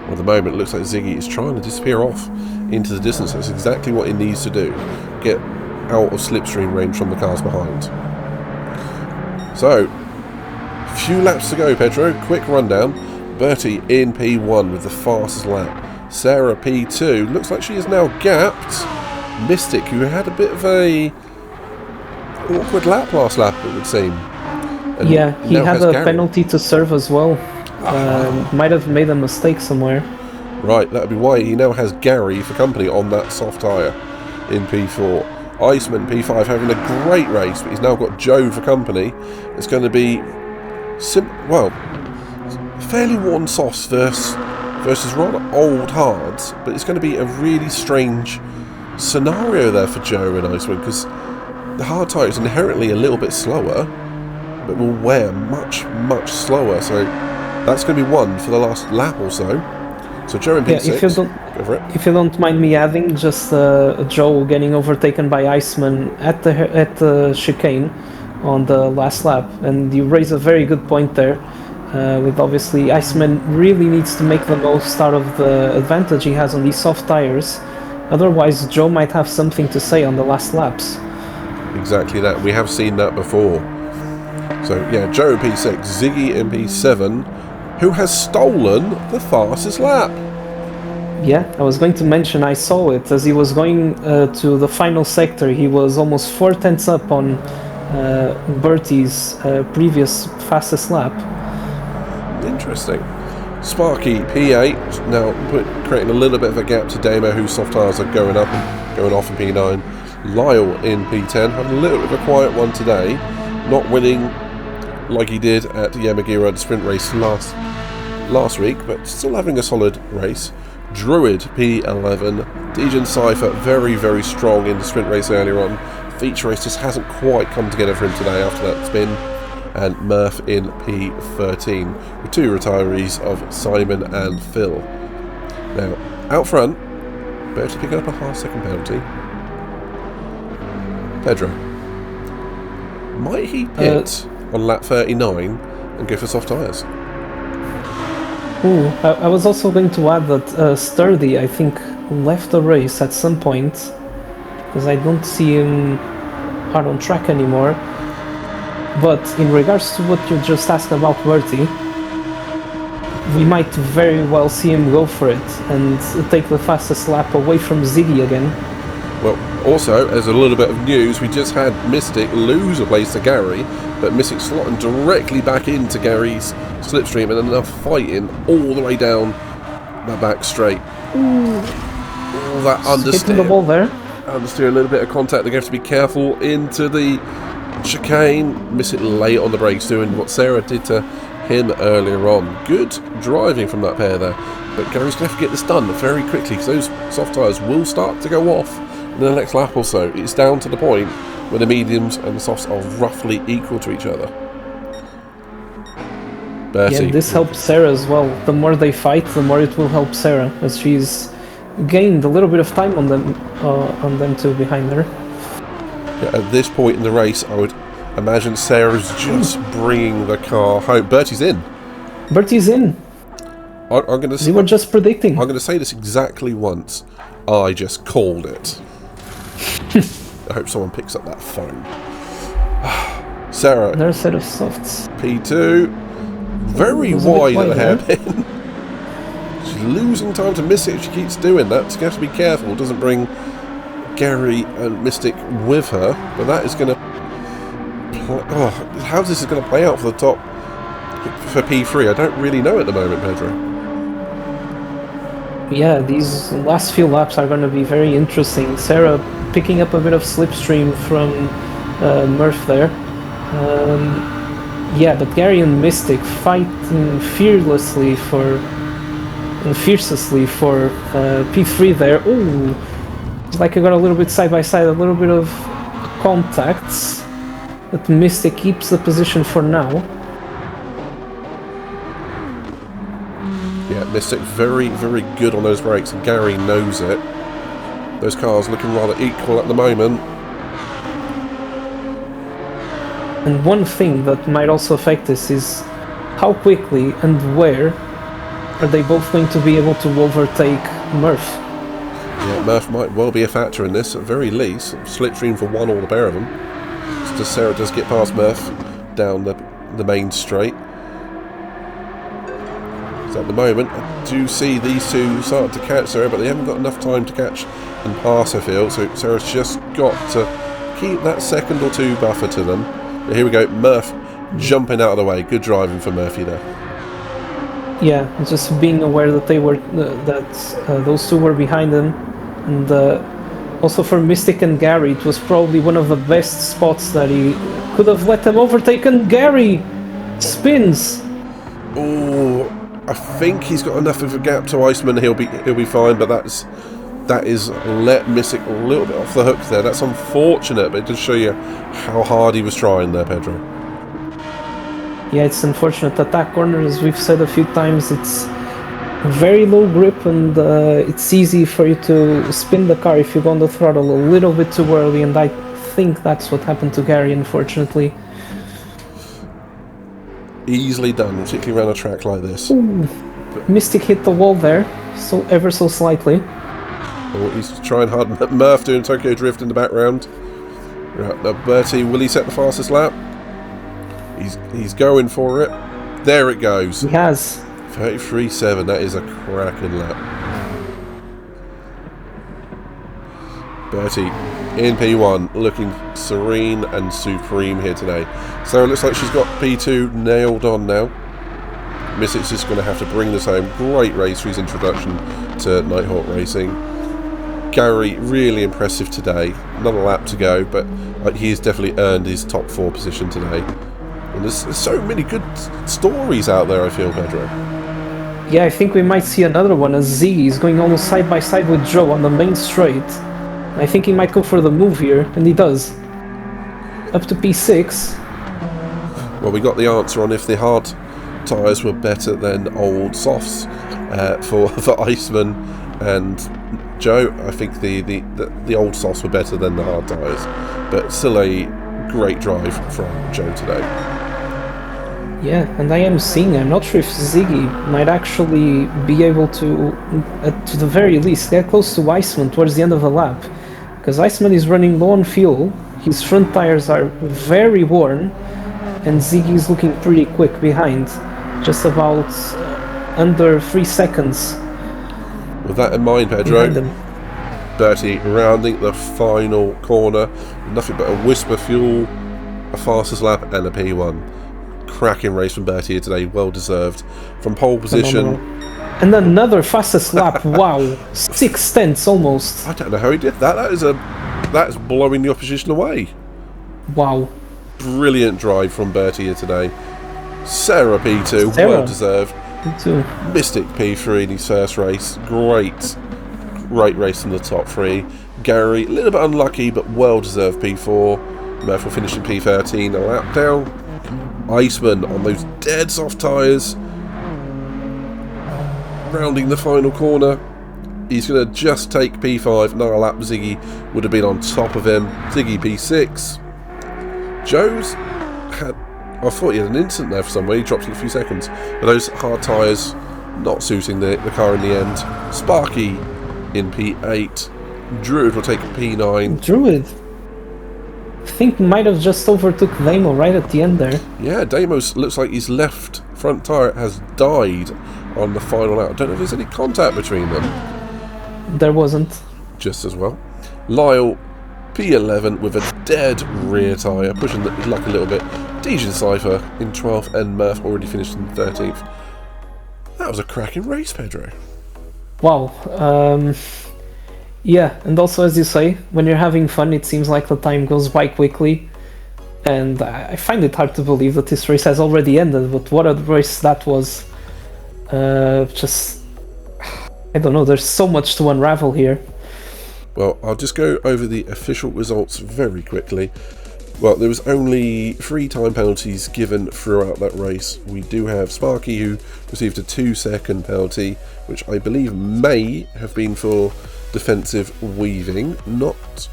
Well, at the moment, it looks like Ziggy is trying to disappear off into the distance. That's exactly what he needs to do. Get out of slipstream range from the cars behind. So, few laps to go, Pedro. Quick rundown. Bertie in P1 with the fastest lap. Sarah P2. Looks like she is now gapped Mystic, who had a bit of a awkward lap last lap, it would seem. And yeah, he had a Gary. penalty to serve as well. Might have made a mistake somewhere. Right, that would be why he now has Gary for company on that soft tyre in P4. Iceman P5 having a great race, but he's now got Joe for company. It's going to be fairly worn softs versus rather old hards, but it's going to be a really strange scenario there for Joe and Iceman, because the hard tyre is inherently a little bit slower, but will wear much, much slower. So that's going to be one for the last lap or so. So Joe in P6, go for it. If you don't mind me adding, just Joe getting overtaken by Iceman at the chicane on the last lap, and you raise a very good point there. With obviously Iceman really needs to make the most out of the advantage he has on these soft tires, Otherwise, Joe might have something to say on the last laps. Exactly that. We have seen that before. So yeah, Joe in P6, Ziggy in P7, who has stolen the fastest lap. Yeah, I was going to mention, I saw it as he was going to the final sector. He was almost 4 tenths up on Bertie's previous fastest lap. Interesting. Sparky P8, now creating a little bit of a gap to Damo, whose soft tyres are going off in P9. Lyle in P10, having a little bit of a quiet one today, not winning like he did at Yamagira, the sprint race last week, but still having a solid race. Druid P11, Dejan Cypher very, very strong in the sprint race earlier on. Feature race just hasn't quite come together for him today after that spin. And Murph in P13, with 2 retirees of Simon and Phil. Now, out front, Bertie picking up a half-second penalty. Pedro, might he pit on lap 39 and go for soft tyres? Ooh, I was also going to add that Sturdy, I think, left the race at some point, because I don't see him out on track anymore. But in regards to what you just asked about Bertie, we might very well see him go for it and take the fastest lap away from Ziggy again. Well, also, as a little bit of news, we just had Mystic lose a place to Gary, but Mystic slotting directly back into Gary's slipstream and enough fighting all the way down the back straight. Ooh. All that understeer. Hitting the ball there. Understeer, a little bit of contact. They're going to have to be careful into the chicane. Miss it late on the brakes, doing what Sarah did to him earlier on. Good driving from that pair there, but Gary's going to have to get this done very quickly because those soft tyres will start to go off in the next lap or so. It's down to the point where the mediums and the softs are roughly equal to each other. Bertie. Yeah, this helps Sarah as well. The more they fight, the more it will help Sarah, as she's gained a little bit of time on them two behind her. Yeah, at this point in the race, I would imagine Sarah's just bringing the car home. Bertie's in. Bertie's in. I'm going to. You were just predicting. I'm going to say this exactly once. I just called it. I hope someone picks up that phone. Sarah. Another set of softs. P2. Very wide at the hairpin. She's losing time to miss it if she keeps doing that. She's going to have to be careful. Doesn't bring Gary and Mystic with her, but that is going to how this is going to play out for the top for P3 I don't really know at the moment, Pedro. Yeah, these last few laps are going to be very interesting. Sarah picking up a bit of slipstream from Murph there. Yeah, but Gary and Mystic fighting fiercely for P3 there. Ooh, it's like I got a little bit side by side, a little bit of contacts, but Mystic keeps the position for now. Yeah, Mystic very, very good on those brakes, and Gary knows it. Those cars looking rather equal at the moment. And one thing that might also affect this is how quickly and where are they both going to be able to overtake Murph. Yeah, Murph might well be a factor in this, at very least. Slipstream for one or the pair of them. Just Sarah does get past Murph down the main straight. So at the moment, I do see these two start to catch Sarah, but they haven't got enough time to catch and pass, I feel. So Sarah's just got to keep that second or two buffer to them. But here we go, Murph jumping out of the way. Good driving for Murphy there. Yeah, just being aware that they were those two were behind them, and also for Mystic and Gary, it was probably one of the best spots that he could have let them overtake. And Gary spins. Oh, I think he's got enough of a gap to Iceman. He'll be fine, but that is let Mystic a little bit off the hook there. That's unfortunate, but it does show you how hard he was trying there, Pedro. Yeah, it's unfortunate that that corner, as we've said a few times, it's very low grip, and it's easy for you to spin the car if you go on the throttle a little bit too early, and I think that's what happened to Gary, unfortunately. Easily done, particularly around a track like this. Ooh. Mystic hit the wall there, so ever so slightly. Oh, he's trying hard. Murph doing Tokyo Drift in the background. Right, now Bertie, will he set the fastest lap? He's going for it. There it goes. He has. 33.7, that is a cracking lap. Bertie in P1, looking serene and supreme here today. So it looks like she's got P2 nailed on now. Mystic's just going to have to bring this home. Great race for his introduction to Nighthawk Racing. Gary, really impressive today. Another lap to go, but he has definitely earned his top 4 position today. And there's so many good stories out there, I feel, Pedro. Yeah, I think we might see another one as Ziggy is going almost side by side with Joe on the main straight. I think he might go for the move here, and he does. Up to P6. Well, we got the answer on if the hard tyres were better than old softs for Iceman and Joe. I think the old softs were better than the hard tyres, but still a great drive from Joe today. Yeah, and I am seeing, I'm not sure if Ziggy might actually be able to the very least, get close to Iceman towards the end of the lap. Because Iceman is running low on fuel, his front tires are very worn, and Ziggy is looking pretty quick behind. Just about under 3 seconds. With that in mind, Pedro, Bertie rounding the final corner. Nothing but a whisper fuel, a fastest lap, and a P1. Cracking race from Bertie here today, well deserved. From pole position. And another fastest lap, wow. 6/10 almost. I don't know how he did that. That is blowing the opposition away. Wow. Brilliant drive from Bertie here today. Sarah P2, well deserved. P2. Mystic P3 in his first race. Great race from the top 3. Gary, a little bit unlucky, but well deserved P4. Murphy finishing P13, a lap down. Iceman on those dead soft tyres. Rounding the final corner. He's going to just take P5. Another lap, Ziggy would have been on top of him. Ziggy P6. Joe's had... I thought he had an incident there for some way. He dropped in a few seconds. But those hard tyres not suiting the car in the end. Sparky in P8. Druid will take P9. Druid, I think, might have just overtook Damo right at the end there. Yeah, Damos looks like his left front tyre has died on the final lap. I don't know if there's any contact between them. There wasn't. Just as well. Lyle, P11 with a dead rear tyre, pushing his luck a little bit. Dejan Cypher in 12th, and Murph already finished in 13th. That was a cracking race, Pedro. Wow. Yeah, and also, as you say, when you're having fun, it seems like the time goes by quickly. And I find it hard to believe that this race has already ended, but what a race that was. Just, I don't know, there's so much to unravel here. Well, I'll just go over the official results very quickly. Well, there was only 3 time penalties given throughout that race. We do have Sparky, who received a 2-second penalty, which I believe may have been for defensive weaving. Not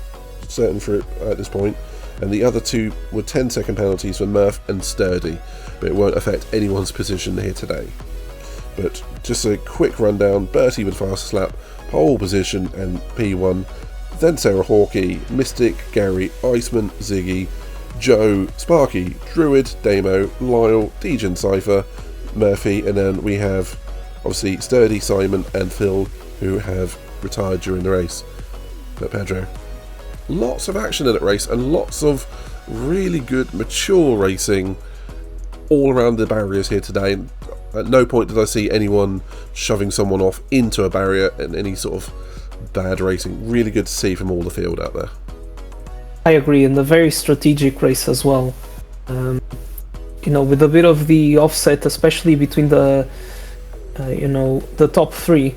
certain for it at this point. And the other 2 were 10-second penalties for Murph and Sturdy, but it won't affect anyone's position here today. But just a quick rundown: Bertie with fastest lap, pole position and P1, then Sarah Hawkey, Mystic, Gary, Iceman, Ziggy, Joe, Sparky, Druid, Damo, Lyle, Dejan Cypher, Murphy, and then we have obviously Sturdy, Simon and Phil, who have retired during the race. But Pedro, lots of action in that race and lots of really good mature racing all around the barriers here today. At no point did I see anyone shoving someone off into a barrier and any sort of bad racing. Really good to see from all the field out there. I agree, and a very strategic race as well. You know, with a bit of the offset, especially between the, the top 3,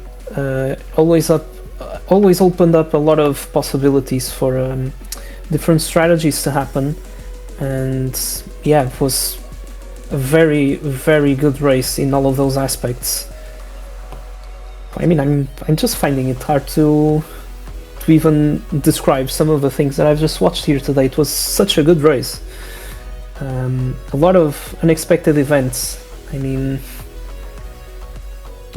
always opened up a lot of possibilities for different strategies to happen. And yeah, it was a very, very good race in all of those aspects. I mean, I'm just finding it hard to even describe some of the things that I've just watched here today. It was such a good race. A lot of unexpected events. I mean,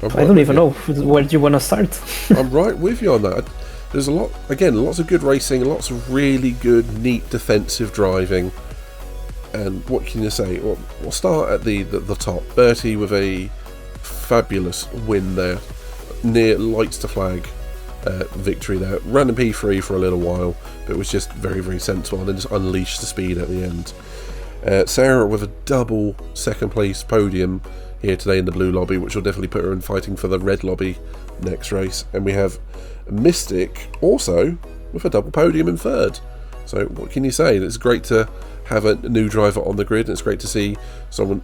I don't even know where do you want to start. I'm right with you on that. there's lots of good racing, lots of really good, neat defensive driving. And what can you say? Well, we'll start at the top. Bertie with a fabulous win there, near lights to flag victory there. Ran in P3 for a little while, but was just very, very sensible, and then just unleashed the speed at the end. Sarah with a double second place podium here today in the blue lobby, which will definitely put her in fighting for the red lobby next race. And we have Mystic also with a double podium in third. So what can you say? It's great to have a new driver on the grid, and it's great to see someone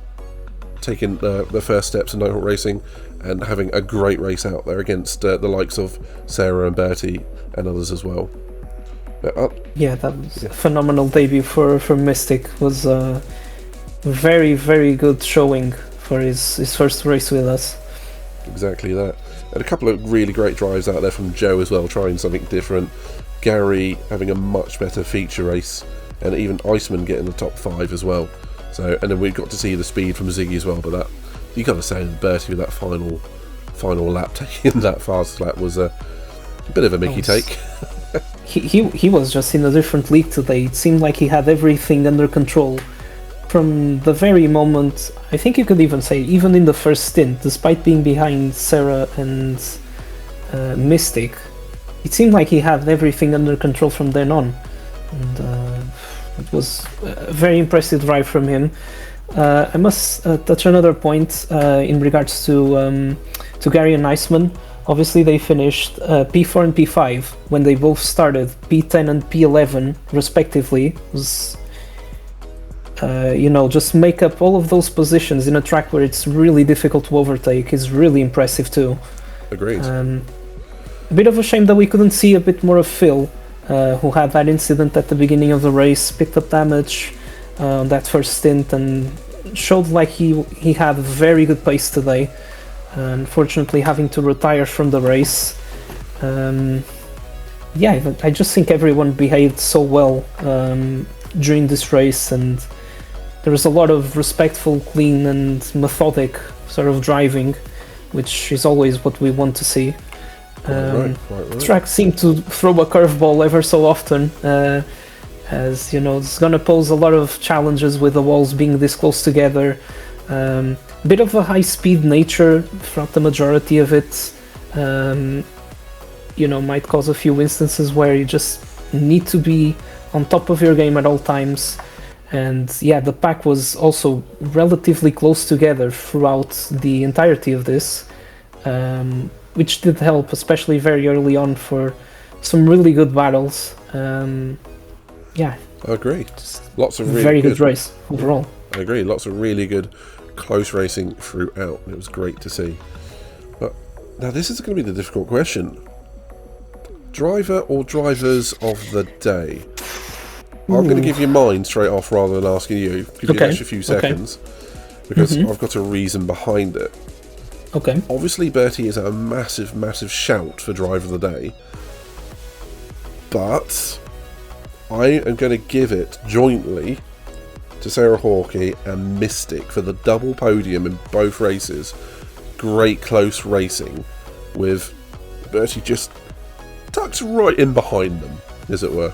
taking the first steps in Nighthawk racing and having a great race out there against the likes of Sarah and Bertie and others as well. Yeah, that was a phenomenal debut for Mystic. Was a very, very good showing for his first race with us. Exactly that. And a couple of really great drives out there from Joe as well, trying something different. Gary having a much better feature race, and even Iceman getting the top 5 as well. So, and then we got to see the speed from Ziggy as well, but that, you got to say, Bertie with that final lap, taking that fast lap was a bit of a Mickey take. He was just in a different league today. It seemed like he had everything under control from the very moment. I think you could even say, even in the first stint, despite being behind Sarah and Mystic, it seemed like he had everything under control from then on. And it was a very impressive drive from him. I must touch another point in regards to Gary and Iceman. Obviously, they finished P4 and P5 when they both started P10 and P11 respectively. It was, just make up all of those positions in a track where it's really difficult to overtake is really impressive too. Agreed. A bit of a shame that we couldn't see a bit more of Phil, who had that incident at the beginning of the race, picked up damage on that first stint, and showed like he had a very good pace today. Unfortunately, having to retire from the race. I just think everyone behaved so well during this race, and there was a lot of respectful, clean, and methodic sort of driving, which is always what we want to see. Right. Track seemed to throw a curveball ever so often, as you know, it's going to pose a lot of challenges with the walls being this close together. Bit of a high-speed nature throughout the majority of it. Might cause a few instances where you just need to be on top of your game at all times. And yeah, the pack was also relatively close together throughout the entirety of this, which did help, especially very early on, for some really good battles. I agree. Lots of really very good race overall. I agree. Lots of really good close racing throughout. It was great to see. But now this is going to be the difficult question. Driver or drivers of the day? I'm going to give you mine straight off rather than asking you. Give you an extra few seconds. Because I've got a reason behind it. Okay. Obviously Bertie is a massive, massive shout for driver of the day. But I am going to give it jointly to Sarah Hawkey and Mystic for the double podium in both races. Great close racing with Bertie just tucked right in behind them, as it were.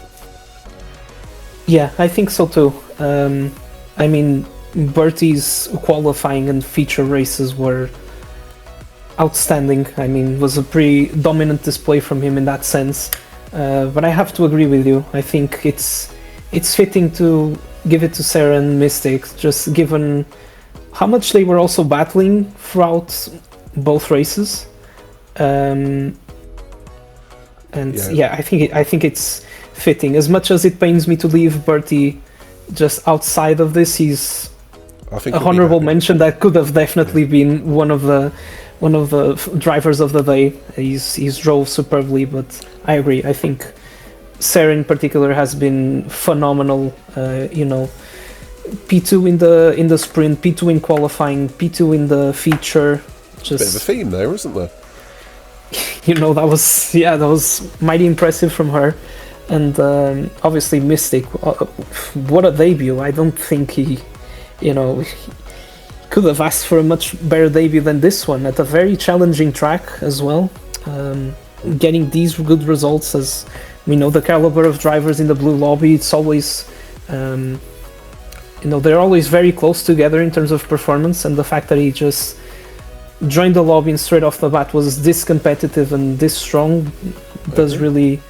Yeah, I think so too. Bertie's qualifying and feature races were outstanding. It was a pretty dominant display from him in that sense. But I have to agree with you. I think it's fitting to give it to Sarah and Mystic, just given how much they were also battling throughout both races. I think it's fitting. As much as it pains me to leave Bertie just outside of this, he's a honorable mention that could have definitely been one of the drivers of the day. He's drove superbly, but I agree. I think Sarah in particular has been phenomenal. P2 in the sprint, P2 in qualifying, P2 in the feature. Just bit of a theme there, isn't there? that was mighty impressive from her. And obviously Mystic, what a debut. I don't think he could have asked for a much better debut than this one at a very challenging track as well. getting these good results. As we know, the caliber of drivers in the blue lobby, it's always, they're always very close together in terms of performance, and the fact that he just joined the lobby and straight off the bat was this competitive and this strong does really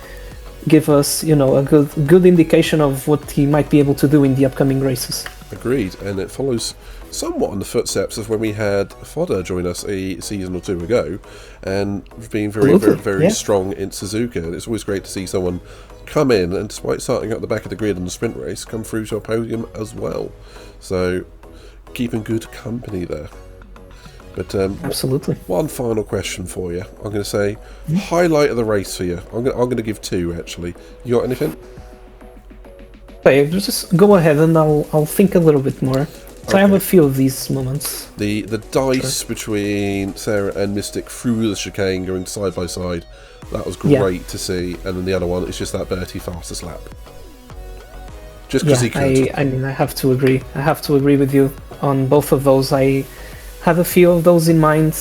give us, a good indication of what he might be able to do in the upcoming races. Agreed, and it follows somewhat in the footsteps of when we had Fodder join us a season or two ago, and being very strong in Suzuka. And it's always great to see someone come in and, despite starting at the back of the grid in the sprint race, come through to a podium as well. So keeping good company there. But absolutely. One final question for you. I'm going to say highlight of the race for you. I'm going to give two actually. You got anything? Okay, just go ahead and I'll think a little bit more. So I have a few of these moments. The dice between Sarah and Mystic through the chicane going side by side, that was great to see. And then the other one is just that Bertie fastest lap. Just because he could. I mean, I have to agree. I have to agree with you on both of those. I have a few of those in mind.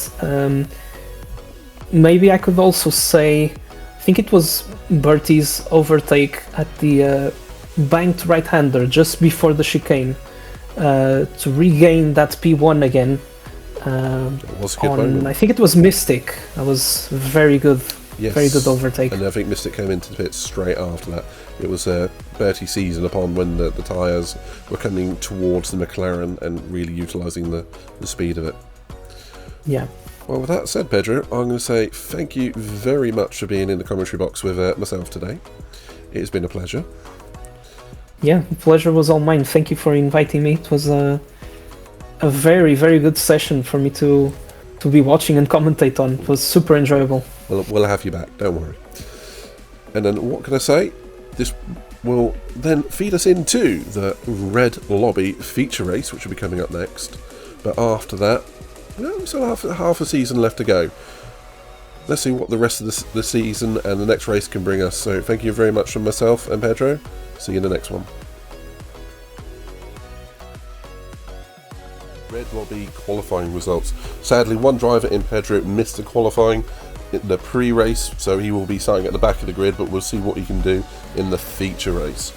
Maybe I could also say, I think it was Bertie's overtake at the banked right-hander just before the chicane to regain that P1 again. It was a good moment. I think it was Mystic. That was very good. Yes. Very good overtake. And I think Mystic came into the pits straight after that. It was Bertie season upon when the tyres were coming towards the McLaren and really utilising the speed of it. Yeah. Well, with that said, Pedro, I'm going to say thank you very much for being in the commentary box with myself today. It's been a pleasure. Yeah, the pleasure was all mine. Thank you for inviting me. It was a very, very good session for me to be watching and commentate on. It was super enjoyable. We'll have you back, don't worry. And then what can I say? This will then feed us into the Red Lobby feature race, which will be coming up next. But after that, we still have half a season left to go. Let's see what the rest of the season and the next race can bring us. So thank you very much from myself and Pedro. See you in the next one. Red Lobby qualifying results. Sadly, one driver in Pedro missed the qualifying in the pre-race, so he will be starting at the back of the grid, but we'll see what he can do in the feature race.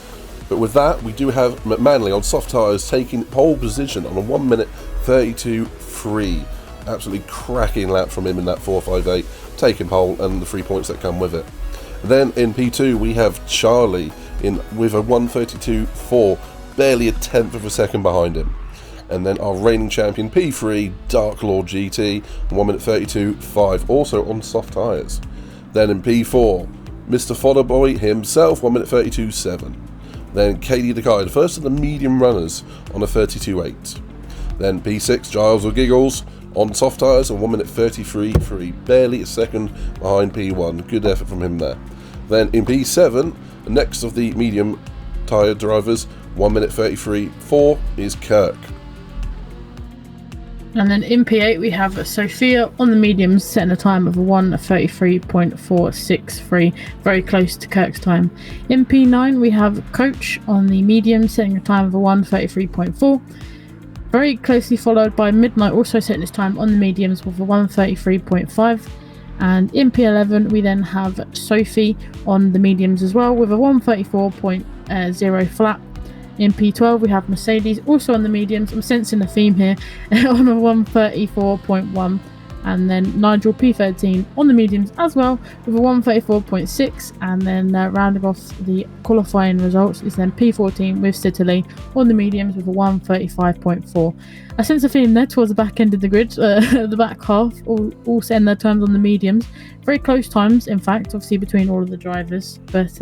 But with that, we do have McManley on soft tyres taking pole position on a 1 minute 32.3. Absolutely cracking lap from him in that 4.58, taking pole and the 3 points that come with it. Then in P2 we have Charlie with a 132.4, barely a tenth of a second behind him. And then our reigning champion P3, Dark Lord GT, 1 minute 32.5, also on soft tyres. Then in P4, Mr. Fodderboy himself, 1 minute 32.7. Then Katie the Guy, the first of the medium runners, on a 32.8. Then P6, Giles or Giggles, on soft tyres, on 1 minute 33.3, barely a second behind P1. Good effort from him there. Then in P7, the next of the medium tyre drivers, 1 minute 33.4, is Kirk. And then in P8 we have Sophia on the mediums setting a time of a 1:33.463, very close to Kirk's time. In P9 we have Coach on the mediums setting a time of a 1:33.4, very closely followed by Midnight, also setting his time on the mediums with a 1:33.5. And in P11 we then have Sophie on the mediums as well with a 1:34.0 flat. In P12 we have Mercedes also on the mediums, I'm sensing a theme here, on a 1:34.1, and then Nigel P13 on the mediums as well with a 1:34.6, and then rounding off the qualifying results is then P14 with Citily on the mediums with a 1:35.4. I sense a theme there towards the back end of the grid, the back half, all setting their times on the mediums. Very close times, in fact, obviously between all of the drivers, but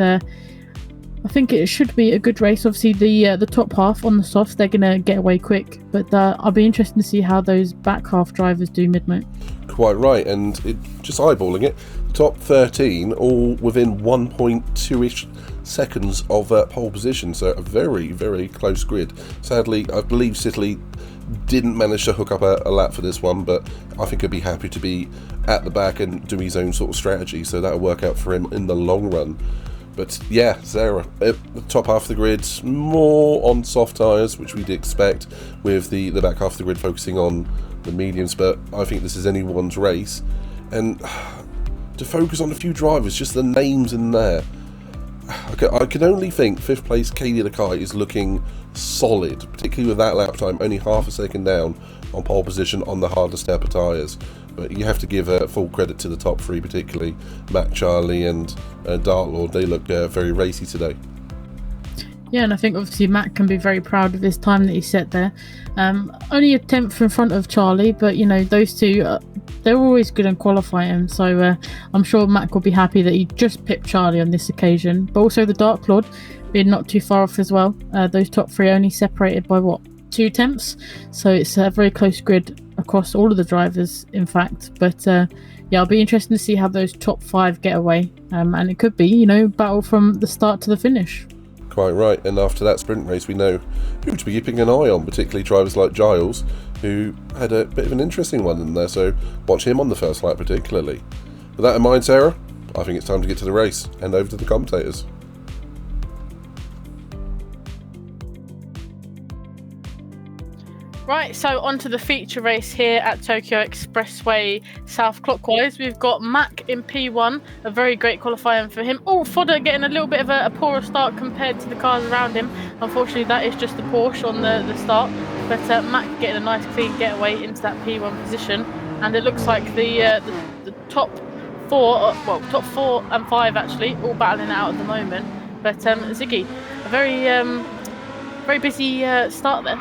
I think it should be a good race. Obviously, the top half on the softs, they're going to get away quick. But I'll be interested to see how those back half drivers do Midnight. Quite right, and just eyeballing it, top 13 all within 1.2-ish seconds of pole position. So a very, very close grid. Sadly, I believe Citily didn't manage to hook up a lap for this one, but I think he'd be happy to be at the back and do his own sort of strategy. So that'll work out for him in the long run. But yeah, Sarah, the top half of the grid, more on soft tyres, which we'd expect, with the back half of the grid focusing on the mediums, but I think this is anyone's race. And to focus on a few drivers, just the names in there. I can only think 5th place Katie Lakai is looking solid, particularly with that lap time, only half a second down on pole position on the harder stepper tyres. But you have to give full credit to the top 3, particularly Matt, Charlie and Dark Lord. They look very racy today. Yeah, and I think obviously Matt can be very proud of his time that he set there. Only a 10th in front of Charlie, but you know, those two, they're always good in qualifying. So I'm sure Matt will be happy that he just pipped Charlie on this occasion. But also the Dark Lord being not too far off as well. Those top 3 only separated by 2 tenths. So it's a very close grid across all of the drivers, in fact. But yeah, it'll be interesting to see how those top 5 get away. And it could be, you know, battle from the start to the finish. Quite right, and after that sprint race we know who to be keeping an eye on, particularly drivers like Giles, who had a bit of an interesting one in there, so watch him on the first lap particularly. With that in mind, Sarah, I think it's time to get to the race and over to the commentators. Right, so on to the feature race here at Tokyo Expressway south clockwise. We've got Mac in P1, a very great qualifying for him. Oh, Fodder getting a little bit of a poorer start compared to the cars around him. Unfortunately, that is just the Porsche on the start. But Mac getting a nice clean getaway into that P1 position. And it looks like the top 4, top 4 and 5 actually, all battling it out at the moment. But Ziggy, a very busy start there.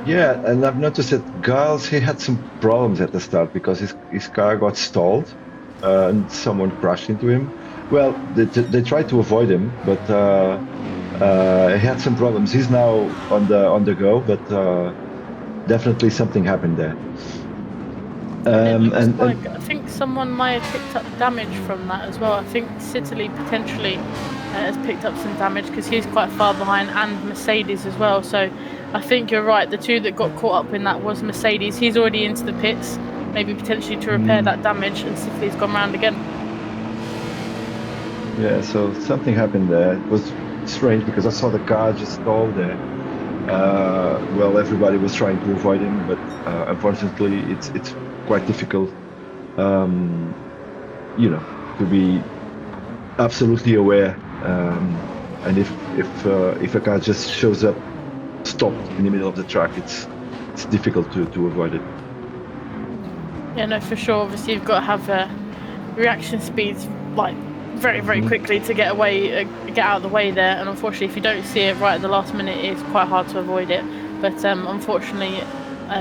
Yeah, and I've noticed that Giles, he had some problems at the start because his car got stalled and someone crashed into him. Well, they tried to avoid him, but he had some problems. He's now on the go, but definitely something happened there. I think someone might have picked up damage from that as well. I think Citily potentially has picked up some damage because he's quite far behind, and Mercedes as well. So I think you're right. The 2 that got caught up in that was Mercedes. He's already into the pits, maybe potentially to repair that damage, and City's gone round again. Yeah, so something happened there. It was strange because I saw the car just stalled there. Well, everybody was trying to avoid him, but unfortunately, it's quite difficult, you know, to be absolutely aware. And if a car just shows up stopped in the middle of the track, it's difficult to avoid it. Yeah, no, for sure. Obviously, you've got to have reaction speeds like very quickly to get out of the way there. And unfortunately, if you don't see it right at the last minute, it's quite hard to avoid it. But unfortunately,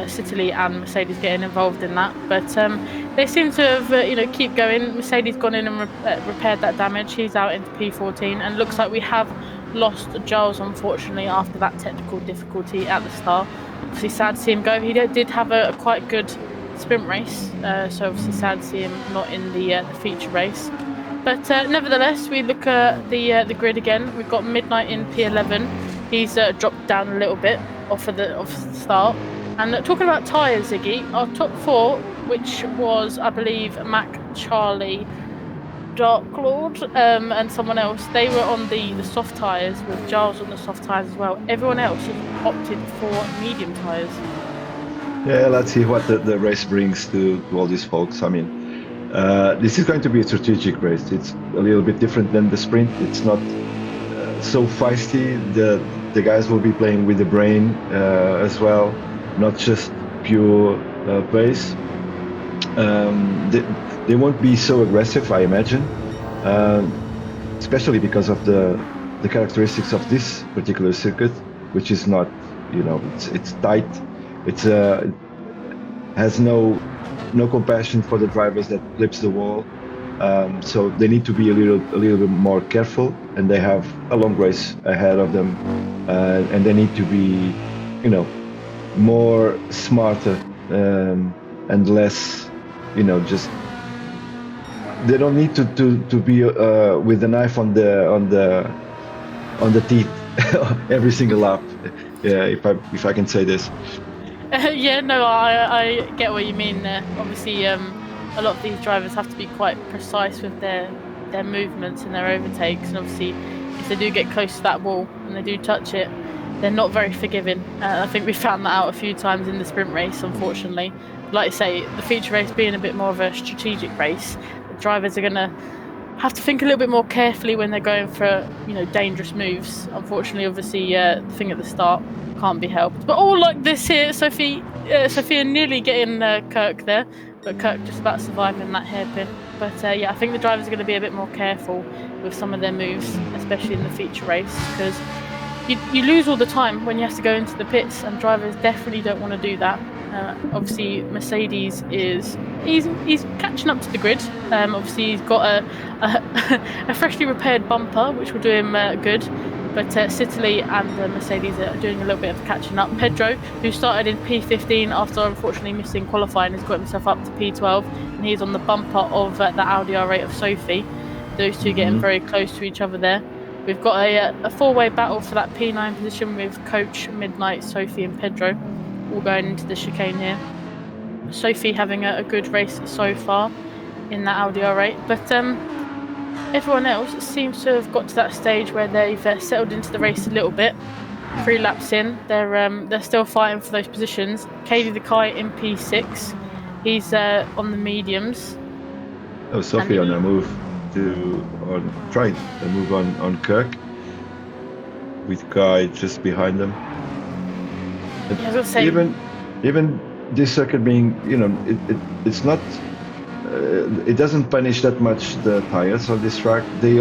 Citily and Mercedes getting involved in that. But they seem to have, keep going. Mercedes gone in and repaired that damage. He's out into P14, and looks like we have lost Giles, unfortunately, after that technical difficulty at the start. Obviously, sad to see him go. He did have a quite good sprint race, so obviously sad to see him not in the feature race. But nevertheless, we look at the grid again. We've got Midnight in P11. He's dropped down a little bit off the start. And talking about tyres, Ziggy, our top 4, which was, I believe, Mac, Charlie, Dark Lord, and someone else, they were on the soft tyres, with Giles on the soft tyres as well. Everyone else has opted for medium tyres. Yeah, let's see what the race brings to all these folks. I mean, this is going to be a strategic race. It's a little bit different than the sprint. It's not so feisty. The guys will be playing with the brain as well, not just pure pace. They won't be so aggressive, I imagine, especially because of the characteristics of this particular circuit, which is not, it's tight. It has no compassion for the drivers that flips the wall, so they need to be a little bit more careful, and they have a long race ahead of them, and they need to be, more smarter and less, just. They don't need to be with the knife on the teeth every single lap. Yeah, if I can say this. Yeah, no, I get what you mean there. Obviously, a lot of these drivers have to be quite precise with their movements and their overtakes, and obviously, if they do get close to that wall and they do touch it, they're not very forgiving. I think we found that out a few times in the sprint race, unfortunately. Like I say, the feature race being a bit more of a strategic race, drivers are going to have to think a little bit more carefully when they're going for, dangerous moves. Unfortunately, obviously, the thing at the start can't be helped. But all like this here, Sophia nearly getting Kirk there, but Kirk just about surviving that hairpin. But I think the drivers are going to be a bit more careful with some of their moves, especially in the feature race, because you lose all the time when you have to go into the pits, and drivers definitely don't want to do that. Obviously, Mercedes he's catching up to the grid. Obviously, he's got a freshly repaired bumper, which will do him good. But Citily and Mercedes are doing a little bit of catching up. Pedro, who started in P15 after unfortunately missing qualifying, has got himself up to P12, and he's on the bumper of the Audi R8 of Sophie. Those two getting very close to each other there. We've got a four-way battle for that P9 position with Coach, Midnight, Sophie and Pedro all going into the chicane here. Sophie having a good race so far in that Audi R8, but everyone else seems to have got to that stage where they've settled into the race a little bit. 3 laps in, they're still fighting for those positions. Katie the Kai in P6, he's on the mediums. Oh, Sophie on a move tried a move on Kirk, with Kai just behind them. I was gonna say, even this circuit being, it's not. It doesn't punish that much the tires on this track. They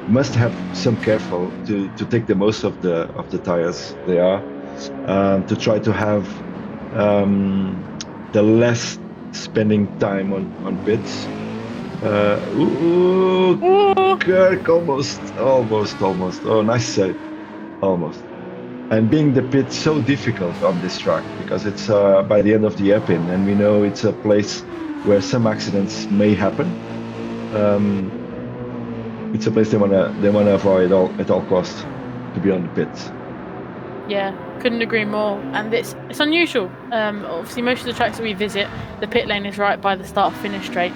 must have some careful to take the most of the tires they are, to try to have the less spending time on pits. Kirk almost. Oh, nice save, almost. And being the pit so difficult on this track because it's by the end of the hairpin, and we know it's a place where some accidents may happen. It's a place they wanna avoid at all costs, to be on the pits. Yeah, couldn't agree more. And it's unusual. Obviously, most of the tracks that we visit, the pit lane is right by the start-finish straight.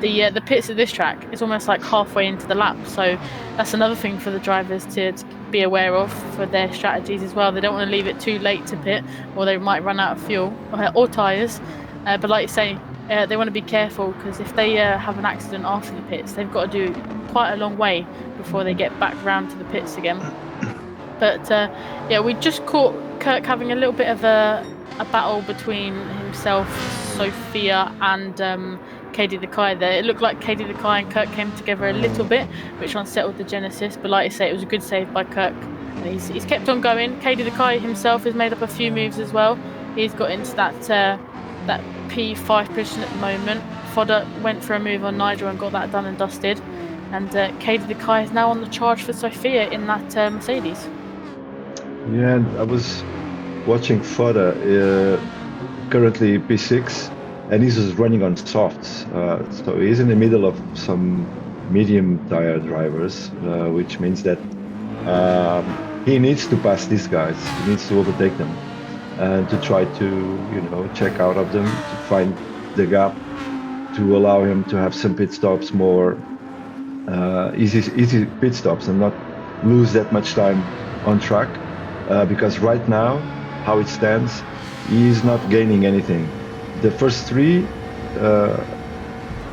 The pits of this track is almost like halfway into the lap, so that's another thing for the drivers to be aware of for their strategies as well. They don't want to leave it too late to pit, or they might run out of fuel or tyres. But like you say, they want to be careful, because if they have an accident after the pits, they've got to do quite a long way before they get back round to the pits again. But we just caught Kirk having a little bit of a battle between himself, Sophia and Katie the Kai there. It looked like Katie the Kai and Kirk came together a little bit, which unsettled the Genesis, but like I say, it was a good save by Kirk. And he's kept on going. Katie the Kai himself has made up a few moves as well. He's got into that P5 position at the moment. Fodder went for a move on Nigel and got that done and dusted. And Katie the Kai is now on the charge for Sophia in that Mercedes. Yeah, and I was watching Fodder, currently P6, and he's just running on softs. So he's in the middle of some medium tire drivers, which means that he needs to pass these guys. He needs to overtake them and to try to, check out of them, to find the gap, to allow him to have some pit stops, more easy pit stops, and not lose that much time on track. Because right now, how it stands, he's not gaining anything. The first 3,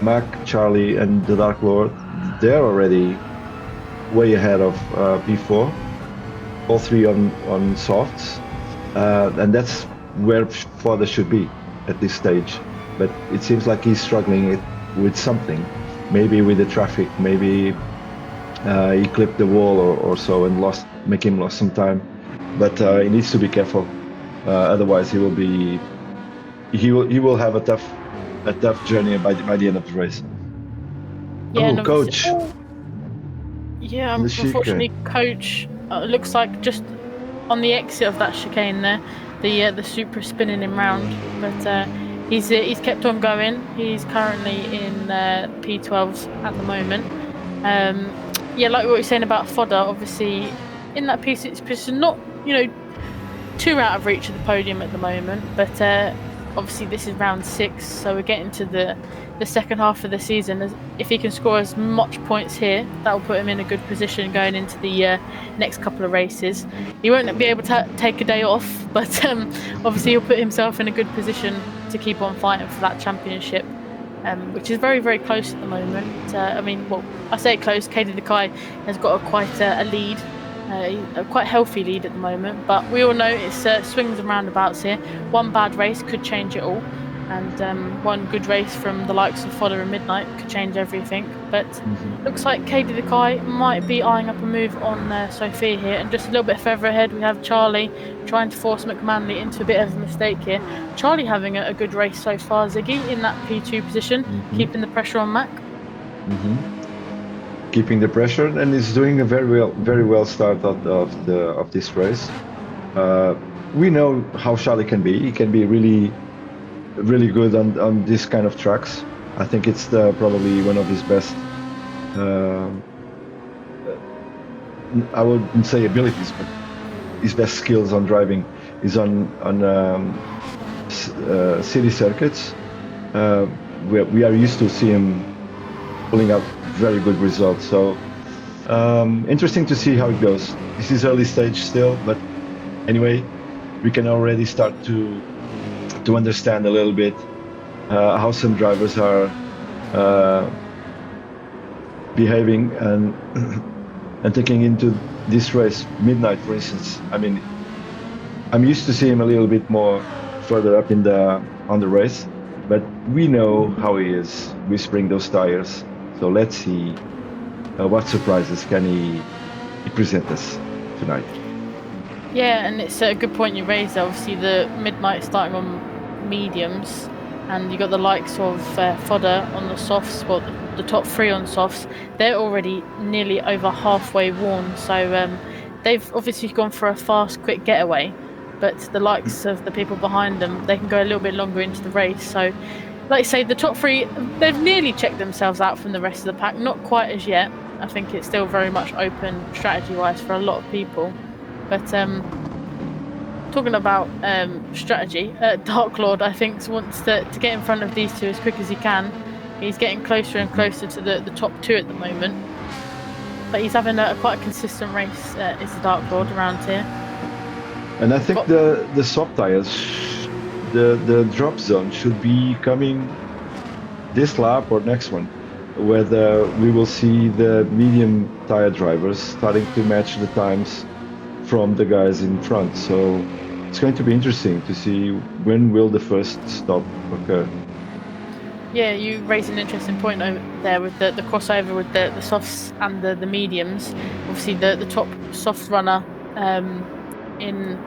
Mac, Charlie, and the Dark Lord, they're already way ahead of P4. All 3 on softs, and that's where Fodder should be at this stage. But it seems like he's struggling with something, maybe with the traffic, maybe he clipped the wall or so and lost some time. But he needs to be careful, otherwise he will have a tough journey by the end of the race. Yeah, Coach. Yeah, unfortunately, Coach looks like just on the exit of that chicane there, the Supra spinning him round. But he's kept on going. He's currently in P12s at the moment. Like what you're saying about Fodder, obviously in that P6 position, not too out of reach of the podium at the moment, but obviously this is round 6, so we're getting to the second half of the season. If he can score as much points here, that will put him in a good position going into the next couple of races. He won't be able to take a day off, but obviously he'll put himself in a good position to keep on fighting for that championship. which is very, very close at the moment. I mean, well, I say close. Katie Nakai has got quite a lead, a quite healthy lead at the moment. But we all know it's swings and roundabouts here. One bad race could change it all, and one good race from the likes of Fodder and Midnight could change everything. But looks like Katie Nakai might be eyeing up a move on Sophia here, and just a little bit further ahead we have Charlie trying to force McManley into a bit of a mistake here. Charlie having a good race so far. Ziggy in that P2 position, keeping the pressure on Mac. Keeping the pressure, and is doing a very well start of this race. We know how Charlie can be. He can be really good on this kind of tracks. I think it's probably one of his best. I wouldn't say abilities, but his best skills on driving is on city circuits. We are used to see him pulling out very good results. So interesting to see how it goes. This is early stage still, but anyway, we can already start to understand a little bit how some drivers are behaving and taking into this race. Midnight, for instance. I mean, I'm used to see him a little bit more further up on the race, but we know how he is whispering those tires. So let's see what surprises can he present us tonight. Yeah, and it's a good point you raised. Obviously, the Midnight starting on mediums, and you got the likes of Fodder on the softs. Well, the top three on softs, they're already nearly over halfway worn. So they've obviously gone for a fast, quick getaway. But the likes of the people behind them, they can go a little bit longer into the race. So, like you say, the top three, they've nearly checked themselves out from the rest of the pack. Not quite as yet. I think it's still very much open strategy-wise for a lot of people. But talking about strategy, Dark Lord, I think, wants to get in front of these two as quick as he can. He's getting closer and closer to the top two at the moment. But he's having quite a consistent race, is the Dark Lord, around here. And I think the soft tires, the drop zone should be coming this lap or next one, where we will see the medium tire drivers starting to match the times from the guys in front. So it's going to be interesting to see when will the first stop occur. Yeah, you raised an interesting point over there with the crossover with the softs and the mediums. Obviously, the top soft runner in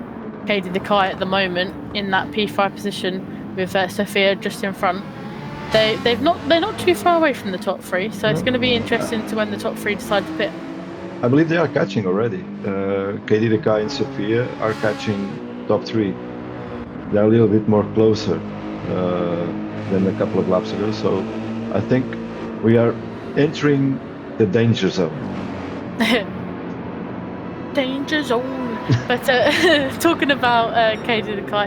Katie Nakai at the moment in that P5 position with Sophia just in front. They're not too far away from the top three, so it's going to be interesting to when the top three decide to pit. I believe they are catching already. Katie Nakai and Sophia are catching top three. They're a little bit more closer than a couple of laps ago, so I think we are entering the danger zone. Danger zone. But talking about Katie Nakai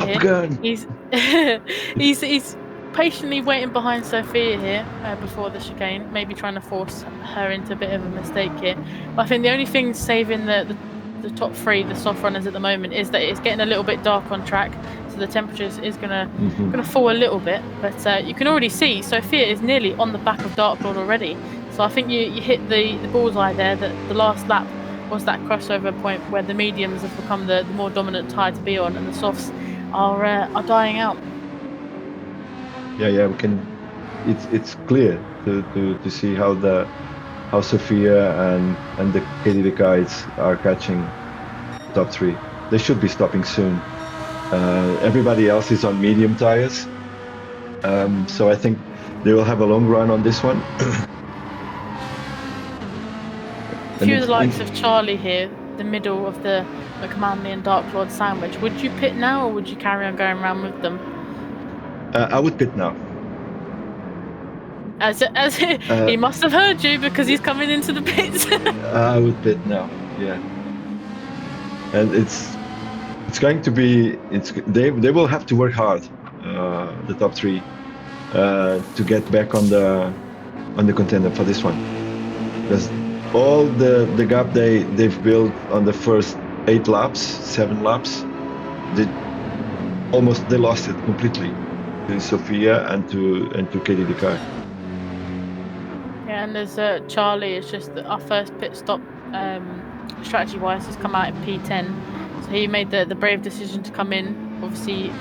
here, he's patiently waiting behind Sophia here before the chicane, maybe trying to force her into a bit of a mistake here. But I think the only thing saving the top three, the soft runners at the moment, is that it's getting a little bit dark on track, so the temperatures is gonna fall a little bit. But you can already see Sophia is nearly on the back of Dark Lord already. So I think you hit the bullseye there. That the last lap was that crossover point where the mediums have become the more dominant tyre to be on, and the softs are dying out. Yeah, we can. It's clear to see how Sophia and the Katie guys are catching top three. They should be stopping soon. Everybody else is on medium tires, so I think they will have a long run on this one. A few of the likes of Charlie here, the middle of the McManley and Dark Lord sandwich. Would you pit now, or would you carry on going around with them? I would pit now. As he must have heard you, because he's coming into the pits. I would pit now. Yeah, and it's going to be they will have to work hard, the top three, to get back on the contender for this one, because all the gap they've built on the first 7 laps, they lost it completely to Sophia and to Katie Nakai. Yeah, and there's Charlie. It's just that our first pit stop, strategy-wise, has come out in P10. So he made the brave decision to come in, obviously,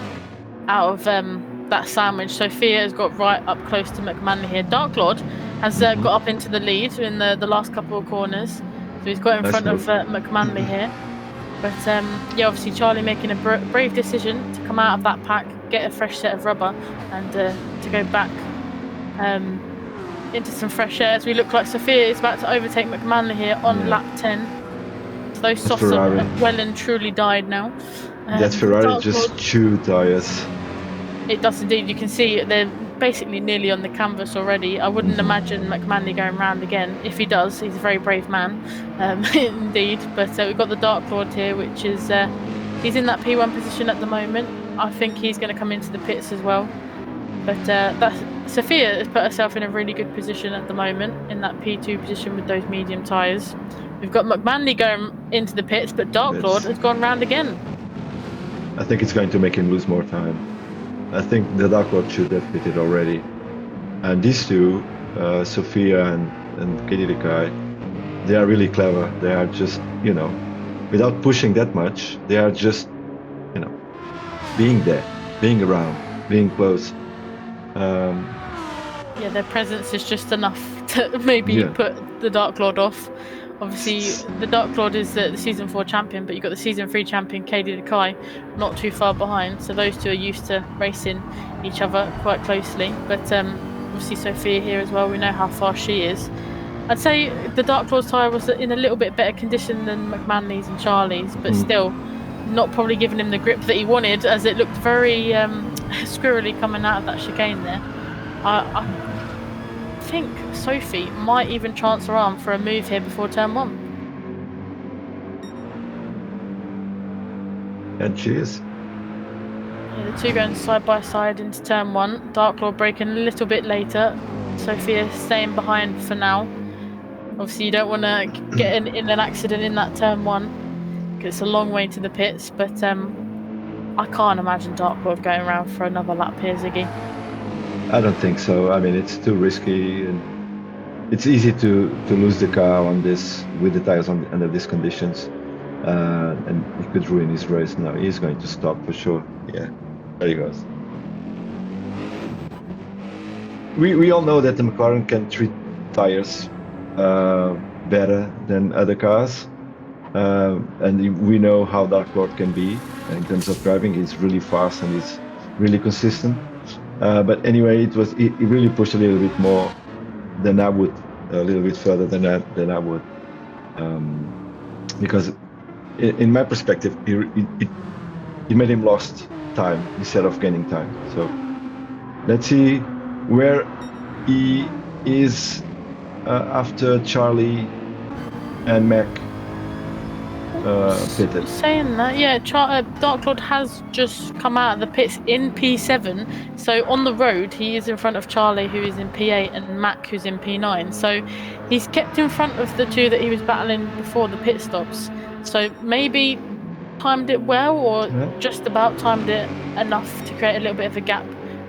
out of that sandwich. Sophia has got right up close to McManley here. Dark Lord has got up into the lead in the last couple of corners. So he's got in Nice front move. of McManley here. But yeah, obviously Charlie making a brave decision to come out of that pack, get a fresh set of rubber, and to go back into some fresh air. As we look like Sophia is about to overtake McManley here on lap 10. So those softs Ferrari. have well and truly died now. That Ferrari Dark just Lord, chewed tires. it does indeed. You can see they're basically nearly on the canvas already. I wouldn't imagine McManley going round again. If he does, he's a very brave man, indeed. But we've got the Dark Lord here, which is he's in that P1 position at the moment. I think he's going to come into the pits as well. But Sophia has put herself in a really good position at the moment, in that P2 position with those medium tyres. We've got McManley going into the pits, but Dark Lord has gone round again. I think it's going to make him lose more time. I think the Dark Lord should have pitted already. And these two, Sophia and Katie Lekai, they are really clever. They are just, without pushing that much, they are just, being there, being around, being close. Yeah, their presence is just enough to maybe put the Dark Lord off. Obviously, the Dark Lord is the Season 4 champion, but you've got the Season 3 champion, Katie Lekai, not too far behind. So those two are used to racing each other quite closely. But obviously Sophia here as well, we know how fast she is. I'd say the Dark Lord's tyre was in a little bit better condition than McManley's and Charlie's, but still not probably giving him the grip that he wanted, as it looked very squirrely coming out of that chicane there. I think Sophie might even chance her arm for a move here before turn 1. And she is. Yeah, the two going side by side into turn 1. Dark Lord braking a little bit later. Sophia staying behind for now. Obviously you don't want to get in an accident in that turn 1. It's a long way to the pits, but I can't imagine Dark Lord going around for another lap here, Ziggy. I don't think so. I mean, it's too risky, and it's easy to lose the car on this with the tires under these conditions, and he could ruin his race. Now he's going to stop for sure. Yeah, there he goes. We all know that the Mclaren can treat tires better than other cars. And we know how Dark Lord can be in terms of driving. He's really fast and he's really consistent. But anyway, it really pushed a little bit more than I would, a little bit further than I would, because in my perspective, it made him lost time instead of gaining time. So let's see where he is after Charlie and Mac. Pitted. Saying that, yeah, Dark Lord has just come out of the pits in P7, so on the road he is in front of Charlie, who is in P8, and Mac, who's in P9, so he's kept in front of the two that he was battling before the pit stops. So maybe timed it well, or just about timed it enough to create a little bit of a gap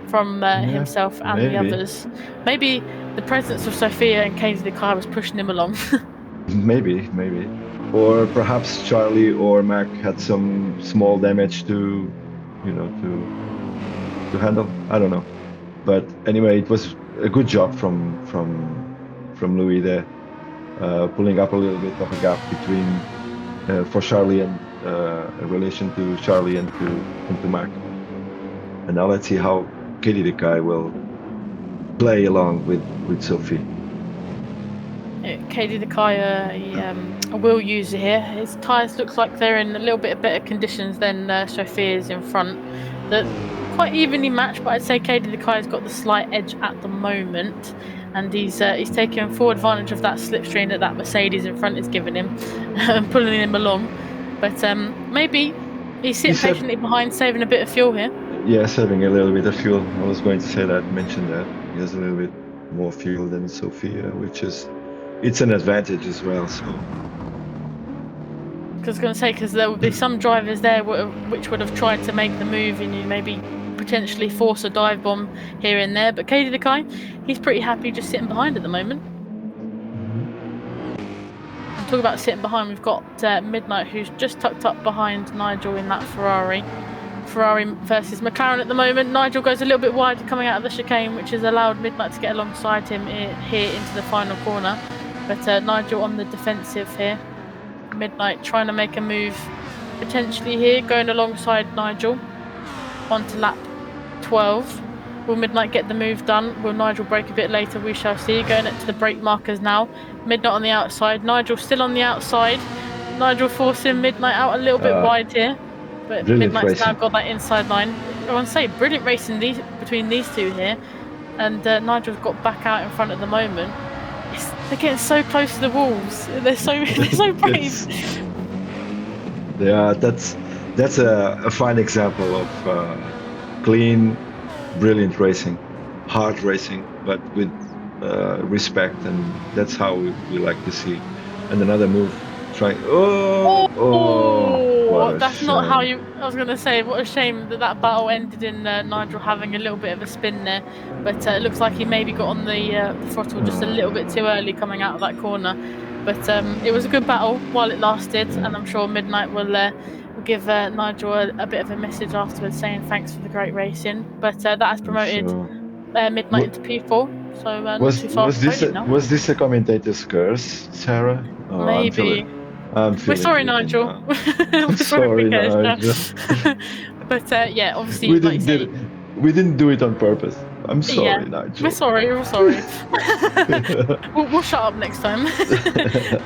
from himself and the others. Maybe the presence of Sophia and Katie Lekai was pushing him along. Maybe. Or perhaps Charlie or Mac had some small damage to handle. I don't know. But anyway, it was a good job from Louis there, pulling up a little bit of a gap between for Charlie and in relation to Charlie and to Mac. And now let's see how Katie Lekai will play along with Sophie. Katie Lekai will use it here. His tyres looks like they're in a little bit better conditions than Sophia's in front. They're quite evenly matched, but I'd say Katie Lekai's got the slight edge at the moment, and he's taking full advantage of that slipstream that Mercedes in front is giving him, pulling him along. But maybe he's sitting patiently behind, saving a bit of fuel here. Yeah, saving a little bit of fuel. I was going to say that, mention that. He has a little bit more fuel than Sophia, which is, it's an advantage as well. So. I was going to say, because there would be some drivers there which would have tried to make the move and maybe potentially force a dive bomb here and there. But Katie Lekai, he's pretty happy just sitting behind at the moment. talk about sitting behind, we've got Midnight, who's just tucked up behind Nigel in that Ferrari. Ferrari versus McLaren at the moment. Nigel goes a little bit wide coming out of the chicane, which has allowed Midnight to get alongside him here into the final corner. But Nigel on the defensive here. Midnight trying to make a move potentially here, going alongside Nigel onto lap 12. Will Midnight get the move done? Will Nigel break a bit later? We shall see. Going up to the brake markers now. Midnight on the outside. Nigel still on the outside. Nigel forcing Midnight out a little bit wide here. But Midnight's now got that inside line. I want to say, brilliant racing between these two here. And Nigel's got back out in front at the moment. They're getting so close to the walls. They're so brave. Yeah, that's a fine example of clean, brilliant racing, hard racing, but with respect, and that's how we like to see. And another move, trying. That's not how you. I was gonna say, what a shame that battle ended in Nigel having a little bit of a spin there, but it looks like he maybe got on the throttle just a little bit too early coming out of that corner. But it was a good battle while it lasted, and I'm sure Midnight will give Nigel a bit of a message afterwards saying thanks for the great racing. But that has promoted Midnight into P4, so not too far from podium now. Was this a commentator's curse, Sarah? Oh, Maybe. We're sorry, Nigel. We're sorry, Nigel. But yeah, obviously, we didn't do it on purpose. I'm sorry, Nigel. We're sorry. We'll shut up next time.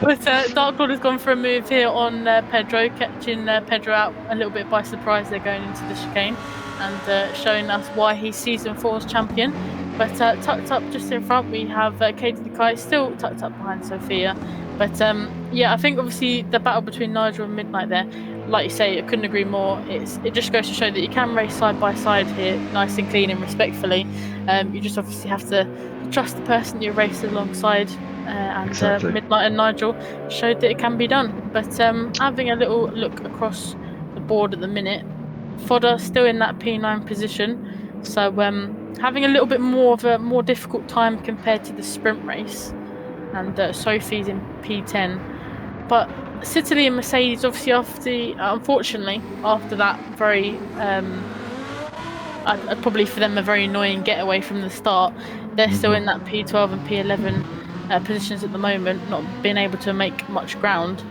But Dark Lord has gone for a move here on Pedro, catching Pedro out a little bit by surprise. They're going into the chicane and showing us why he's Season 4's champion. But tucked up just in front, we have Katie the Kai still tucked up behind Sophia. But yeah, I think obviously the battle between Nigel and Midnight there, like you say, I couldn't agree more. It just goes to show that you can race side by side here, nice and clean and respectfully. You just obviously have to trust the person you're racing alongside. And exactly. Midnight and Nigel showed that it can be done. But having a little look across the board at the minute, Fodder still in that P9 position. So having a little bit more of a more difficult time compared to the sprint race. And Sophie's in P10. But Citily and Mercedes, obviously, unfortunately, after that very, probably for them a very annoying getaway from the start, they're still in that P12 and P11 positions at the moment, not being able to make much ground.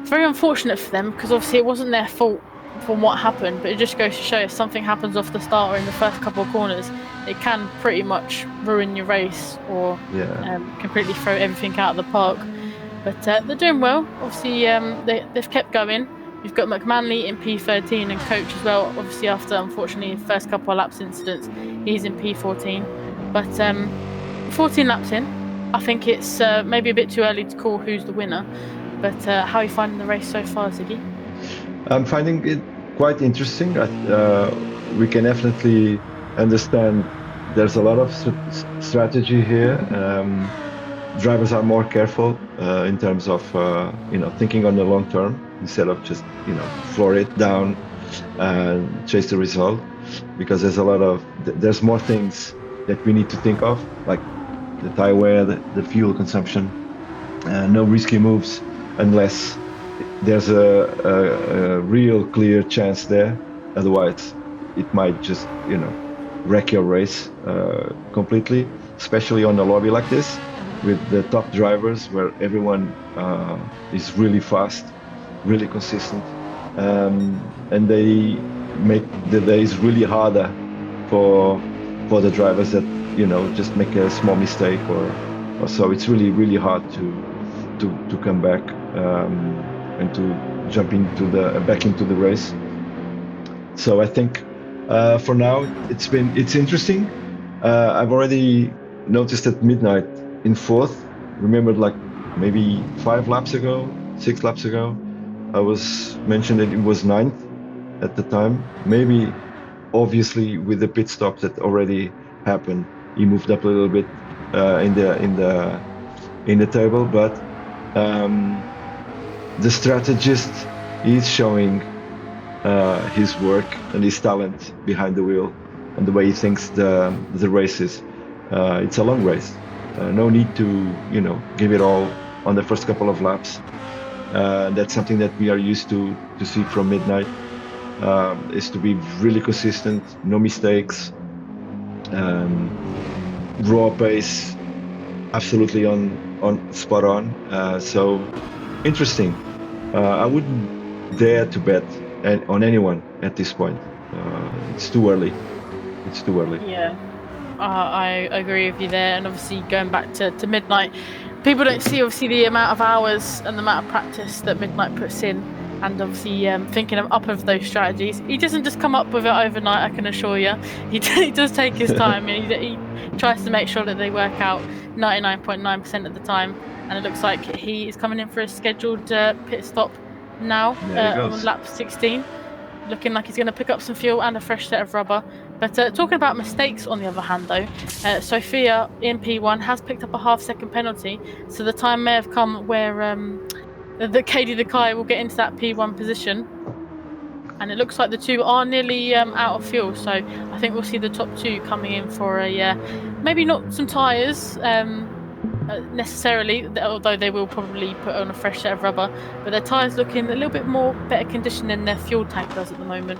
It's very unfortunate for them because obviously it wasn't their fault from what happened, but it just goes to show if something happens off the start or in the first couple of corners, it can pretty much ruin your race or completely throw everything out of the park. But they're doing well. Obviously, they've kept going. We've got McManley in P13 and Coach as well. Obviously, after unfortunately the first couple of laps incidents, he's in P14. But 14 laps in, I think it's maybe a bit too early to call who's the winner. But how are you finding the race so far, Ziggy? I'm finding it quite interesting. We can definitely understand there's a lot of strategy here. Drivers are more careful in terms of thinking on the long term instead of just floor it down and chase the result, because there's more things that we need to think of, like the tire wear, the fuel consumption, no risky moves unless there's a real clear chance there. Otherwise it might just wreck your race completely, especially on a lobby like this with the top drivers where everyone is really fast, really consistent, and they make the days really harder for the drivers that just make a small mistake or so. It's really hard to come back and to jump back into the race. So I think for now it's interesting. I've already noticed that Midnight in fourth. Remembered like maybe 6 laps ago, I was mentioned that it was ninth at the time. Maybe obviously with the pit stop that already happened, he moved up a little bit in the table, but the strategist is showing his work and his talent behind the wheel and the way he thinks the race is. It's a long race. No need to give it all on the first couple of laps. That's something that we are used to see from Midnight. Is to be really consistent, no mistakes, raw pace, absolutely on spot on. So interesting. I wouldn't dare to bet on anyone at this point. It's too early. It's too early. Yeah, I agree with you there. And obviously going back to Midnight, people don't see obviously the amount of hours and the amount of practice that Midnight puts in. And obviously thinking up of those strategies. He doesn't just come up with it overnight, I can assure you. He does take his time, and he tries to make sure that they work out 99.9% of the time. And it looks like he is coming in for a scheduled pit stop now on lap 16. Looking like he's going to pick up some fuel and a fresh set of rubber. But talking about mistakes, on the other hand, though, Sophia in P1 has picked up a half-second penalty. So the time may have come where... that Katie the Kai will get into that P1 position, and it looks like the two are nearly out of fuel, so I think we'll see the top two coming in for a maybe not some tyres necessarily, although they will probably put on a fresh set of rubber, but their tyres looking a little bit more better condition than their fuel tank does at the moment.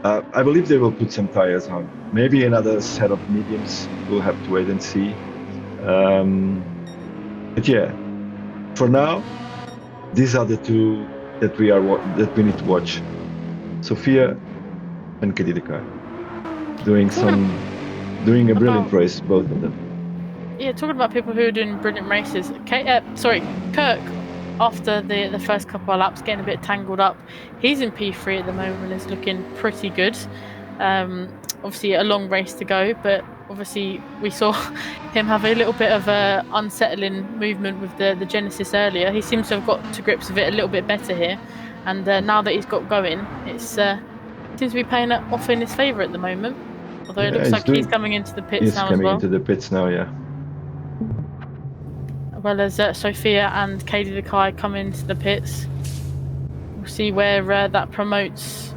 I believe they will put some tyres on, maybe another set of mediums. We'll have to wait and see. But yeah, for now, these are the two that we need to watch. Sophia and Katie the Kai doing a brilliant race, both of them. Yeah, talking about people who are doing brilliant races. Kirk, after the first couple of laps, getting a bit tangled up. He's in P3 at the moment and is looking pretty good. Obviously, a long race to go, but obviously we saw him have a little bit of a unsettling movement with the Genesis earlier. He seems to have got to grips with it a little bit better here, and now that he's got going, it seems to be paying off in his favour at the moment. Although it looks like he's coming into the pits now as well. He's coming into the pits now, yeah. As well as Sophia and Katie the Kai come into the pits. We'll see where that promotes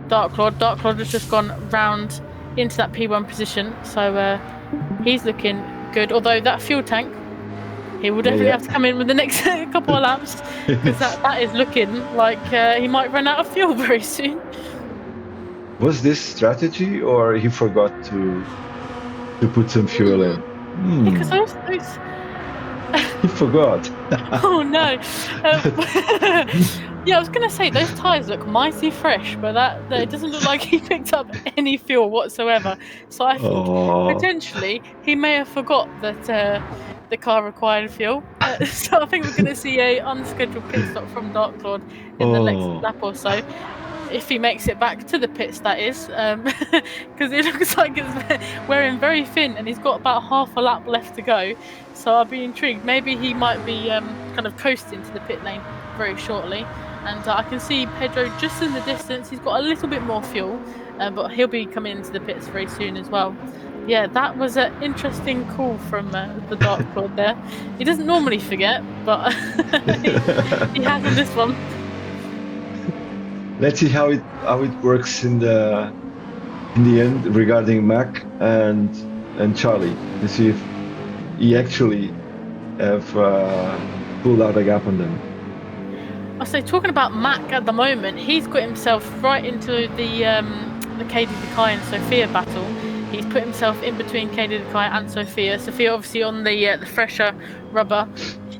Dark Lord. Dark Lord has just gone round into that P1 position, so he's looking good. Although that fuel tank, he will definitely have to come in with the next couple of laps, because that is looking like he might run out of fuel very soon. Was this strategy, or he forgot to put some fuel in? Because those he forgot. Oh no. Yeah, I was going to say, those tyres look mighty fresh, but it doesn't look like he picked up any fuel whatsoever. So I think potentially he may have forgot that the car required fuel. So I think we're going to see a unscheduled pit stop from Dark Lord in the next lap or so. If he makes it back to the pits, that is, because it looks like it's wearing very thin, and he's got about half a lap left to go. So I'll be intrigued. Maybe he might be kind of coasting to the pit lane very shortly. And I can see Pedro just in the distance. He's got a little bit more fuel, but he'll be coming into the pits very soon as well. Yeah, that was an interesting call from the Dark Lord there. He doesn't normally forget, but he has in this one. Let's see how it works in the end regarding Mac and Charlie, to see if he actually have pulled out a gap on them. I say, talking about Mac at the moment, he's got himself right into the Katie the Kai and Sophia battle. He's put himself in between Katie the Kai and Sophia. Sophia obviously on the fresher rubber.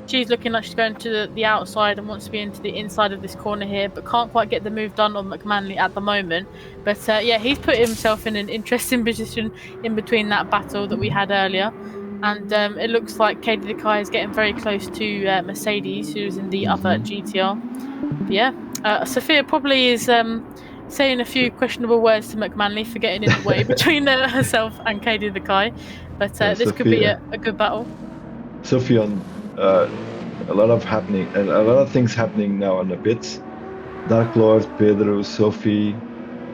She's looking like she's going to the outside and wants to be into the inside of this corner here, but can't quite get the move done on McManley at the moment. But yeah, he's put himself in an interesting position in between that battle that we had earlier. And it looks like Katie the Kai is getting very close to Mercedes, who's in the other GTR. But yeah, Sophia probably is saying a few questionable words to McManley for getting in the way between herself and Katie the Kai. But this Sophia could be a good battle. Sophia, a lot of things happening now on the pits. Dark Lord, Pedro, Sophie,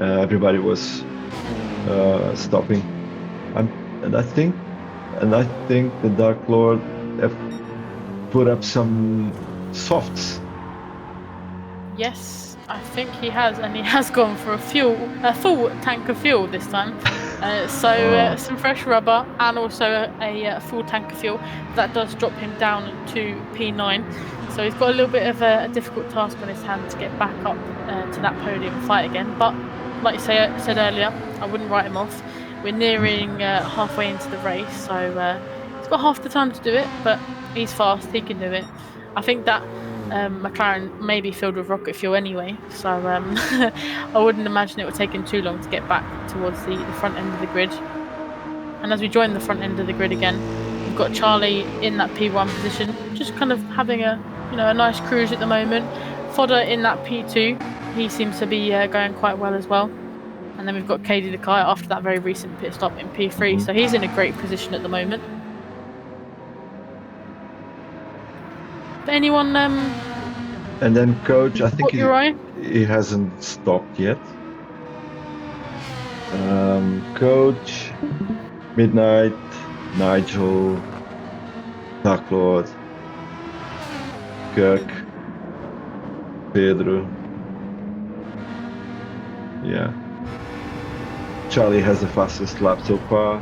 everybody was stopping. And I think the Dark Lord have put up some softs. Yes, I think he has, and he has gone for a full tank of fuel this time. Some fresh rubber and also a full tank of fuel. That does drop him down to P9. So he's got a little bit of a difficult task on his hands to get back up to that podium fight again. But like you said earlier, I wouldn't write him off. We're nearing halfway into the race, so he's got half the time to do it, but he's fast, he can do it. I think that McLaren may be filled with rocket fuel anyway, so I wouldn't imagine it would take him too long to get back towards the front end of the grid. And as we join the front end of the grid again, we've got Charlie in that P1 position, just kind of having a nice cruise at the moment. Fodder in that P2, he seems to be going quite well as well. And then we've got Cady Dekai after that very recent pit stop in P3, so he's in a great position at the moment. But anyone and then coach, I think he hasn't stopped yet. Coach, Midnight, Nigel, Dark Lord, Kirk, Pedro. Yeah. Charlie has the fastest lap so far.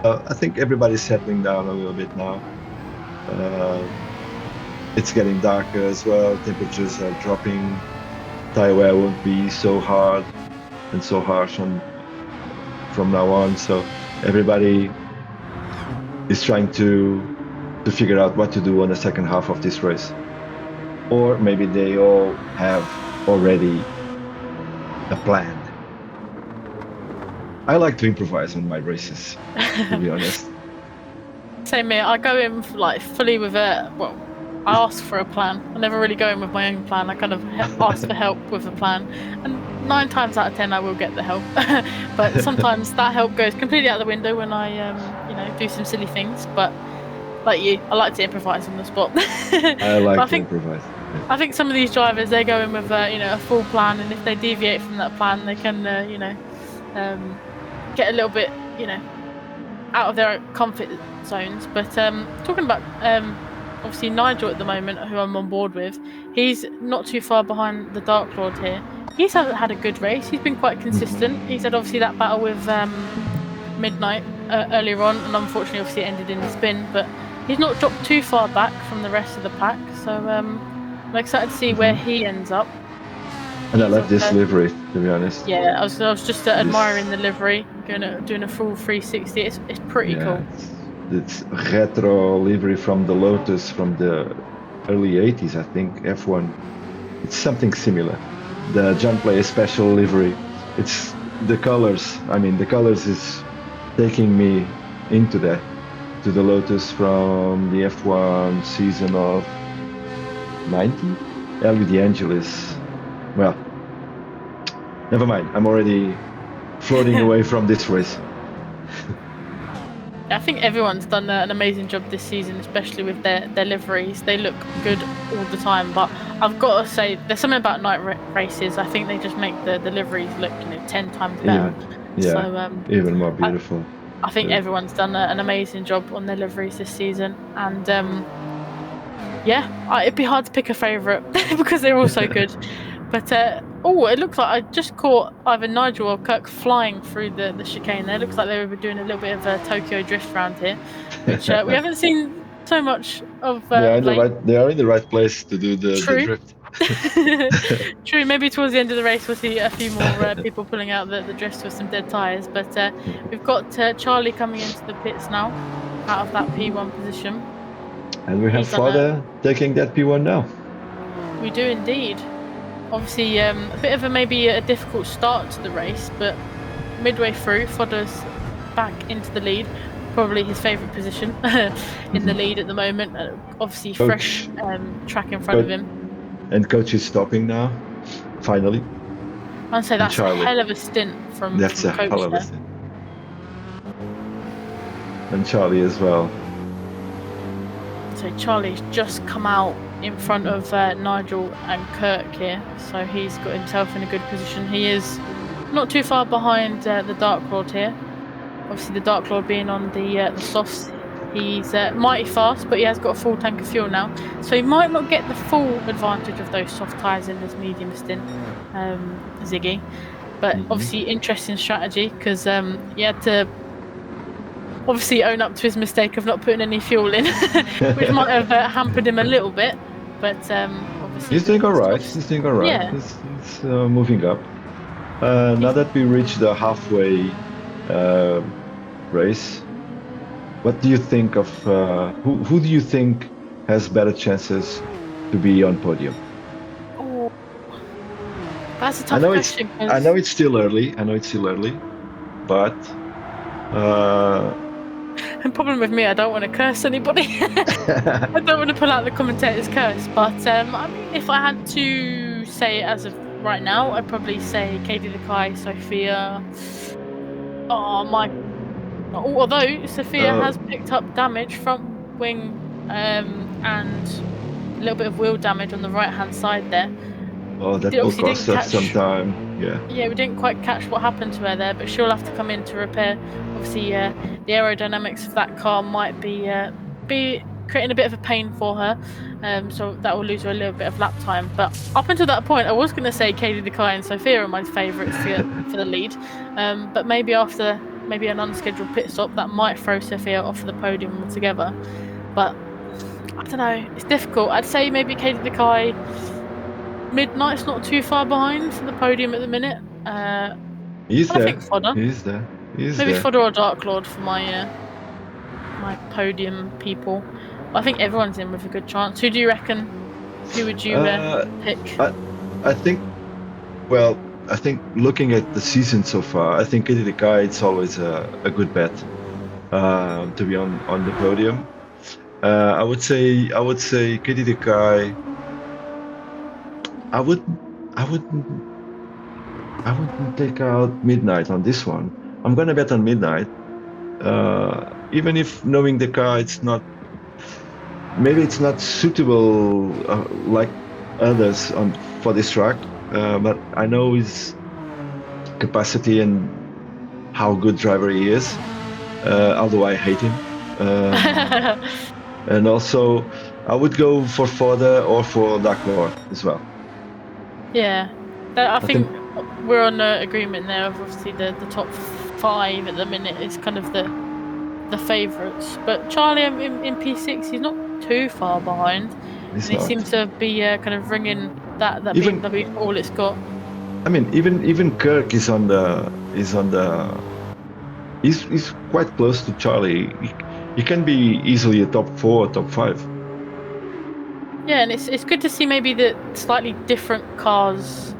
I think everybody's settling down a little bit now. It's getting darker as well, temperatures are dropping, tire wear won't be so hard and so harsh from now on, so everybody is trying to figure out what to do on the second half of this race. Or maybe they all have already a plan. I like to improvise on my races, to be honest. Same here. I go in fully with I ask for a plan. I never really go in with my own plan. I kind of ask for help with a plan, and 9 times out of 10 I will get the help. But sometimes that help goes completely out the window when I do some silly things. But like you, I like to improvise on the spot. I like to improvise. I think some of these drivers, they go in with a full plan, and if they deviate from that plan, they can get a little bit out of their comfort zones. But talking about obviously Nigel at the moment, who I'm on board with, he's not too far behind the Dark Lord here. He's had a good race. He's been quite consistent. He's had obviously that battle with Midnight earlier on, and unfortunately obviously it ended in the spin, but he's not dropped too far back from the rest of the pack, so I'm excited to see where he ends up. And I love this livery, to be honest. Yeah, I was just admiring the livery, doing a full 360. It's pretty cool. It's retro livery from the Lotus from the early 80s, I think, F1. It's something similar. The John Player special livery. It's the colors. I mean, the colors is taking me into that, to the Lotus from the F1 season of 90. Ellie DeAngelis. Well, never mind. I'm already floating away from this race. I think everyone's done an amazing job this season, especially with their liveries. They look good all the time, but I've got to say, there's something about night races. I think they just make the liveries look 10 times better. Even more beautiful. I think everyone's done an amazing job on their liveries this season, and it'd be hard to pick a favourite because they're all so good. But it looks like I just caught either Nigel or Kirk flying through the chicane there. It looks like they were doing a little bit of a Tokyo drift around here, which we haven't seen so much of. They are in the right place to do the drift. True, maybe towards the end of the race we'll see a few more people pulling out the drifts with some dead tyres. But we've got Charlie coming into the pits now, out of that P1 position. And we have Fodder taking that P1 now. We do indeed. Obviously, a bit of maybe a difficult start to the race, but midway through, Fodder's back into the lead. Probably his favourite position in the lead at the moment. Obviously, fresh track in front of him. And Coach is stopping now, finally. I'd say that's a hell of a stint from That's from a Coach hell of a there. stint. And Charlie as well. So Charlie's just come out in front of Nigel and Kirk here, so he's got himself in a good position. He is not too far behind the Dark Lord here. Obviously the Dark Lord being on the softs, he's mighty fast, but he has got a full tank of fuel now, so he might not get the full advantage of those soft tyres in this medium stint, Ziggy. But obviously, interesting strategy because he had to obviously own up to his mistake of not putting any fuel in, which might have hampered him a little bit. But obviously, He's doing all right. softs- He's doing all right. Yeah. He's moving up. Now that we reached the halfway race, what do you think of who do you think has better chances to be on podium? Oh, that's a tough I know question. it's still early. But The problem with me, I don't want to curse anybody. I don't want to pull out the commentator's curse. But I mean, if I had to say as of right now, I'd probably say Katie Lekai, Sophia. Oh my! Although Sophia has picked up damage front wing and a little bit of wheel damage on the right-hand side there. oh, that will cost us some time. Yeah, we didn't quite catch what happened to her there, but she'll have to come in to repair. Obviously, the aerodynamics of that car might be creating a bit of a pain for her, so that will lose her a little bit of lap time. But up until that point, I was going to say Katie Lekai and Sophia are my favourites for the lead, but maybe after an unscheduled pit stop, that might throw Sophia off the podium altogether. But I don't know, it's difficult. I'd say maybe Katie Lekai. Midnight's not too far behind for the podium at the minute. he's there. I think Fodder. He's there. Maybe Fodder or Dark Lord for my my podium people. I think everyone's in with a good chance. Who do you reckon? Who would you pick? I think. Well, I think looking at the season so far, I think Katie Lekai, it's always a good bet to be on the podium. I would say Katie Lekai. I wouldn't take out Midnight on this one. I'm gonna bet on Midnight, even if knowing the car, it's not suitable like others for this track. But I know his capacity and how good driver he is. Although I hate him, and also I would go for Fodder or for Dark Lord as well. Yeah, I think we're on agreement there of obviously the top 5 at the minute is kind of the favourites. But Charlie in P6, he's not too far behind. He seems to be kind of ringing that BMW for all it's got. I mean, even Kirk is on the he's quite close to Charlie. He can be easily a top 4, top 5. Yeah, and it's good to see maybe the slightly different cars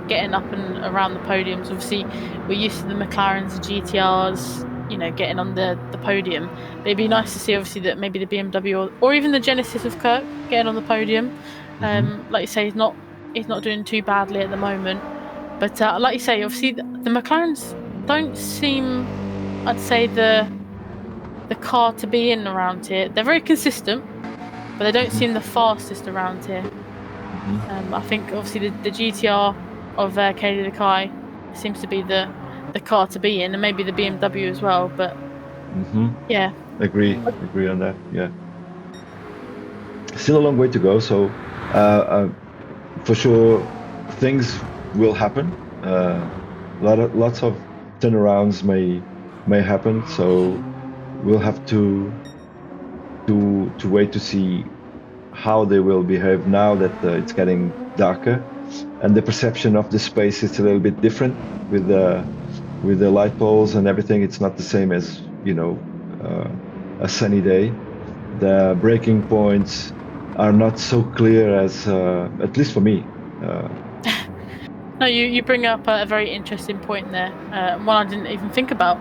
getting up and around the podiums. Obviously, we're used to the McLarens, the GTRs, getting on the podium. But it'd be nice to see, obviously, that maybe the BMW or even the Genesis of Kirk getting on the podium. Like you say, he's not doing too badly at the moment. But like you say, obviously, the McLarens don't seem, I'd say, the car to be in around here. They're very consistent, but they don't seem the fastest around here. I think obviously the GTR of Katie Lekai seems to be the car to be in, and maybe the BMW as well. But yeah, agree on that. Yeah, still a long way to go. So for sure, things will happen. Lots of turnarounds may happen. So we'll have to wait to see how they will behave now that it's getting darker, and the perception of the space is a little bit different with the light poles and everything. It's not the same as a sunny day. The braking points are not so clear as at least for me. No, you bring up a very interesting point there. One I didn't even think about,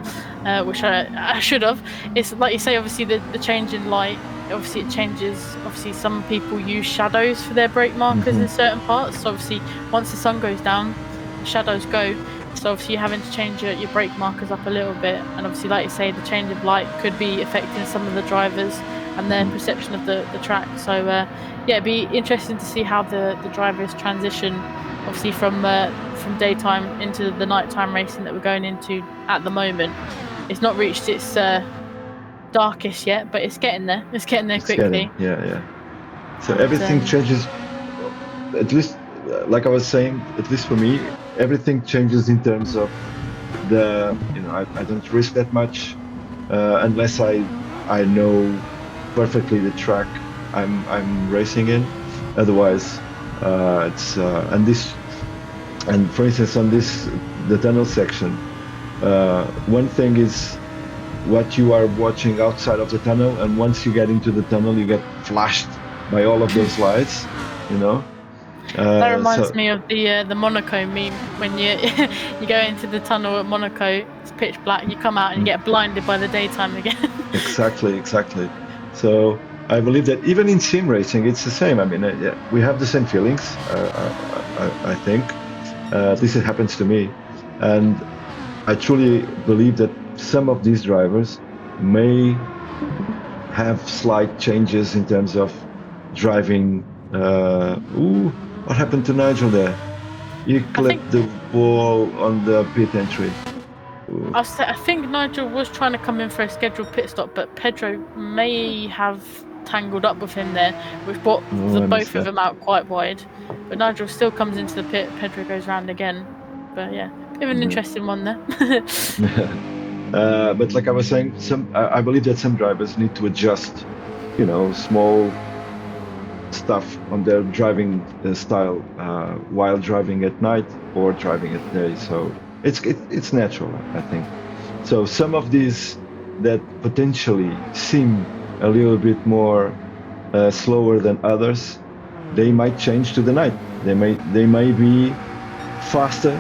which I should have. It's like you say, obviously the change in light. Obviously it changes. Obviously some people use shadows for their brake markers in certain parts. So obviously once the sun goes down, the shadows go. So obviously you're having to change your brake markers up a little bit. And obviously, like you say, the change of light could be affecting some of the drivers and their perception of the track. So yeah, it'd be interesting to see how the drivers transition, obviously from daytime into the nighttime racing that we're going into at the moment. It's not reached its darkest yet, but it's getting there. It's getting there quickly. Yeah. So everything changes. At least like I was saying, at least for me, everything changes in terms of I don't risk that much unless I know perfectly the track I'm racing in. Otherwise, it's and for instance on the tunnel section, one thing is what you are watching outside of the tunnel, and once you get into the tunnel, you get flashed by all of those lights, you know. That reminds me of the Monaco meme when you you go into the tunnel at Monaco, it's pitch black, and you come out and you get blinded by the daytime again. Exactly. So I believe that even in sim racing, it's the same. I mean, we have the same feelings. I think at least it happens to me, and I truly believe that some of these drivers may have slight changes in terms of driving. What happened to Nigel there? He clipped the ball on the pit entry. I think Nigel was trying to come in for a scheduled pit stop, but Pedro may have tangled up with him there, which brought both of them out quite wide. But Nigel still comes into the pit, Pedro goes round again. But yeah, bit of an interesting one there. But like I was saying, I believe that some drivers need to adjust, small stuff on their driving style while driving at night or driving at day. So it's natural, I think. So some of these that potentially seem a little bit more slower than others, they might change to the night. They may be faster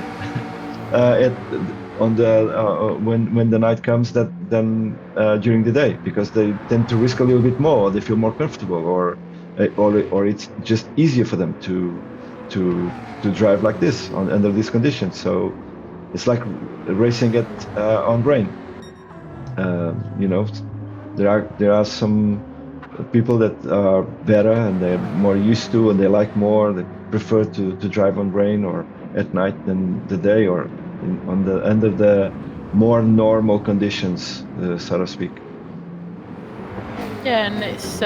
when the night comes than during the day, because they tend to risk a little bit more, or they feel more comfortable, or it's just easier for them to drive like this under these conditions. So it's like racing on rain. There are some people that are better and they're more used to, and they like more. They prefer to drive on rain or at night than the day, or under the more normal conditions, so to speak. Yeah, and it's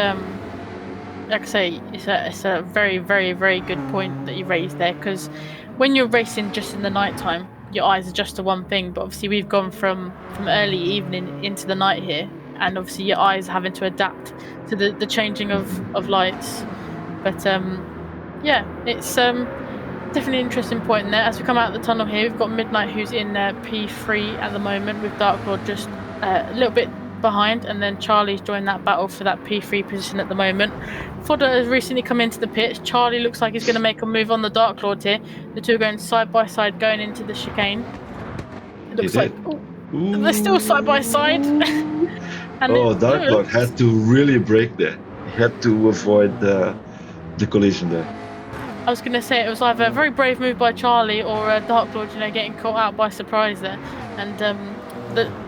like I say, it's a very, very, very good point that you raised there, because when you're racing just in the nighttime, your eyes are just to one thing. But obviously we've gone from early evening into the night here, and obviously your eyes are having to adapt to the changing of lights. But yeah, it's definitely an interesting point in there. As we come out of the tunnel here, we've got Midnight, who's in P3 at the moment, with Dark Lord just a little bit behind, and then Charlie's joined that battle for that P3 position at the moment. Fodder has recently come into the pits. Charlie looks like he's going to make a move on the Dark Lord here. The two are going side by side going into the chicane. It looks like they're still side by side. Dark Lord had to really brake there. He had to avoid the collision there. I was going to say it was either a very brave move by Charlie or Dark Lord, getting caught out by surprise there. And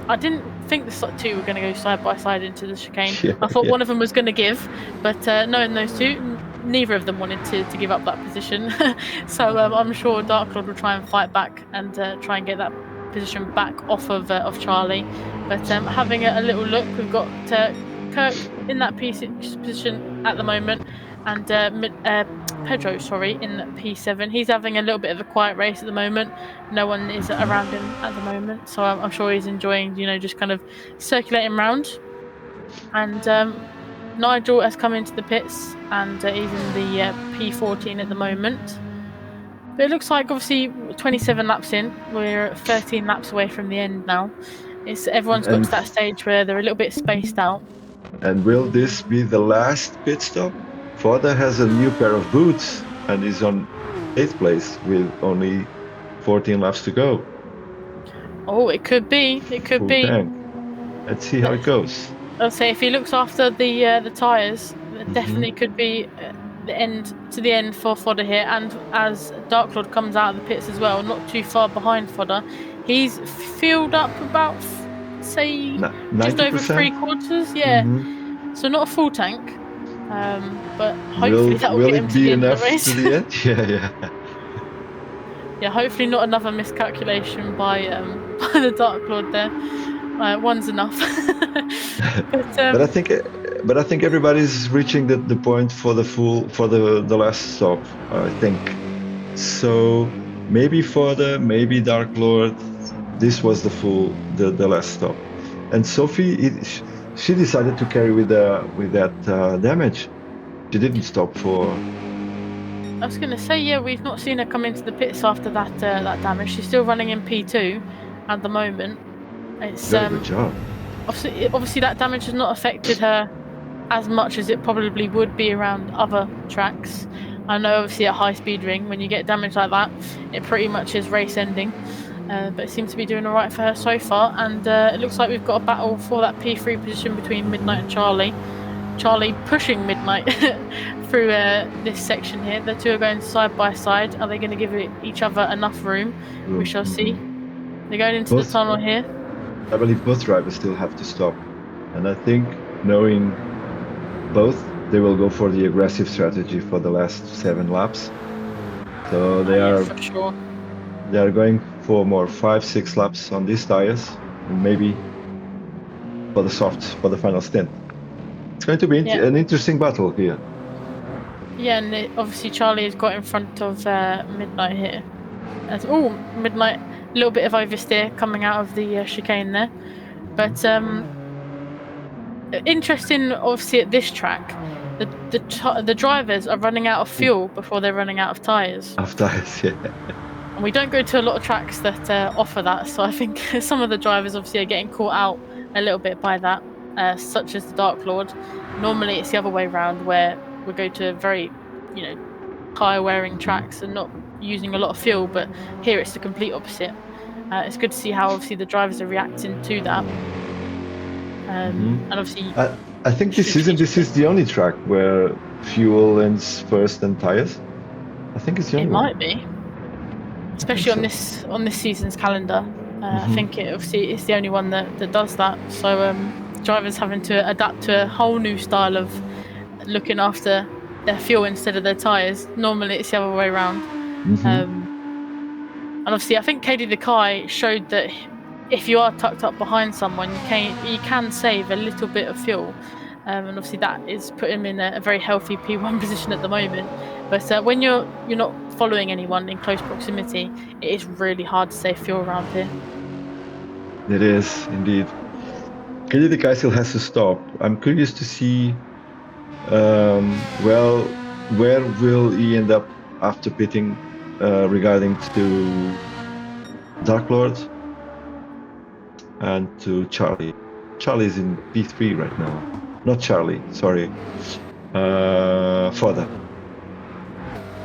I didn't think the two were going to go side by side into the chicane. Yeah, I thought one of them was going to give, but knowing those two, neither of them wanted to give up that position. So I'm sure Dark Lord will try and fight back and try and get that position back off of Charlie. But having a little look, we've got Kirk in that P6 position at the moment, and Pedro, in P7. He's having a little bit of a quiet race at the moment. No one is around him at the moment, so I'm sure he's enjoying, just kind of circulating around. And Nigel has come into the pits, and he's in the P14 at the moment. But it looks like, obviously, 27 laps in. We're 13 laps away from the end now. Everyone's got to that stage where they're a little bit spaced out. And will this be the last pit stop? Fodder has a new pair of boots and is on 8th place with only 14 laps to go. Oh, it could be. It could be. Let's see how it goes. I'll say if he looks after the tyres, it definitely could be the end for Fodder here. And as Dark Lord comes out of the pits as well, not too far behind Fodder, he's filled up about, say, just over 3/4. Yeah. So not a full tank. But hopefully that will get him to the end of the race. To the end? Yeah. Yeah, hopefully not another miscalculation by the Dark Lord there. One's enough. But I think everybody's reaching the point for the last stop. I think So maybe Fodder, maybe Dark Lord. This was the last stop, and Sophie, she decided to carry with that damage. She didn't stop for. I was going to say, yeah, we've not seen her come into the pits after that damage. She's still running in P2 at the moment. It's Very good job. obviously that damage has not affected her as much as it probably would be around other tracks. I know obviously at high speed ring, when you get damage like that, it pretty much is race ending. But it seems to be doing alright for her so far, and it looks like we've got a battle for that P3 position between Midnight and Charlie. Charlie pushing Midnight through this section here. The two are going side by side. Are they going to give each other enough room? We shall see. They're going into the tunnel here. I believe both drivers still have to stop, and I think knowing both, they will go for the aggressive strategy for the last 7 laps. So they are for sure. They are going for more 5-6 laps on these tires, and maybe for the final stint. It's going to be an interesting battle here. Yeah, and obviously Charlie has got in front of Midnight here. Midnight, a little bit of oversteer coming out of the chicane there. But interesting, obviously, at this track, the drivers are running out of fuel before they're running out of tyres. Yeah. And we don't go to a lot of tracks that offer that, so I think some of the drivers obviously are getting caught out a little bit by that, such as the Dark Lord. Normally it's the other way around, where we go to very, tyre-wearing tracks and not using a lot of fuel, but here it's the complete opposite. It's good to see how obviously the drivers are reacting to that. And obviously, I think this is the only track where fuel ends first and tires. I think it's the only one. It might be, especially on this season's calendar. I think it's the only one that does that. So drivers having to adapt to a whole new style of looking after their fuel instead of their tires. Normally it's the other way around. And obviously I think Katie Dekai showed that if you are tucked up behind someone, you can save a little bit of fuel. And obviously that is put him in a very healthy P1 position at the moment. But when you're not following anyone in close proximity, it is really hard to save fuel around here. It is indeed. Katie Dekai still has to stop. I'm curious to see where will he end up after pitting regarding to Dark Lord and to Charlie. Charlie's in P3 right now. Not Charlie, sorry. Fodder.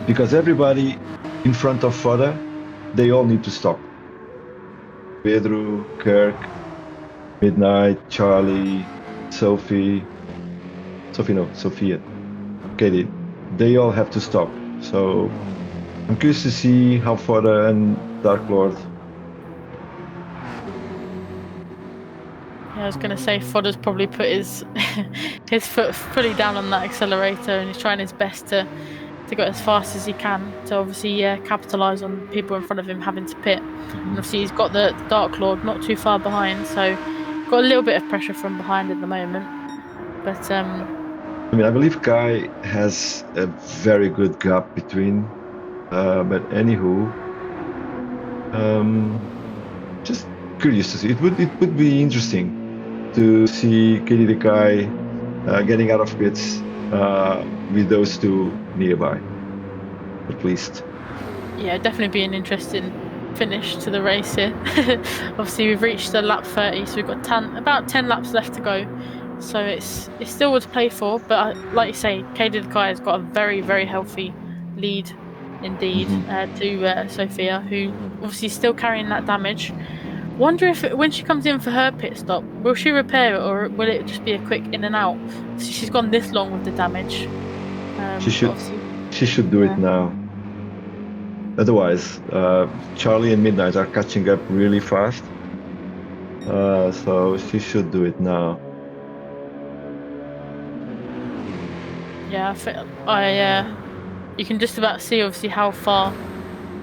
Because everybody in front of Fodder, they all need to stop. Pedro, Kirk, Midnight, Charlie, Sophia. Katie. They all have to stop. So I'm curious to see how Fodder and Dark Lord. Yeah, I was going to say Fodder's probably put his foot fully down on that accelerator, and he's trying his best to go as fast as he can to obviously capitalise on people in front of him having to pit. And obviously he's got the Dark Lord not too far behind, so got a little bit of pressure from behind at the moment. But I believe Kai has a very good gap between. But anywho, just curious to see. It would be interesting to see Katie Dekai getting out of pits with those two nearby, at least. Yeah, definitely be an interesting finish to the race here. Obviously, we've reached the lap 30, so we've got about 10 laps left to go. So it's still what to play for, but like you say, Katie Dekai has got a very, very healthy lead indeed to Sophia, who obviously is still carrying that damage. Wonder if when she comes in for her pit stop, will she repair it, or will it just be a quick in and out? So she's gone this long with the damage. She should do it now. Otherwise, Charlie and Midnight are catching up really fast. So she should do it now. Yeah, you can just about see obviously how far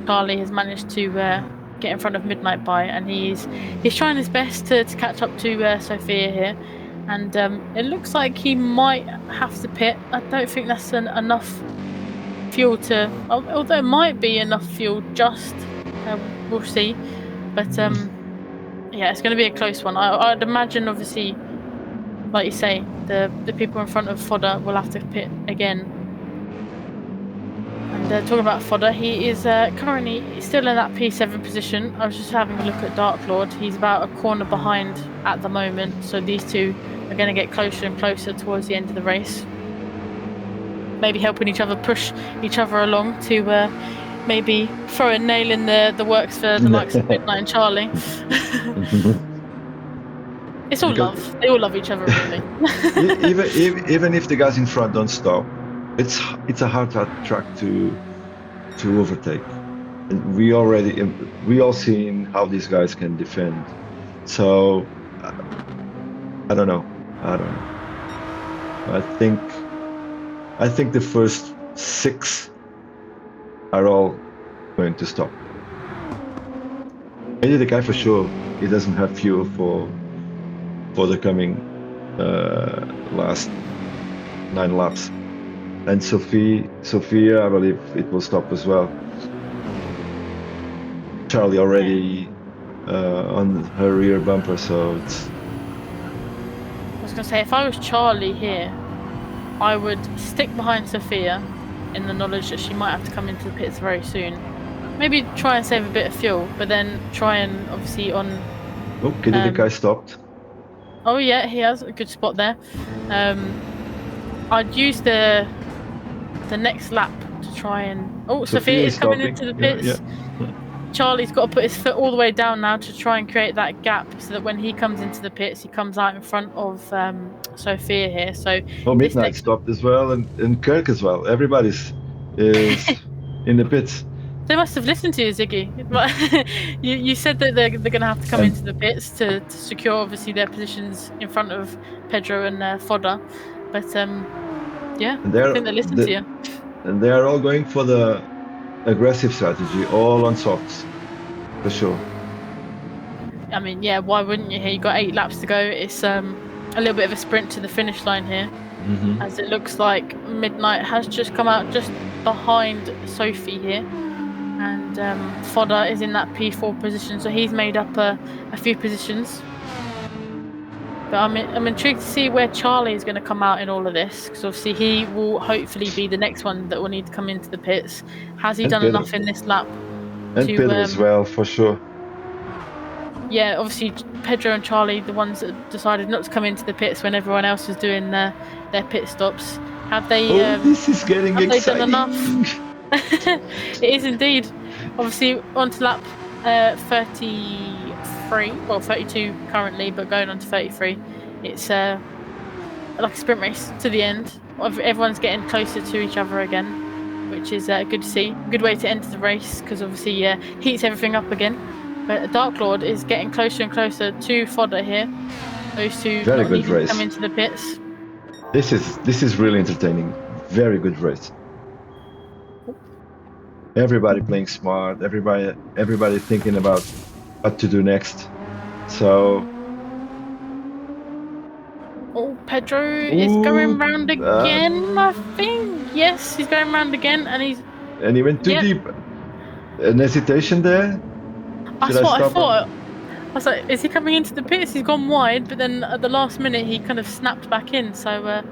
Charlie has managed to get in front of Midnight by, and he's trying his best to catch up to Sophia here, and it looks like he might have to pit. I don't think that's enough fuel to. Although it might be enough fuel, just we'll see. But yeah, it's going to be a close one. I'd imagine, obviously, like you say, the people in front of Fodder will have to pit again. And talking about Fodder, he is currently still in that P7 position. I was just having a look at Dark Lord. He's about a corner behind at the moment, so these two are going to get closer and closer towards the end of the race. Maybe helping each other, push each other along to maybe throw a nail in the works for the likes of Midnight and Charlie. It's all love. They all love each other, really. even if the guys in front don't stop, it's a hard track to overtake. And we all seen how these guys can defend. So I don't know. I think the first 6 are all going to stop. Maybe the guy for sure, he doesn't have fuel for the coming last 9 laps. And Sophia, I believe it will stop as well. Charlie already on her rear bumper, so it's... I was going to say, if I was Charlie here, I would stick behind Sophia in the knowledge that she might have to come into the pits very soon. Maybe try and save a bit of fuel, but then try and obviously on... Oh, the guy stopped. Oh yeah, he has a good spot there. I'd use the next lap to try and... Oh, Sophia is coming into the pits. Yeah. Charlie's got to put his foot all the way down now to try and create that gap so that when he comes into the pits, he comes out in front of Sophia here. So Midnight stopped as well, and Kirk as well. Everybody's is in the pits. They must have listened to you, Ziggy. You said that they're going to have to come into the pits to secure, obviously, their positions in front of Pedro and Fodder. But yeah, I think they listened to you. And they are all going for the aggressive strategy, all on softs, for sure. I mean, yeah, why wouldn't you? Here, you've got 8 laps to go. It's a little bit of a sprint to the finish line here, as it looks like Midnight has just come out just behind Sophie here, and Fodder is in that P4 position, so he's made up a few positions. But I'm intrigued to see where Charlie is going to come out in all of this, because obviously he will hopefully be the next one that will need to come into the pits. Has he done enough in this lap? And Pedro as well, for sure. Yeah, obviously Pedro and Charlie, the ones that decided not to come into the pits when everyone else was doing their pit stops. Have they? This is getting exciting. They done enough? It is indeed. Obviously onto lap 33, well 32 currently, but going on to 33. It's like a sprint race to the end. Everyone's getting closer to each other again, which is good to see. Good way to enter the race, because obviously heats everything up again. But Dark Lord is getting closer and closer to Fodder here. Those two very good race. Come into the pits. This is really entertaining. Very good race. Everybody playing smart. Everybody thinking about what to do next. So. Oh, Pedro is going round again. I think yes, he's going round again, and he went too deep. An hesitation there. That's what I thought. I was like, is he coming into the pits? He's gone wide, but then at the last minute he kind of snapped back in. So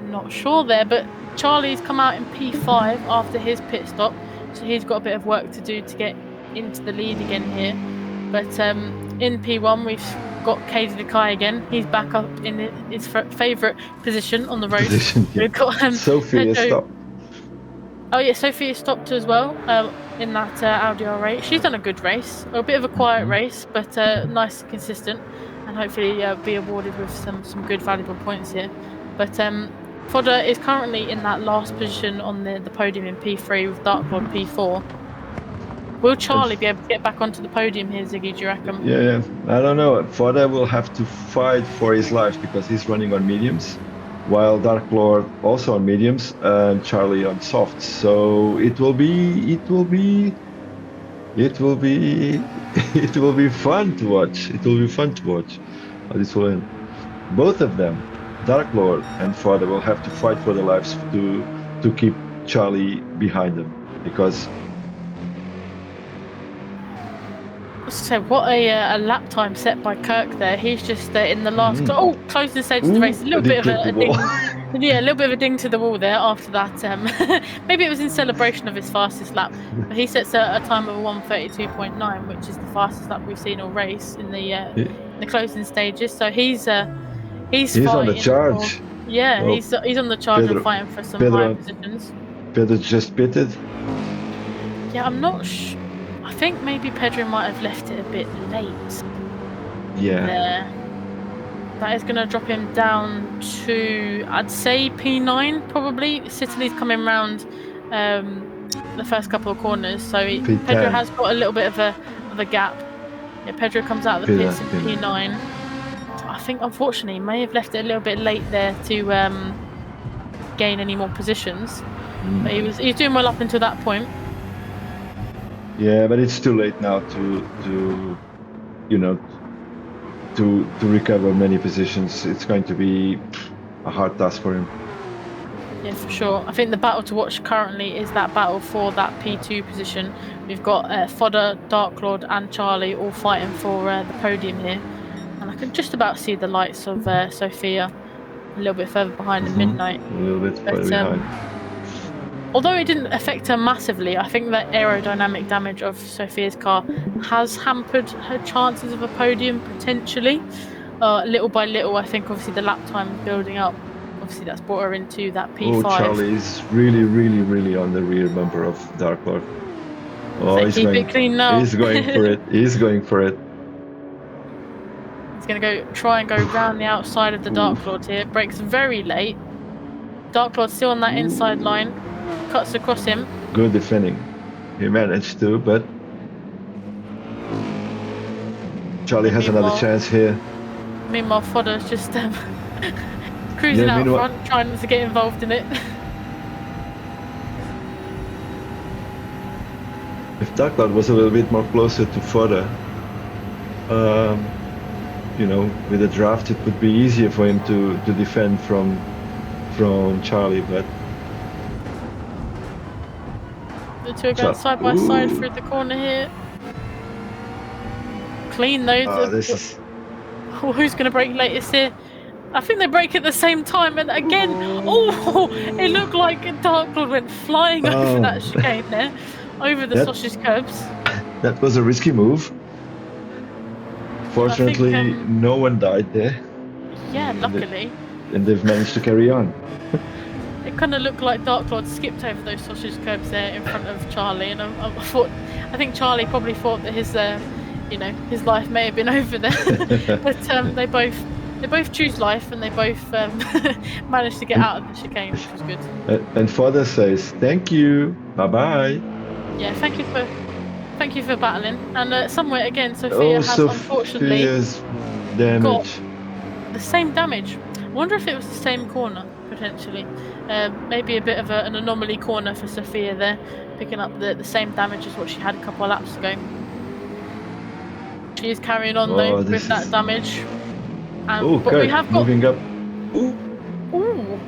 not sure there. But Charlie's come out in P5 after his pit stop, so he's got a bit of work to do to get into the lead again here. But in P1 we've got Katie Nakai again. He's back up in his favourite position on the road. We've got Sophia stopped. Oh yeah, Sophia stopped as well in that Audi R8. She's done a good race, a bit of a quiet race, but nice and consistent, and hopefully be awarded with some good valuable points here. But Fodder is currently in that last position on the podium in P3 with Dark Lord P4. Will Charlie be able to get back onto the podium here, Ziggy, do you reckon? Yeah, I don't know. Fodder will have to fight for his life because he's running on mediums, while Dark Lord also on mediums and Charlie on softs. So it will be fun to watch. It will be fun to watch how this will end. Both of them, Dark Lord and Fodder, will have to fight for their lives to keep Charlie behind them, because So what a lap time set by Kirk there. He's just in the last closing stage of the race. A little bit of a ding. Yeah, a little bit of a ding to the wall there after that. Maybe it was in celebration of his fastest lap. But he sets a time of 1:32.9, which is the fastest lap we've seen all race in the closing stages. So he's on the fighting charge. he's on the charge Pedro- and fighting for some Pedro- high positions. Pedro just pitted. Yeah, I'm not sure. I think maybe Pedro might have left it a bit late. Yeah. There. That is going to drop him down to, I'd say, P9 probably. Sicily's coming round the first couple of corners, so P10. Pedro has got a little bit of a gap. Yeah, Pedro comes out of the pits in P9. I think, unfortunately, he may have left it a little bit late there to gain any more positions. But he was doing well up until that point. Yeah, but it's too late now to you know, to recover many positions. It's going to be a hard task for him. Yeah, for sure. I think the battle to watch currently is that battle for that P2 position. We've got Fodder, Dark Lord and Charlie all fighting for the podium here. And I can just about see the lights of Sophia a little bit further behind in Midnight. A little bit further behind. Although it didn't affect her massively, I think that aerodynamic damage of Sophia's car has hampered her chances of a podium potentially. Little by little, I think obviously the lap time is building up. Obviously that's brought her into that P5. Oh, Charlie is really, really, really on the rear bumper of Dark Lord. Oh, So keep it clean now. He's going for it. He's going for it. He's going to try and go round the outside of the Dark Lord here. Brakes very late. Dark Lord still on that inside line. Cuts across him. Good defending. He managed to, but Charlie has another chance here. Meanwhile, Fodder's just cruising out front, trying to get involved in it. If Dark Lord was a little bit more closer to Fodder, you know, with a draft, it would be easier for him to defend from Charlie, but the two are going side by side through the corner here. Clean though. Who's going to brake latest here? I think they brake at the same time, and again, it looked like Dark Lord went flying over that chicane there, over the sausage curbs. That was a risky move. Fortunately, no one died there. Yeah, luckily. And they've managed to carry on. It kind of looked like Dark Lord skipped over those sausage curbs there in front of Charlie, and I think Charlie probably thought that his life may have been over there. But they both choose life, and they both managed to get out of the chicane, which was good. And Fodder says, "Thank you, bye bye." Yeah, thank you for battling. And somewhere again, Sophia has unfortunately got the same damage. I wonder if it was the same corner potentially. Maybe a bit of an anomaly corner for Sophia there, picking up the same damage as what she had a couple of laps ago. She is carrying on though with that damage. But we have got moving up. Ooh,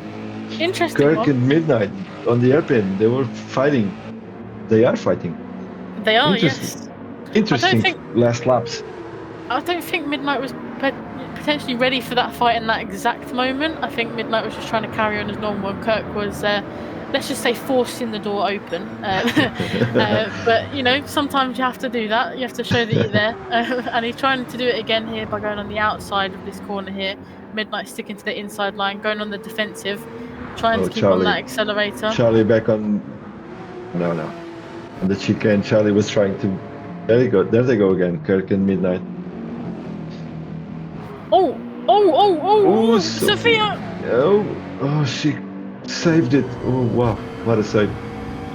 interesting. Kirk and Midnight on the airplane. They were fighting. They are fighting. They are, yes. Interesting last laps. I don't think Midnight was potentially ready for that fight in that exact moment. I think Midnight was just trying to carry on as normal, and Kirk was, let's just say, forcing the door open. But, you know, sometimes you have to do that. You have to show that you're there. And he's trying to do it again here by going on the outside of this corner here. Midnight sticking to the inside line, going on the defensive, trying to keep on that accelerator. Charlie back on... No. On the chicane, Charlie was trying to... There they go again, Kirk and Midnight. Oh, Sophia! Oh, she saved it. Oh, wow, what a save.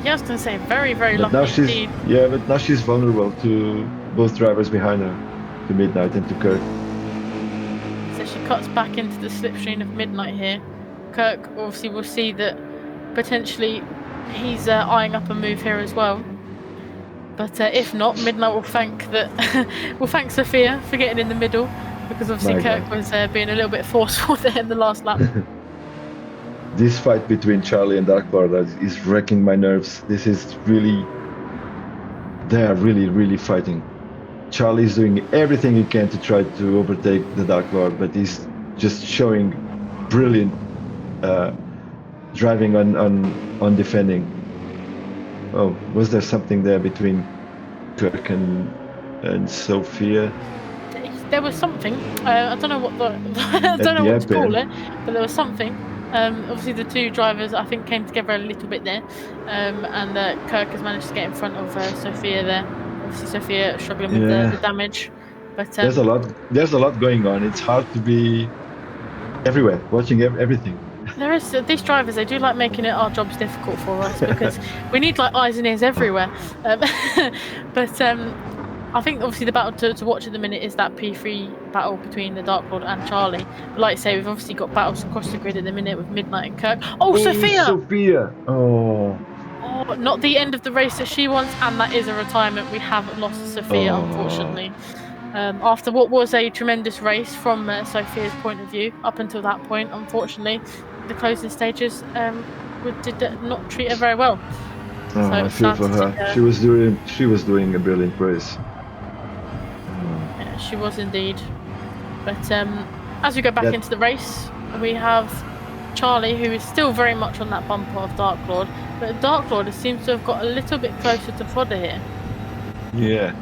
Yeah, I was going to say, very, very but lucky indeed. Yeah, but now she's vulnerable to both drivers behind her, to Midnight and to Kirk. So she cuts back into the slipstream of Midnight here. Kirk obviously will see that potentially he's eyeing up a move here as well. But if not, Midnight will thank Sophia for getting in the middle, because obviously Kirk was being a little bit forceful there in the last lap. this fight between Charlie and Dark Lord is wrecking my nerves. This is really, they are really fighting. Charlie is doing everything he can to try to overtake the Dark Lord, but he's just showing brilliant driving on defending. Oh, was there something there between Kirk and Sophia? There was something. I don't know what I don't know what to call it, but there was something. Obviously, the two drivers I think came together a little bit there, and Kirk has managed to get in front of Sophia there. Obviously, Sophia struggling with the damage, but there's a lot going on. It's hard to be everywhere, watching everything. There is these drivers. They do like making our jobs difficult for us because we need like eyes and ears everywhere. But I think obviously the battle to watch at the minute is that P3 battle between the Dark Lord and Charlie. But like I say, we've obviously got battles across the grid at the minute with Midnight and Kirk. Oh, Sophia! Sophia! Oh, not the end of the race that she wants, and that is a retirement. We have lost Sophia, unfortunately. After what was a tremendous race from Sophia's point of view, up until that point, unfortunately, the closing stages did not treat her very well. So I feel for her. She was doing a brilliant race. Yeah, she was indeed. But as we go back into the race, we have Charlie, who is still very much on that bumper of Dark Lord, but Dark Lord seems to have got a little bit closer to fodder here. Yeah,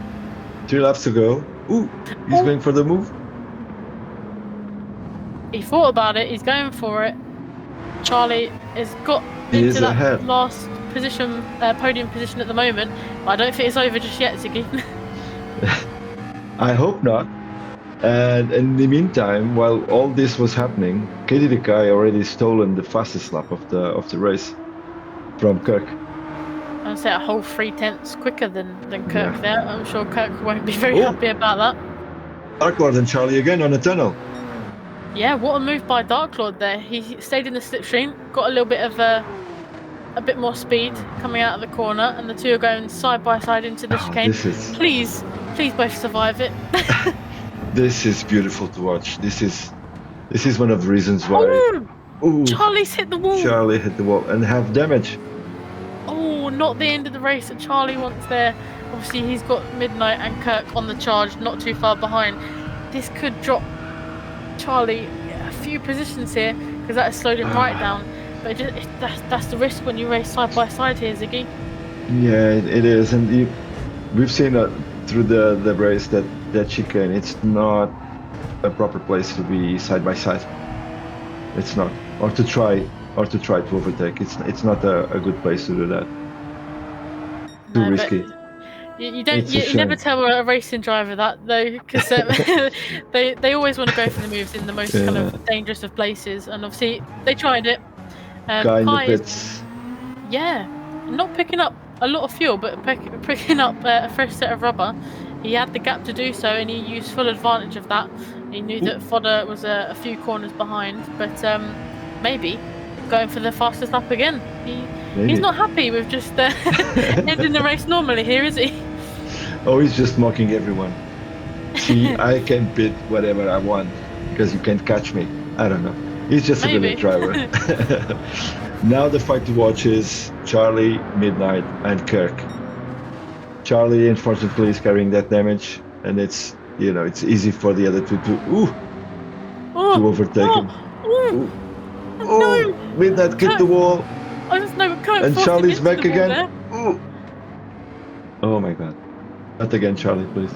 3 laps to go. Ooh, he's going for the move. He thought about it. He's going for it. Charlie has got into that last position, podium position at the moment. But I don't think it's over just yet, Ziggy. I hope not. And in the meantime, while all this was happening, Katie Dekai already stolen the fastest lap of the race from Kirk. I'd say a whole 3/10 quicker than Kirk there. I'm sure Kirk won't be very happy about that. Dark Lord and Charlie again on a tunnel. Yeah, what a move by Dark Lord there. He stayed in the slipstream, got a little bit of a bit more speed coming out of the corner, and the two are going side by side into the chicane. Please both survive it. This is beautiful to watch. This is one of the reasons why. Ooh, Charlie's hit the wall. Charlie hit the wall and have damage. Oh, not the end of the race that Charlie wants there. Obviously, he's got Midnight and Kirk on the charge, not too far behind. This could drop Charlie a few positions here because that has slowed him right down. But that's the risk when you race side by side here, Ziggy. Yeah, it is, and we've seen through the race that chicane. It's not a proper place to be side by side. It's not, or to try to overtake. It's not a good place to do that. Too risky. You never tell a racing driver that though, because they always want to go for the moves in the most kind of dangerous of places, and obviously they tried it. Guy in the pits. Yeah, not picking up a lot of fuel, but picking up a fresh set of rubber. He had the gap to do so, and he used full advantage of that. He knew that fodder was a few corners behind, but maybe going for the fastest lap again. He's not happy with just ending the race normally here, is he? Oh, he's just mocking everyone. See, I can pit whatever I want because you can't catch me. I don't know. He's just a brilliant driver. Now the fight to watch is Charlie, Midnight, and Kirk. Charlie, unfortunately, is carrying that damage, and it's easy for the other two to overtake him. No. Midnight hit the wall. I just know, Kirk. And Charlie's back again. Oh my God! Not again, Charlie, please.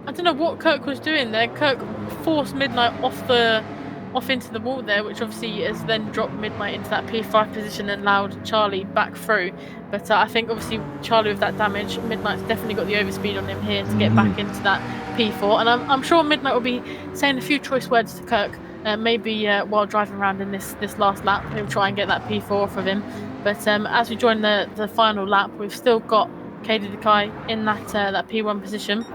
I don't know what Kirk was doing there. Kirk forced Midnight off into the wall there, which obviously has then dropped Midnight into that P5 position and allowed Charlie back through. But I think obviously Charlie with that damage, Midnight's definitely got the overspeed on him here to get back into that P4. And I'm sure Midnight will be saying a few choice words to Kirk, maybe while driving around in this last lap. He'll try and get that P4 off of him. But as we join the final lap, we've still got Katie Dekai in that P1 position.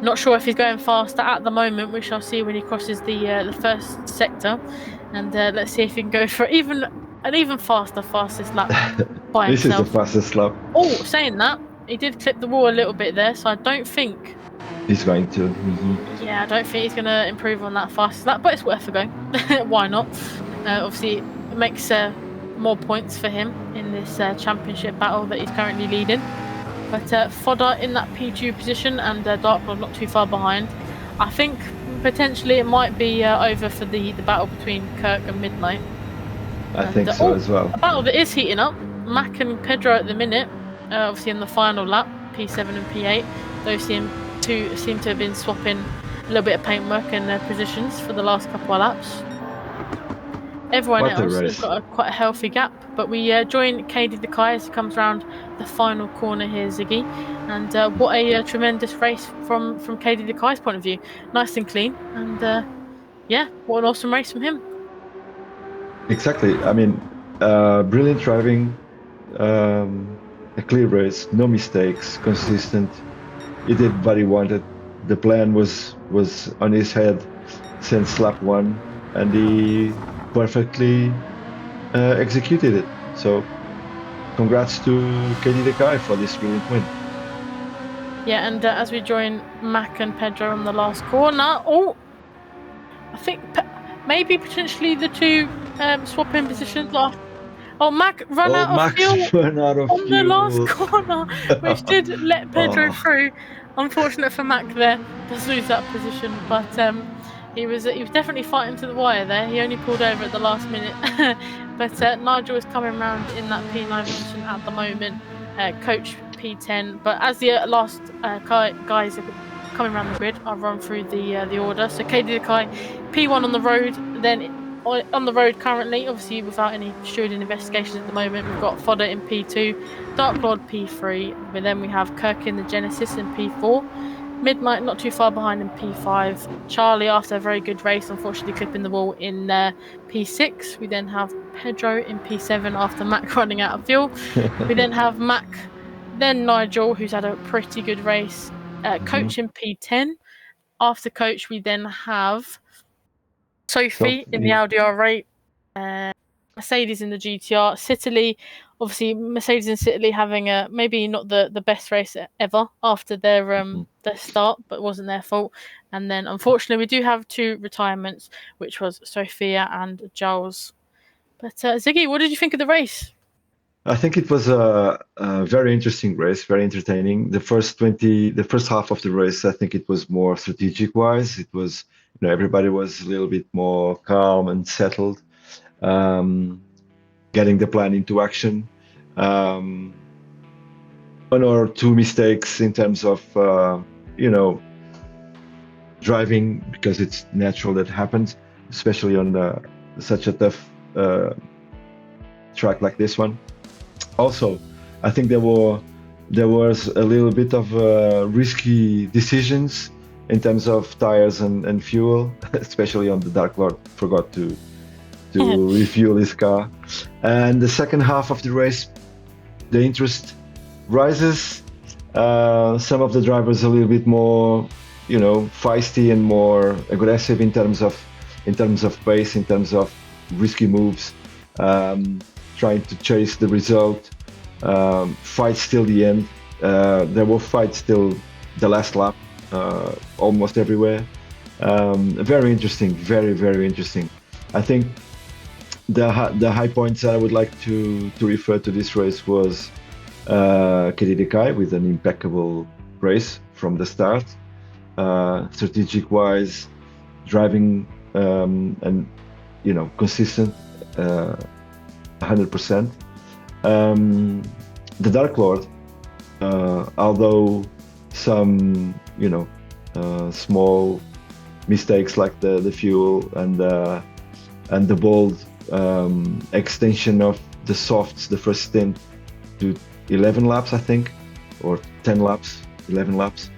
Not sure if he's going faster at the moment. We shall see when he crosses the first sector, and let's see if he can go for an even fastest lap by This himself. is the fastest lap. Oh, saying that, he did clip the wall a little bit there, so I don't think he's going to. Yeah, I don't think he's going to improve on that fastest lap, but it's worth a go. Why not? Obviously, makes more points for him in this championship battle that he's currently leading. But Fodder in that P2 position and Darklord not too far behind. I think potentially it might be over for the battle between Kirk and Midnight. I think so as well. A battle that is heating up. Mac and Pedro at the minute, obviously in the final lap, P7 and P8. Those seem to have been swapping a little bit of paintwork in their positions for the last couple of laps. Everyone else has got quite a healthy gap, but we join Katie Dekai as he comes around the final corner here, Ziggy. And what a tremendous race from Katie Dekai's point of view. Nice and clean, and yeah, what an awesome race from him. Exactly. I mean, brilliant driving, a clear race, no mistakes, consistent. He did what he wanted. The plan was on his head since lap 1, and he perfectly executed it. So congrats to Katie Dekai for this brilliant win. Yeah, and as we join Mac and Pedro on the last corner, I think maybe potentially the two swap in positions. Mac ran out of fuel on the last corner, which did let Pedro through. Unfortunate for Mac there, does lose that position, but he was definitely fighting to the wire there. He only pulled over at the last minute. But Nigel is coming around in that P9 position at the moment, coach P10. But as the last guys are coming around the grid, I'll run through the order. So Katie Dekai, P1 on the road, then on the road currently, obviously without any stewarding investigations at the moment. We've got Fodder in P2, Darklord P3, but then we have Kirk in the Genesis in P4, Midnight not too far behind in P5, Charlie after a very good race unfortunately clipping the wall in P6. We then have Pedro in P7 after Mac running out of fuel. We then have Mac, then Nigel, who's had a pretty good race, Coach in P10. After Coach we then have Sophie in the Audi R8, Mercedes in the GTR, Citily, obviously Mercedes and Citily having a maybe not the best race ever after their start, but it wasn't their fault. And then unfortunately we do have two retirements, which was Sophia and Giles. But Ziggy, what did you think of the race? I think it was a very interesting race, very entertaining. The first half of the race, I think it was more strategic wise. It was, everybody was a little bit more calm and settled, getting the plan into action. One or two mistakes in terms of, driving, because it's natural that happens, especially on such a tough track like this one. Also, I think there was a little bit of risky decisions in terms of tires and fuel, especially on the Darklord. Forgot to refuel his car. And the second half of the race, the interest rises. Some of the drivers a little bit more, feisty and more aggressive in terms of pace, in terms of risky moves. Trying to chase the result, fights till the end. There were fights till the last lap, almost everywhere. Very interesting, very, very interesting. I think the high points that I would like to refer to this race was Katie Dekai with an impeccable race from the start. Strategic wise, driving and consistent. 100%. The Darklord, although some small mistakes like the fuel and the bold extension of the softs, the first stint to 11 laps, I think, or 10 laps, 11 laps,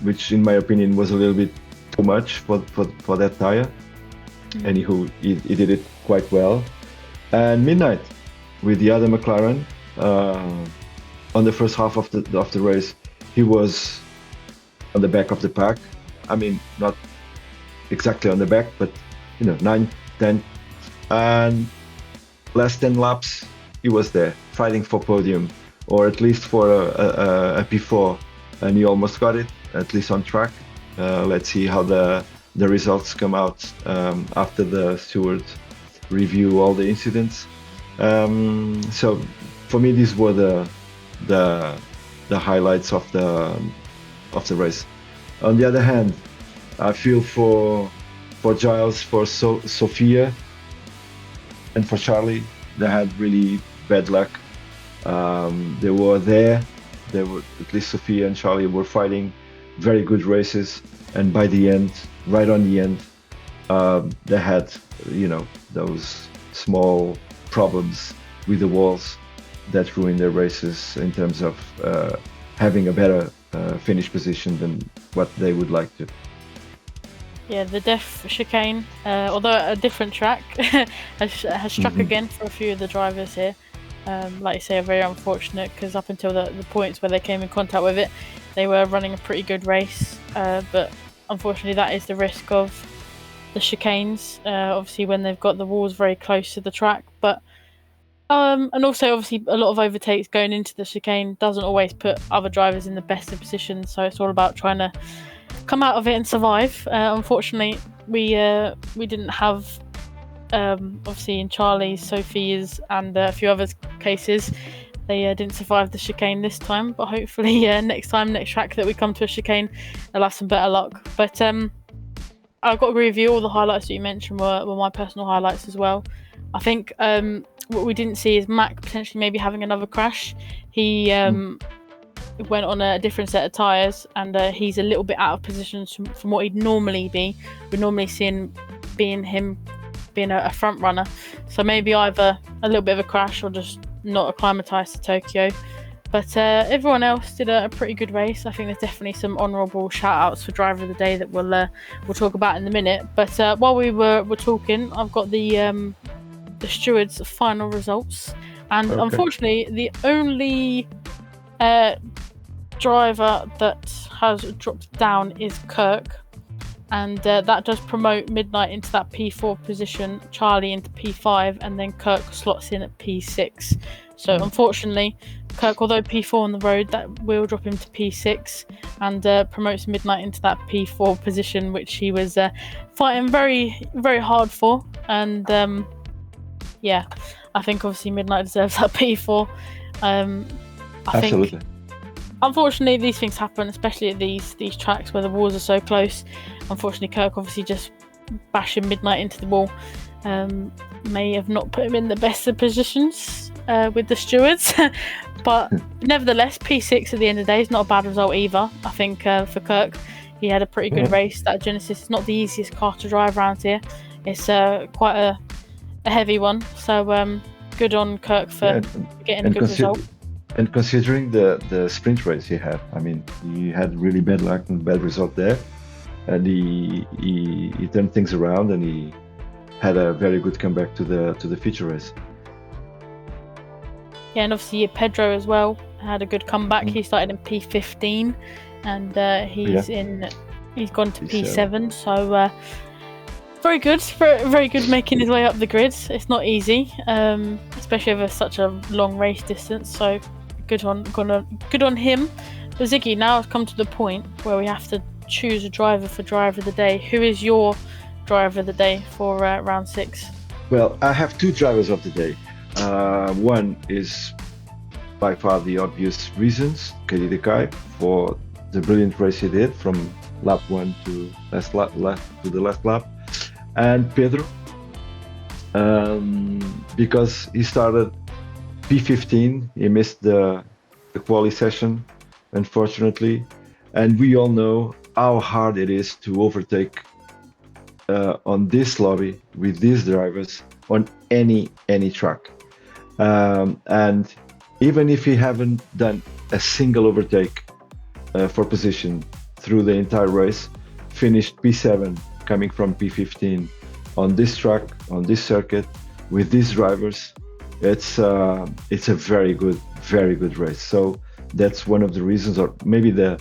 which in my opinion was a little bit too much for that tire. Anywho, he did it quite well. And Midnight with the other McLaren on the first half of the race, he was on the back of the pack. I mean, not exactly on the back, but 9, 10, and last 10 laps he was there fighting for podium, or at least for a P4, and he almost got it, at least on track. Let's see how the results come out after the stewards review all the incidents. So for me, these were the highlights of the race. On the other hand, I feel for Giles, for Sophia, and for Charlie. They had really bad luck. They were there. They were, at least Sophia and Charlie were fighting very good races, and by the end, right on the end, they had, those small problems with the walls that ruined their races in terms of having a better finish position than what they would like to. Yeah, the death chicane, although a different track, has struck again for a few of the drivers here. Like you say, are very unfortunate, because up until the points where they came in contact with it, they were running a pretty good race. But unfortunately, that is the risk of the chicanes. Obviously, when they've got the walls very close to the track, but and also obviously a lot of overtakes going into the chicane doesn't always put other drivers in the best of positions. So it's all about trying to come out of it and survive. Unfortunately, we didn't have, obviously in Charlie's, Sophie's, and a few others' cases, they didn't survive the chicane this time. But hopefully, next track that we come to a chicane, they'll have some better luck. But I've got to agree with you. All the highlights that you mentioned were my personal highlights as well. I think what we didn't see is Mac potentially maybe having another crash. He went on a different set of tyres, and he's a little bit out of position from what he'd normally be. We're normally seeing him being a front runner, so maybe either a little bit of a crash or just not acclimatised to Tokyo. But everyone else did a pretty good race. I think there's definitely some honourable shout outs for driver of the day that we'll talk about in a minute. But while we were talking, I've got the stewards' final results, and unfortunately the only driver that has dropped down is Kirk, and that does promote Midnight into that P4 position, Charlie into P5, and then Kirk slots in at P6. So unfortunately, Kirk, although P4 on the road, that will drop him to P6 and promotes Midnight into that P4 position, which he was fighting very, very hard for. And yeah, I think obviously Midnight deserves that P4. Absolutely. Think, unfortunately, these things happen, especially at these tracks where the walls are so close. Unfortunately, Kirk obviously just bashing Midnight into the wall may have not put him in the best of positions with the stewards. But nevertheless, P6 at the end of the day is not a bad result either. I think for Kirk, he had a pretty good race. That Genesis is not the easiest car to drive around here. It's quite a heavy one. So good on Kirk for getting a good result. And considering the sprint race he had, I mean, he had really bad luck and bad result there, and he turned things around, and he had a very good comeback to the feature race. Yeah, and obviously Pedro as well had a good comeback. He started in P15, and he's gone to P7. So very good making his way up the grid. It's not easy, especially over such a long race distance. So good on him. But Ziggy, now I've come to the point where we have to choose a driver for driver of the day. Who is your driver of the day for round 6? Well, I have two drivers of the day. One is by far the obvious reasons, Kedi Dekai, for the brilliant race he did from lap 1 to the last lap, and Pedro, because he started P15, he missed the quali session, unfortunately, and we all know how hard it is to overtake on this lobby with these drivers on any track. And even if he haven't done a single overtake for position through the entire race, finished P7 coming from P15 on this track, on this circuit, with these drivers, it's a very good race. So that's one of the reasons, or maybe the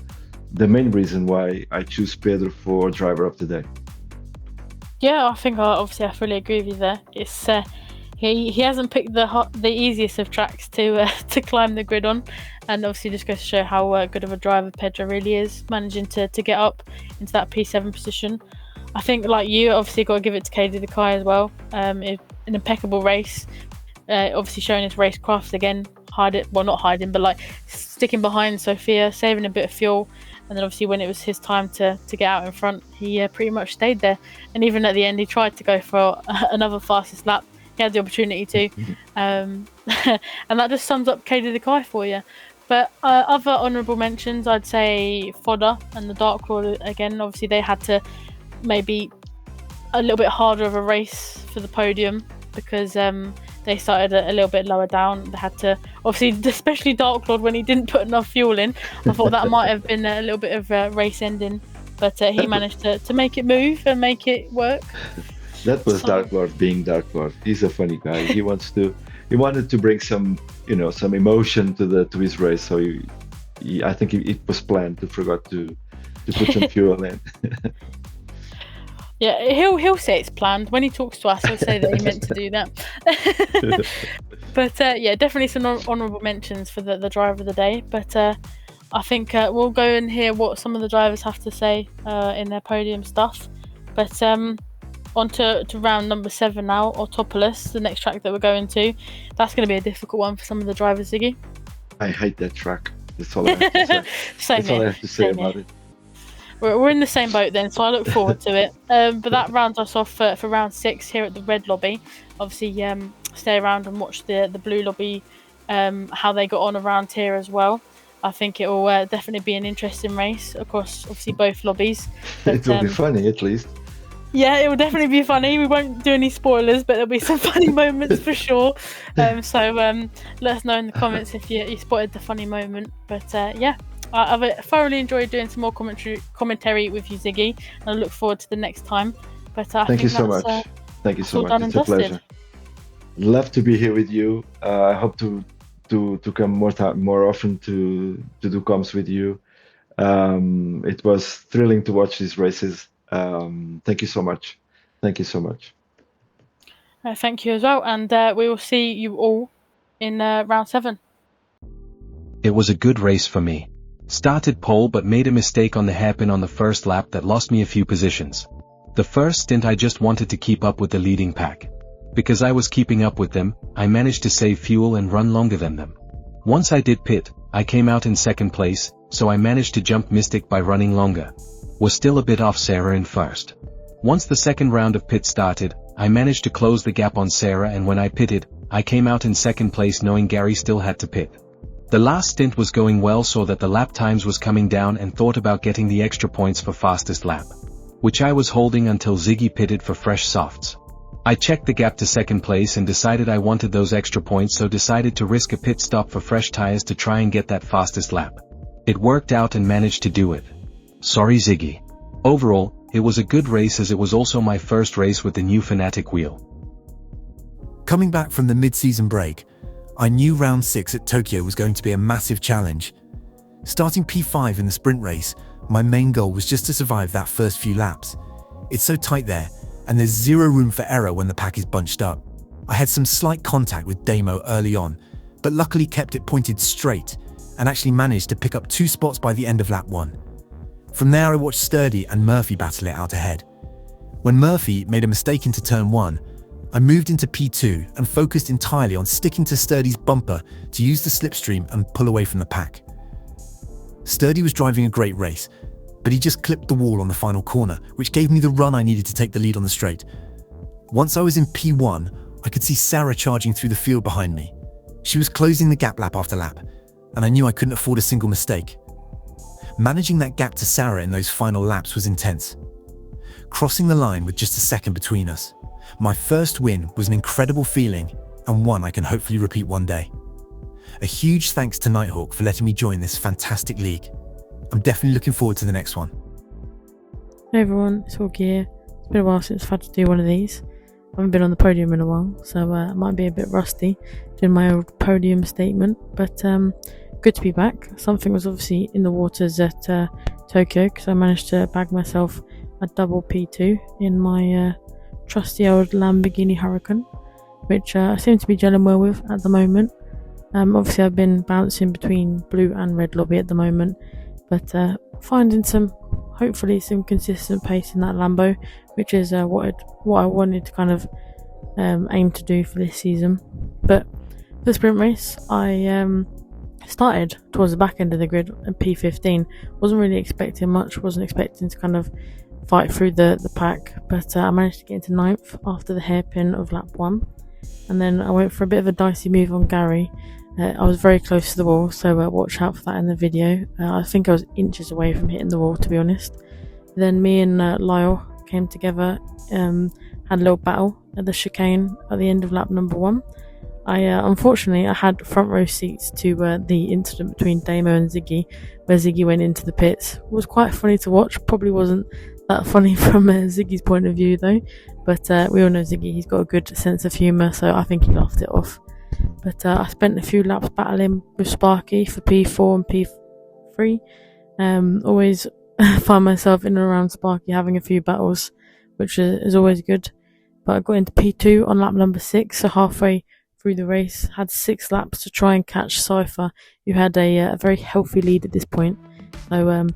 main reason why I choose Pedro for driver of the day. Yeah, I think I fully agree with you there. It's he hasn't picked the easiest of tracks to climb the grid on, and obviously just goes to show how good of a driver Pedro really is, managing to get up into that P7 position. I think, like you, obviously got to give it to Kedi Dekai as well. an impeccable race. Obviously showing his racecraft again, not hiding, but like sticking behind Sophia, saving a bit of fuel, and then obviously when it was his time to get out in front, he pretty much stayed there. And even at the end, he tried to go for another fastest lap. He had the opportunity to, and that just sums up Katie the Kai for you. But other honourable mentions, I'd say Fodder and the Dark Lord again. Obviously, they had to maybe a little bit harder of a race for the podium because they started a little bit lower down. They had to, obviously, especially Dark Lord when he didn't put enough fuel in. I thought that might have been a little bit of a race ending, but he managed to make it move and make it work. That was Dark Lord being Dark Lord. He's a funny guy. He wanted to bring some emotion to his race. So I think it was planned. He forgot to put some fuel in. Yeah, he'll say it's planned. When he talks to us, he'll say that he meant to do that. But yeah, definitely some honourable mentions for the driver of the day. But I think we'll go and hear what some of the drivers have to say in their podium stuff. But on to round number 7 now, Autopolis, the next track that we're going to. That's going to be a difficult one for some of the drivers, Ziggy. I hate that track. That's all I have to say. That's all I have to say about it. We're in the same boat then, so I look forward to it. But that rounds us off for round 6 here at the red lobby. Obviously, stay around and watch the blue lobby, how they got on around here as well. I think it will definitely be an interesting race across, obviously, both lobbies. But, it will be funny, at least. Yeah, it will definitely be funny. We won't do any spoilers, but there'll be some funny moments for sure. So let us know in the comments if you spotted the funny moment. But yeah. I've thoroughly enjoyed doing some more commentary with you, Ziggy, and I look forward to the next time. But thank you so much. Thank you so much. It's a pleasure. Love to be here with you. I hope to come more often to do comms with you. It was thrilling to watch these races. Thank you so much. Thank you so much. Thank you as well, and we will see you all in round 7. It was a good race for me. Started pole but made a mistake on the hairpin on the first lap that lost me a few positions. The first stint I just wanted to keep up with the leading pack. Because I was keeping up with them, I managed to save fuel and run longer than them. Once I did pit, I came out in second place, so I managed to jump Mystic by running longer. Was still a bit off Sarah in first. Once the second round of pit started, I managed to close the gap on Sarah, and when I pitted, I came out in second place knowing Gary still had to pit. The last stint was going well, so that the lap times was coming down, and thought about getting the extra points for fastest lap, which I was holding until Ziggy pitted for fresh softs. I checked the gap to second place and decided I wanted those extra points, so decided to risk a pit stop for fresh tires to try and get that fastest lap. It worked out and managed to do it. Sorry Ziggy. Overall, it was a good race, as it was also my first race with the new Fanatic wheel. Coming back from the mid-season break, I knew round 6 at Tokyo was going to be a massive challenge. Starting P5 in the sprint race, my main goal was just to survive that first few laps. It's so tight there, and there's zero room for error when the pack is bunched up. I had some slight contact with Damo early on, but luckily kept it pointed straight, and actually managed to pick up 2 spots by the end of lap 1. From there I watched Sturdy and Murphy battle it out ahead. When Murphy made a mistake into turn 1, I moved into P2 and focused entirely on sticking to Sturdy's bumper to use the slipstream and pull away from the pack. Sturdy was driving a great race, but he just clipped the wall on the final corner, which gave me the run I needed to take the lead on the straight. Once I was in P1, I could see Sarah charging through the field behind me. She was closing the gap lap after lap, and I knew I couldn't afford a single mistake. Managing that gap to Sarah in those final laps was intense. Crossing the line with just a second between us. My first win was an incredible feeling, and one I can hopefully repeat one day. A huge thanks to Nighthawk for letting me join this fantastic league. I'm definitely looking forward to the next one. Hey everyone, it's Hawk here. It's been a while since I've had to do one of these. I haven't been on the podium in a while, so I might be a bit rusty doing my old podium statement, but good to be back. Something was obviously in the waters at Tokyo, because I managed to bag myself a double P2 in my trusty old Lamborghini Huracan, which I seem to be gelling well with at the moment. Obviously I've been bouncing between blue and red lobby at the moment, but finding hopefully some consistent pace in that Lambo, which is what I wanted to kind of aim to do for this season. But for the sprint race, I started towards the back end of the grid at P15. Wasn't really expecting much, wasn't expecting to kind of fight through the pack, but I managed to get into 9th after the hairpin of lap 1, and then I went for a bit of a dicey move on Gary. I was very close to the wall, so watch out for that in the video. I think I was inches away from hitting the wall, to be honest. Then me and Lyle came together, had a little battle at the chicane at the end of lap number 1. Unfortunately, I had front row seats to the incident between Damo and Ziggy, where Ziggy went into the pits. It was quite funny to watch. Probably wasn't that funny from Ziggy's point of view though, but we all know Ziggy, he's got a good sense of humour, so I think he laughed it off. But I spent a few laps battling with Sparky for P4 and P3. Always find myself in and around Sparky having a few battles, which is always good. But I got into P2 on lap number 6, so halfway through the race, had 6 laps to try and catch Cypher, who had a very healthy lead at this point. So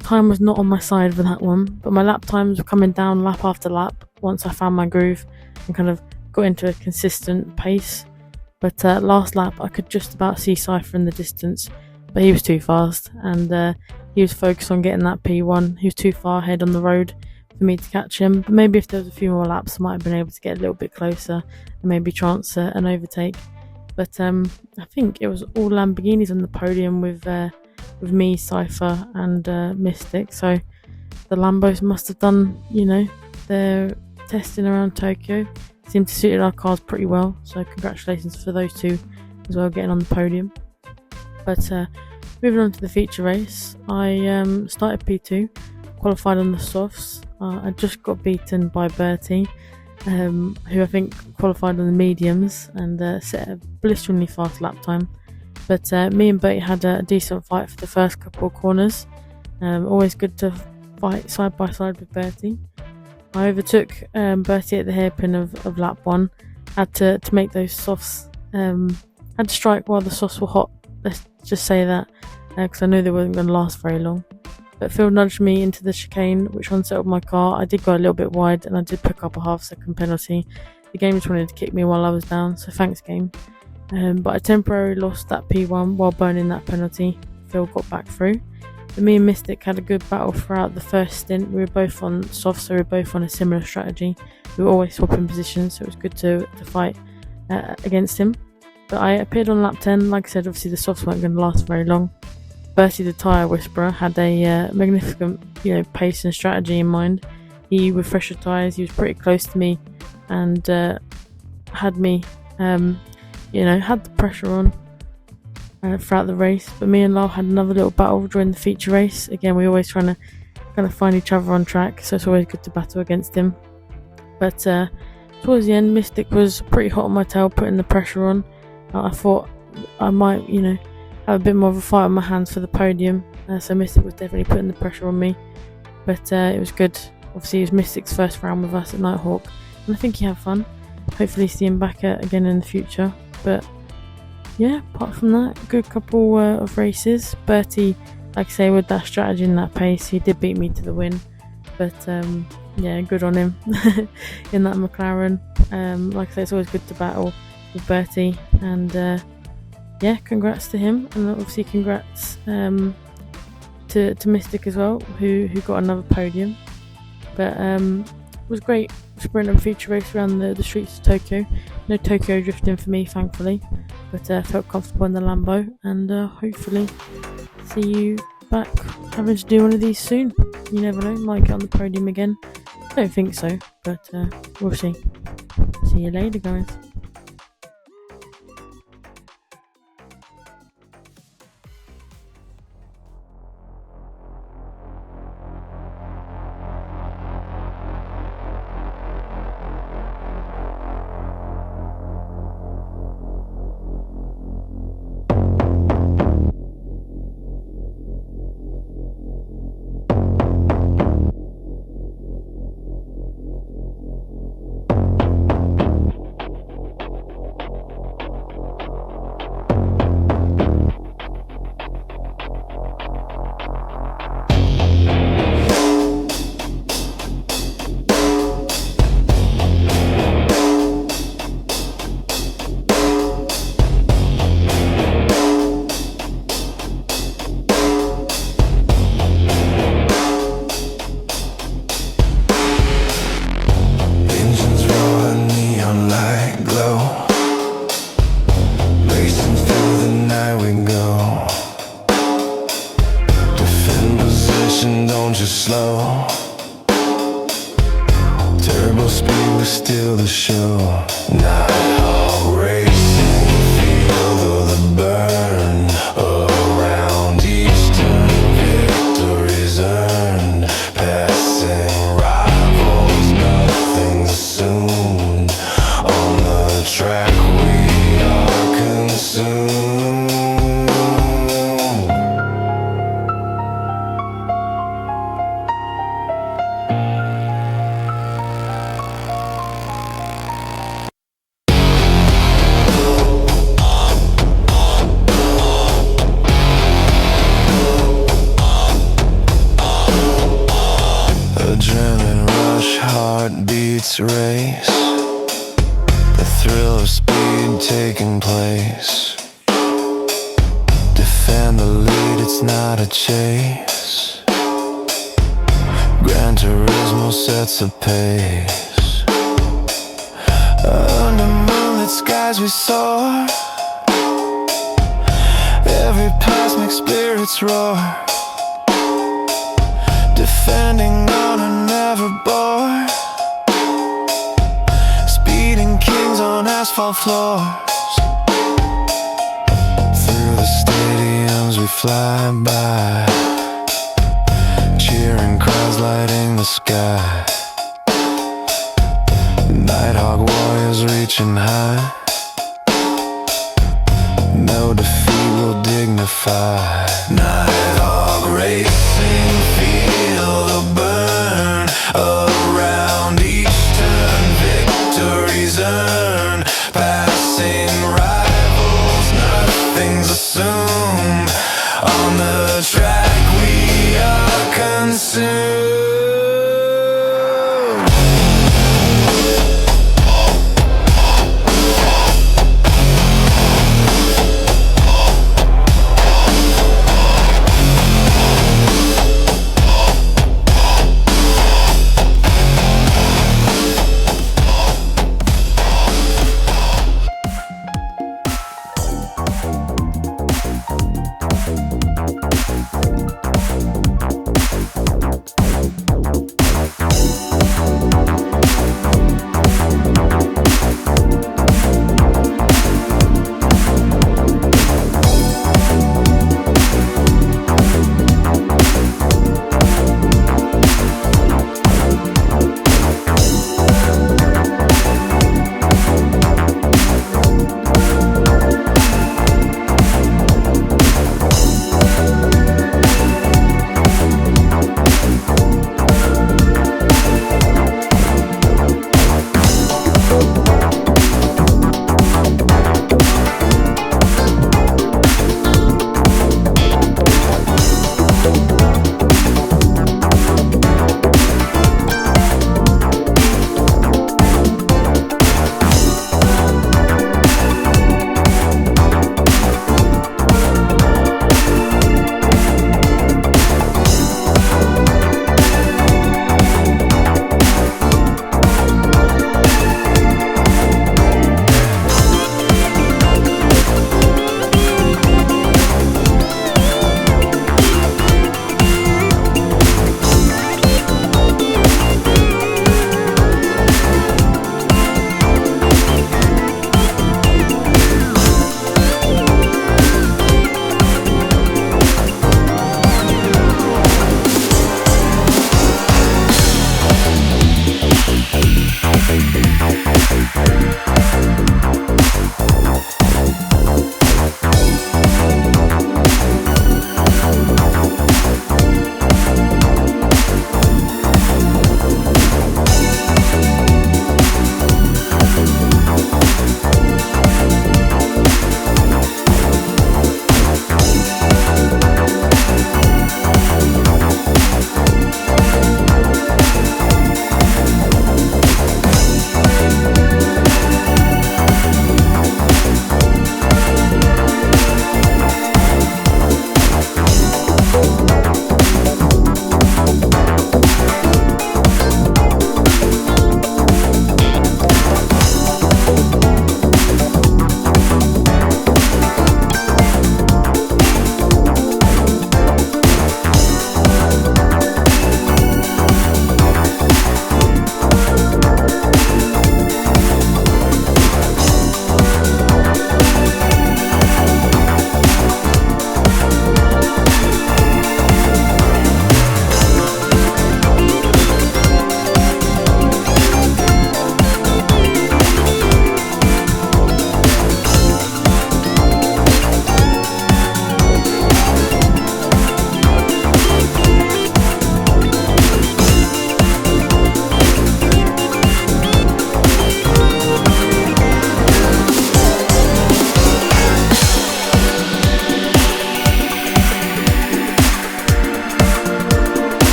time was not on my side for that one, but my lap times were coming down lap after lap once I found my groove and kind of got into a consistent pace. But last lap I could just about see Cypher in the distance, but he was too fast, and he was focused on getting that P1. He was too far ahead on the road for me to catch him, but maybe if there was a few more laps I might have been able to get a little bit closer and maybe chance an overtake. But I think it was all Lamborghinis on the podium with me, Cypher and Mystic, so the Lambos must have done, their testing around Tokyo. Seemed to suit our cars pretty well, so congratulations for those two as well, getting on the podium. But moving on to the feature race, I started P2, qualified on the softs. I just got beaten by Bertie, who I think qualified on the mediums and set a blisteringly fast lap time. But me and Bertie had a decent fight for the first couple of corners. Always good to fight side by side with Bertie. I overtook Bertie at the hairpin of lap 1. Had to make those softs. Had to strike while the softs were hot. Let's just say that, because I knew they weren't going to last very long. But Phil nudged me into the chicane, which unsettled my car. I did go a little bit wide, and I did pick up a half-second penalty. The game just wanted to kick me while I was down, so thanks game. But I temporarily lost that P1 while burning that penalty. Phil got back through. But me and Mystic had a good battle throughout the first stint. We were both on soft, so we were both on a similar strategy. We were always swapping positions, so it was good to fight against him. But I appeared on lap 10. Like I said, obviously the softs weren't going to last very long. Bertie the tyre whisperer had a magnificent pace and strategy in mind. He, with fresher tyres, he was pretty close to me and had me had the pressure on throughout the race. But me and Lyle had another little battle during the feature race. Again, we're always trying to kind of find each other on track, so it's always good to battle against him. But towards the end, Mystic was pretty hot on my tail, putting the pressure on. I thought I might have a bit more of a fight on my hands for the podium, so Mystic was definitely putting the pressure on me. But it was good. Obviously it was Mystic's first round with us at Nighthawk, and I think he had fun. Hopefully see him back again in the future. But yeah, apart from that, good couple of races. Bertie, like I say, with that strategy and that pace, he did beat me to the win. But yeah, good on him in that McLaren. Like I say, it's always good to battle with Bertie, and yeah, congrats to him, and obviously congrats to Mystic as well, who got another podium. But it was great sprint and feature race around the streets of Tokyo. No Tokyo drifting for me, thankfully, but felt comfortable in the Lambo, and hopefully see you back having to do one of these soon. You never know, might get on the podium again. I don't think so, but we'll see. See you later, guys. potential. Nighthawk racing, field of the burn. Around each turn, victories earned. Passing rivals, nothing's assumed. On the track we are consumed. Adrenaline rush, heartbeats race. The thrill of speed taking place. Defend the lead, it's not a chase. Gran Turismo sets the pace. Under moonlit skies we soar. Every cosmic spirit's roar. Defending honor, never bored. Speeding kings on asphalt floors. Through the stadiums we fly by. Cheering crowds lighting the sky. Nighthawk warriors reaching high. No defeat will dignify. Nighthawk racing feet.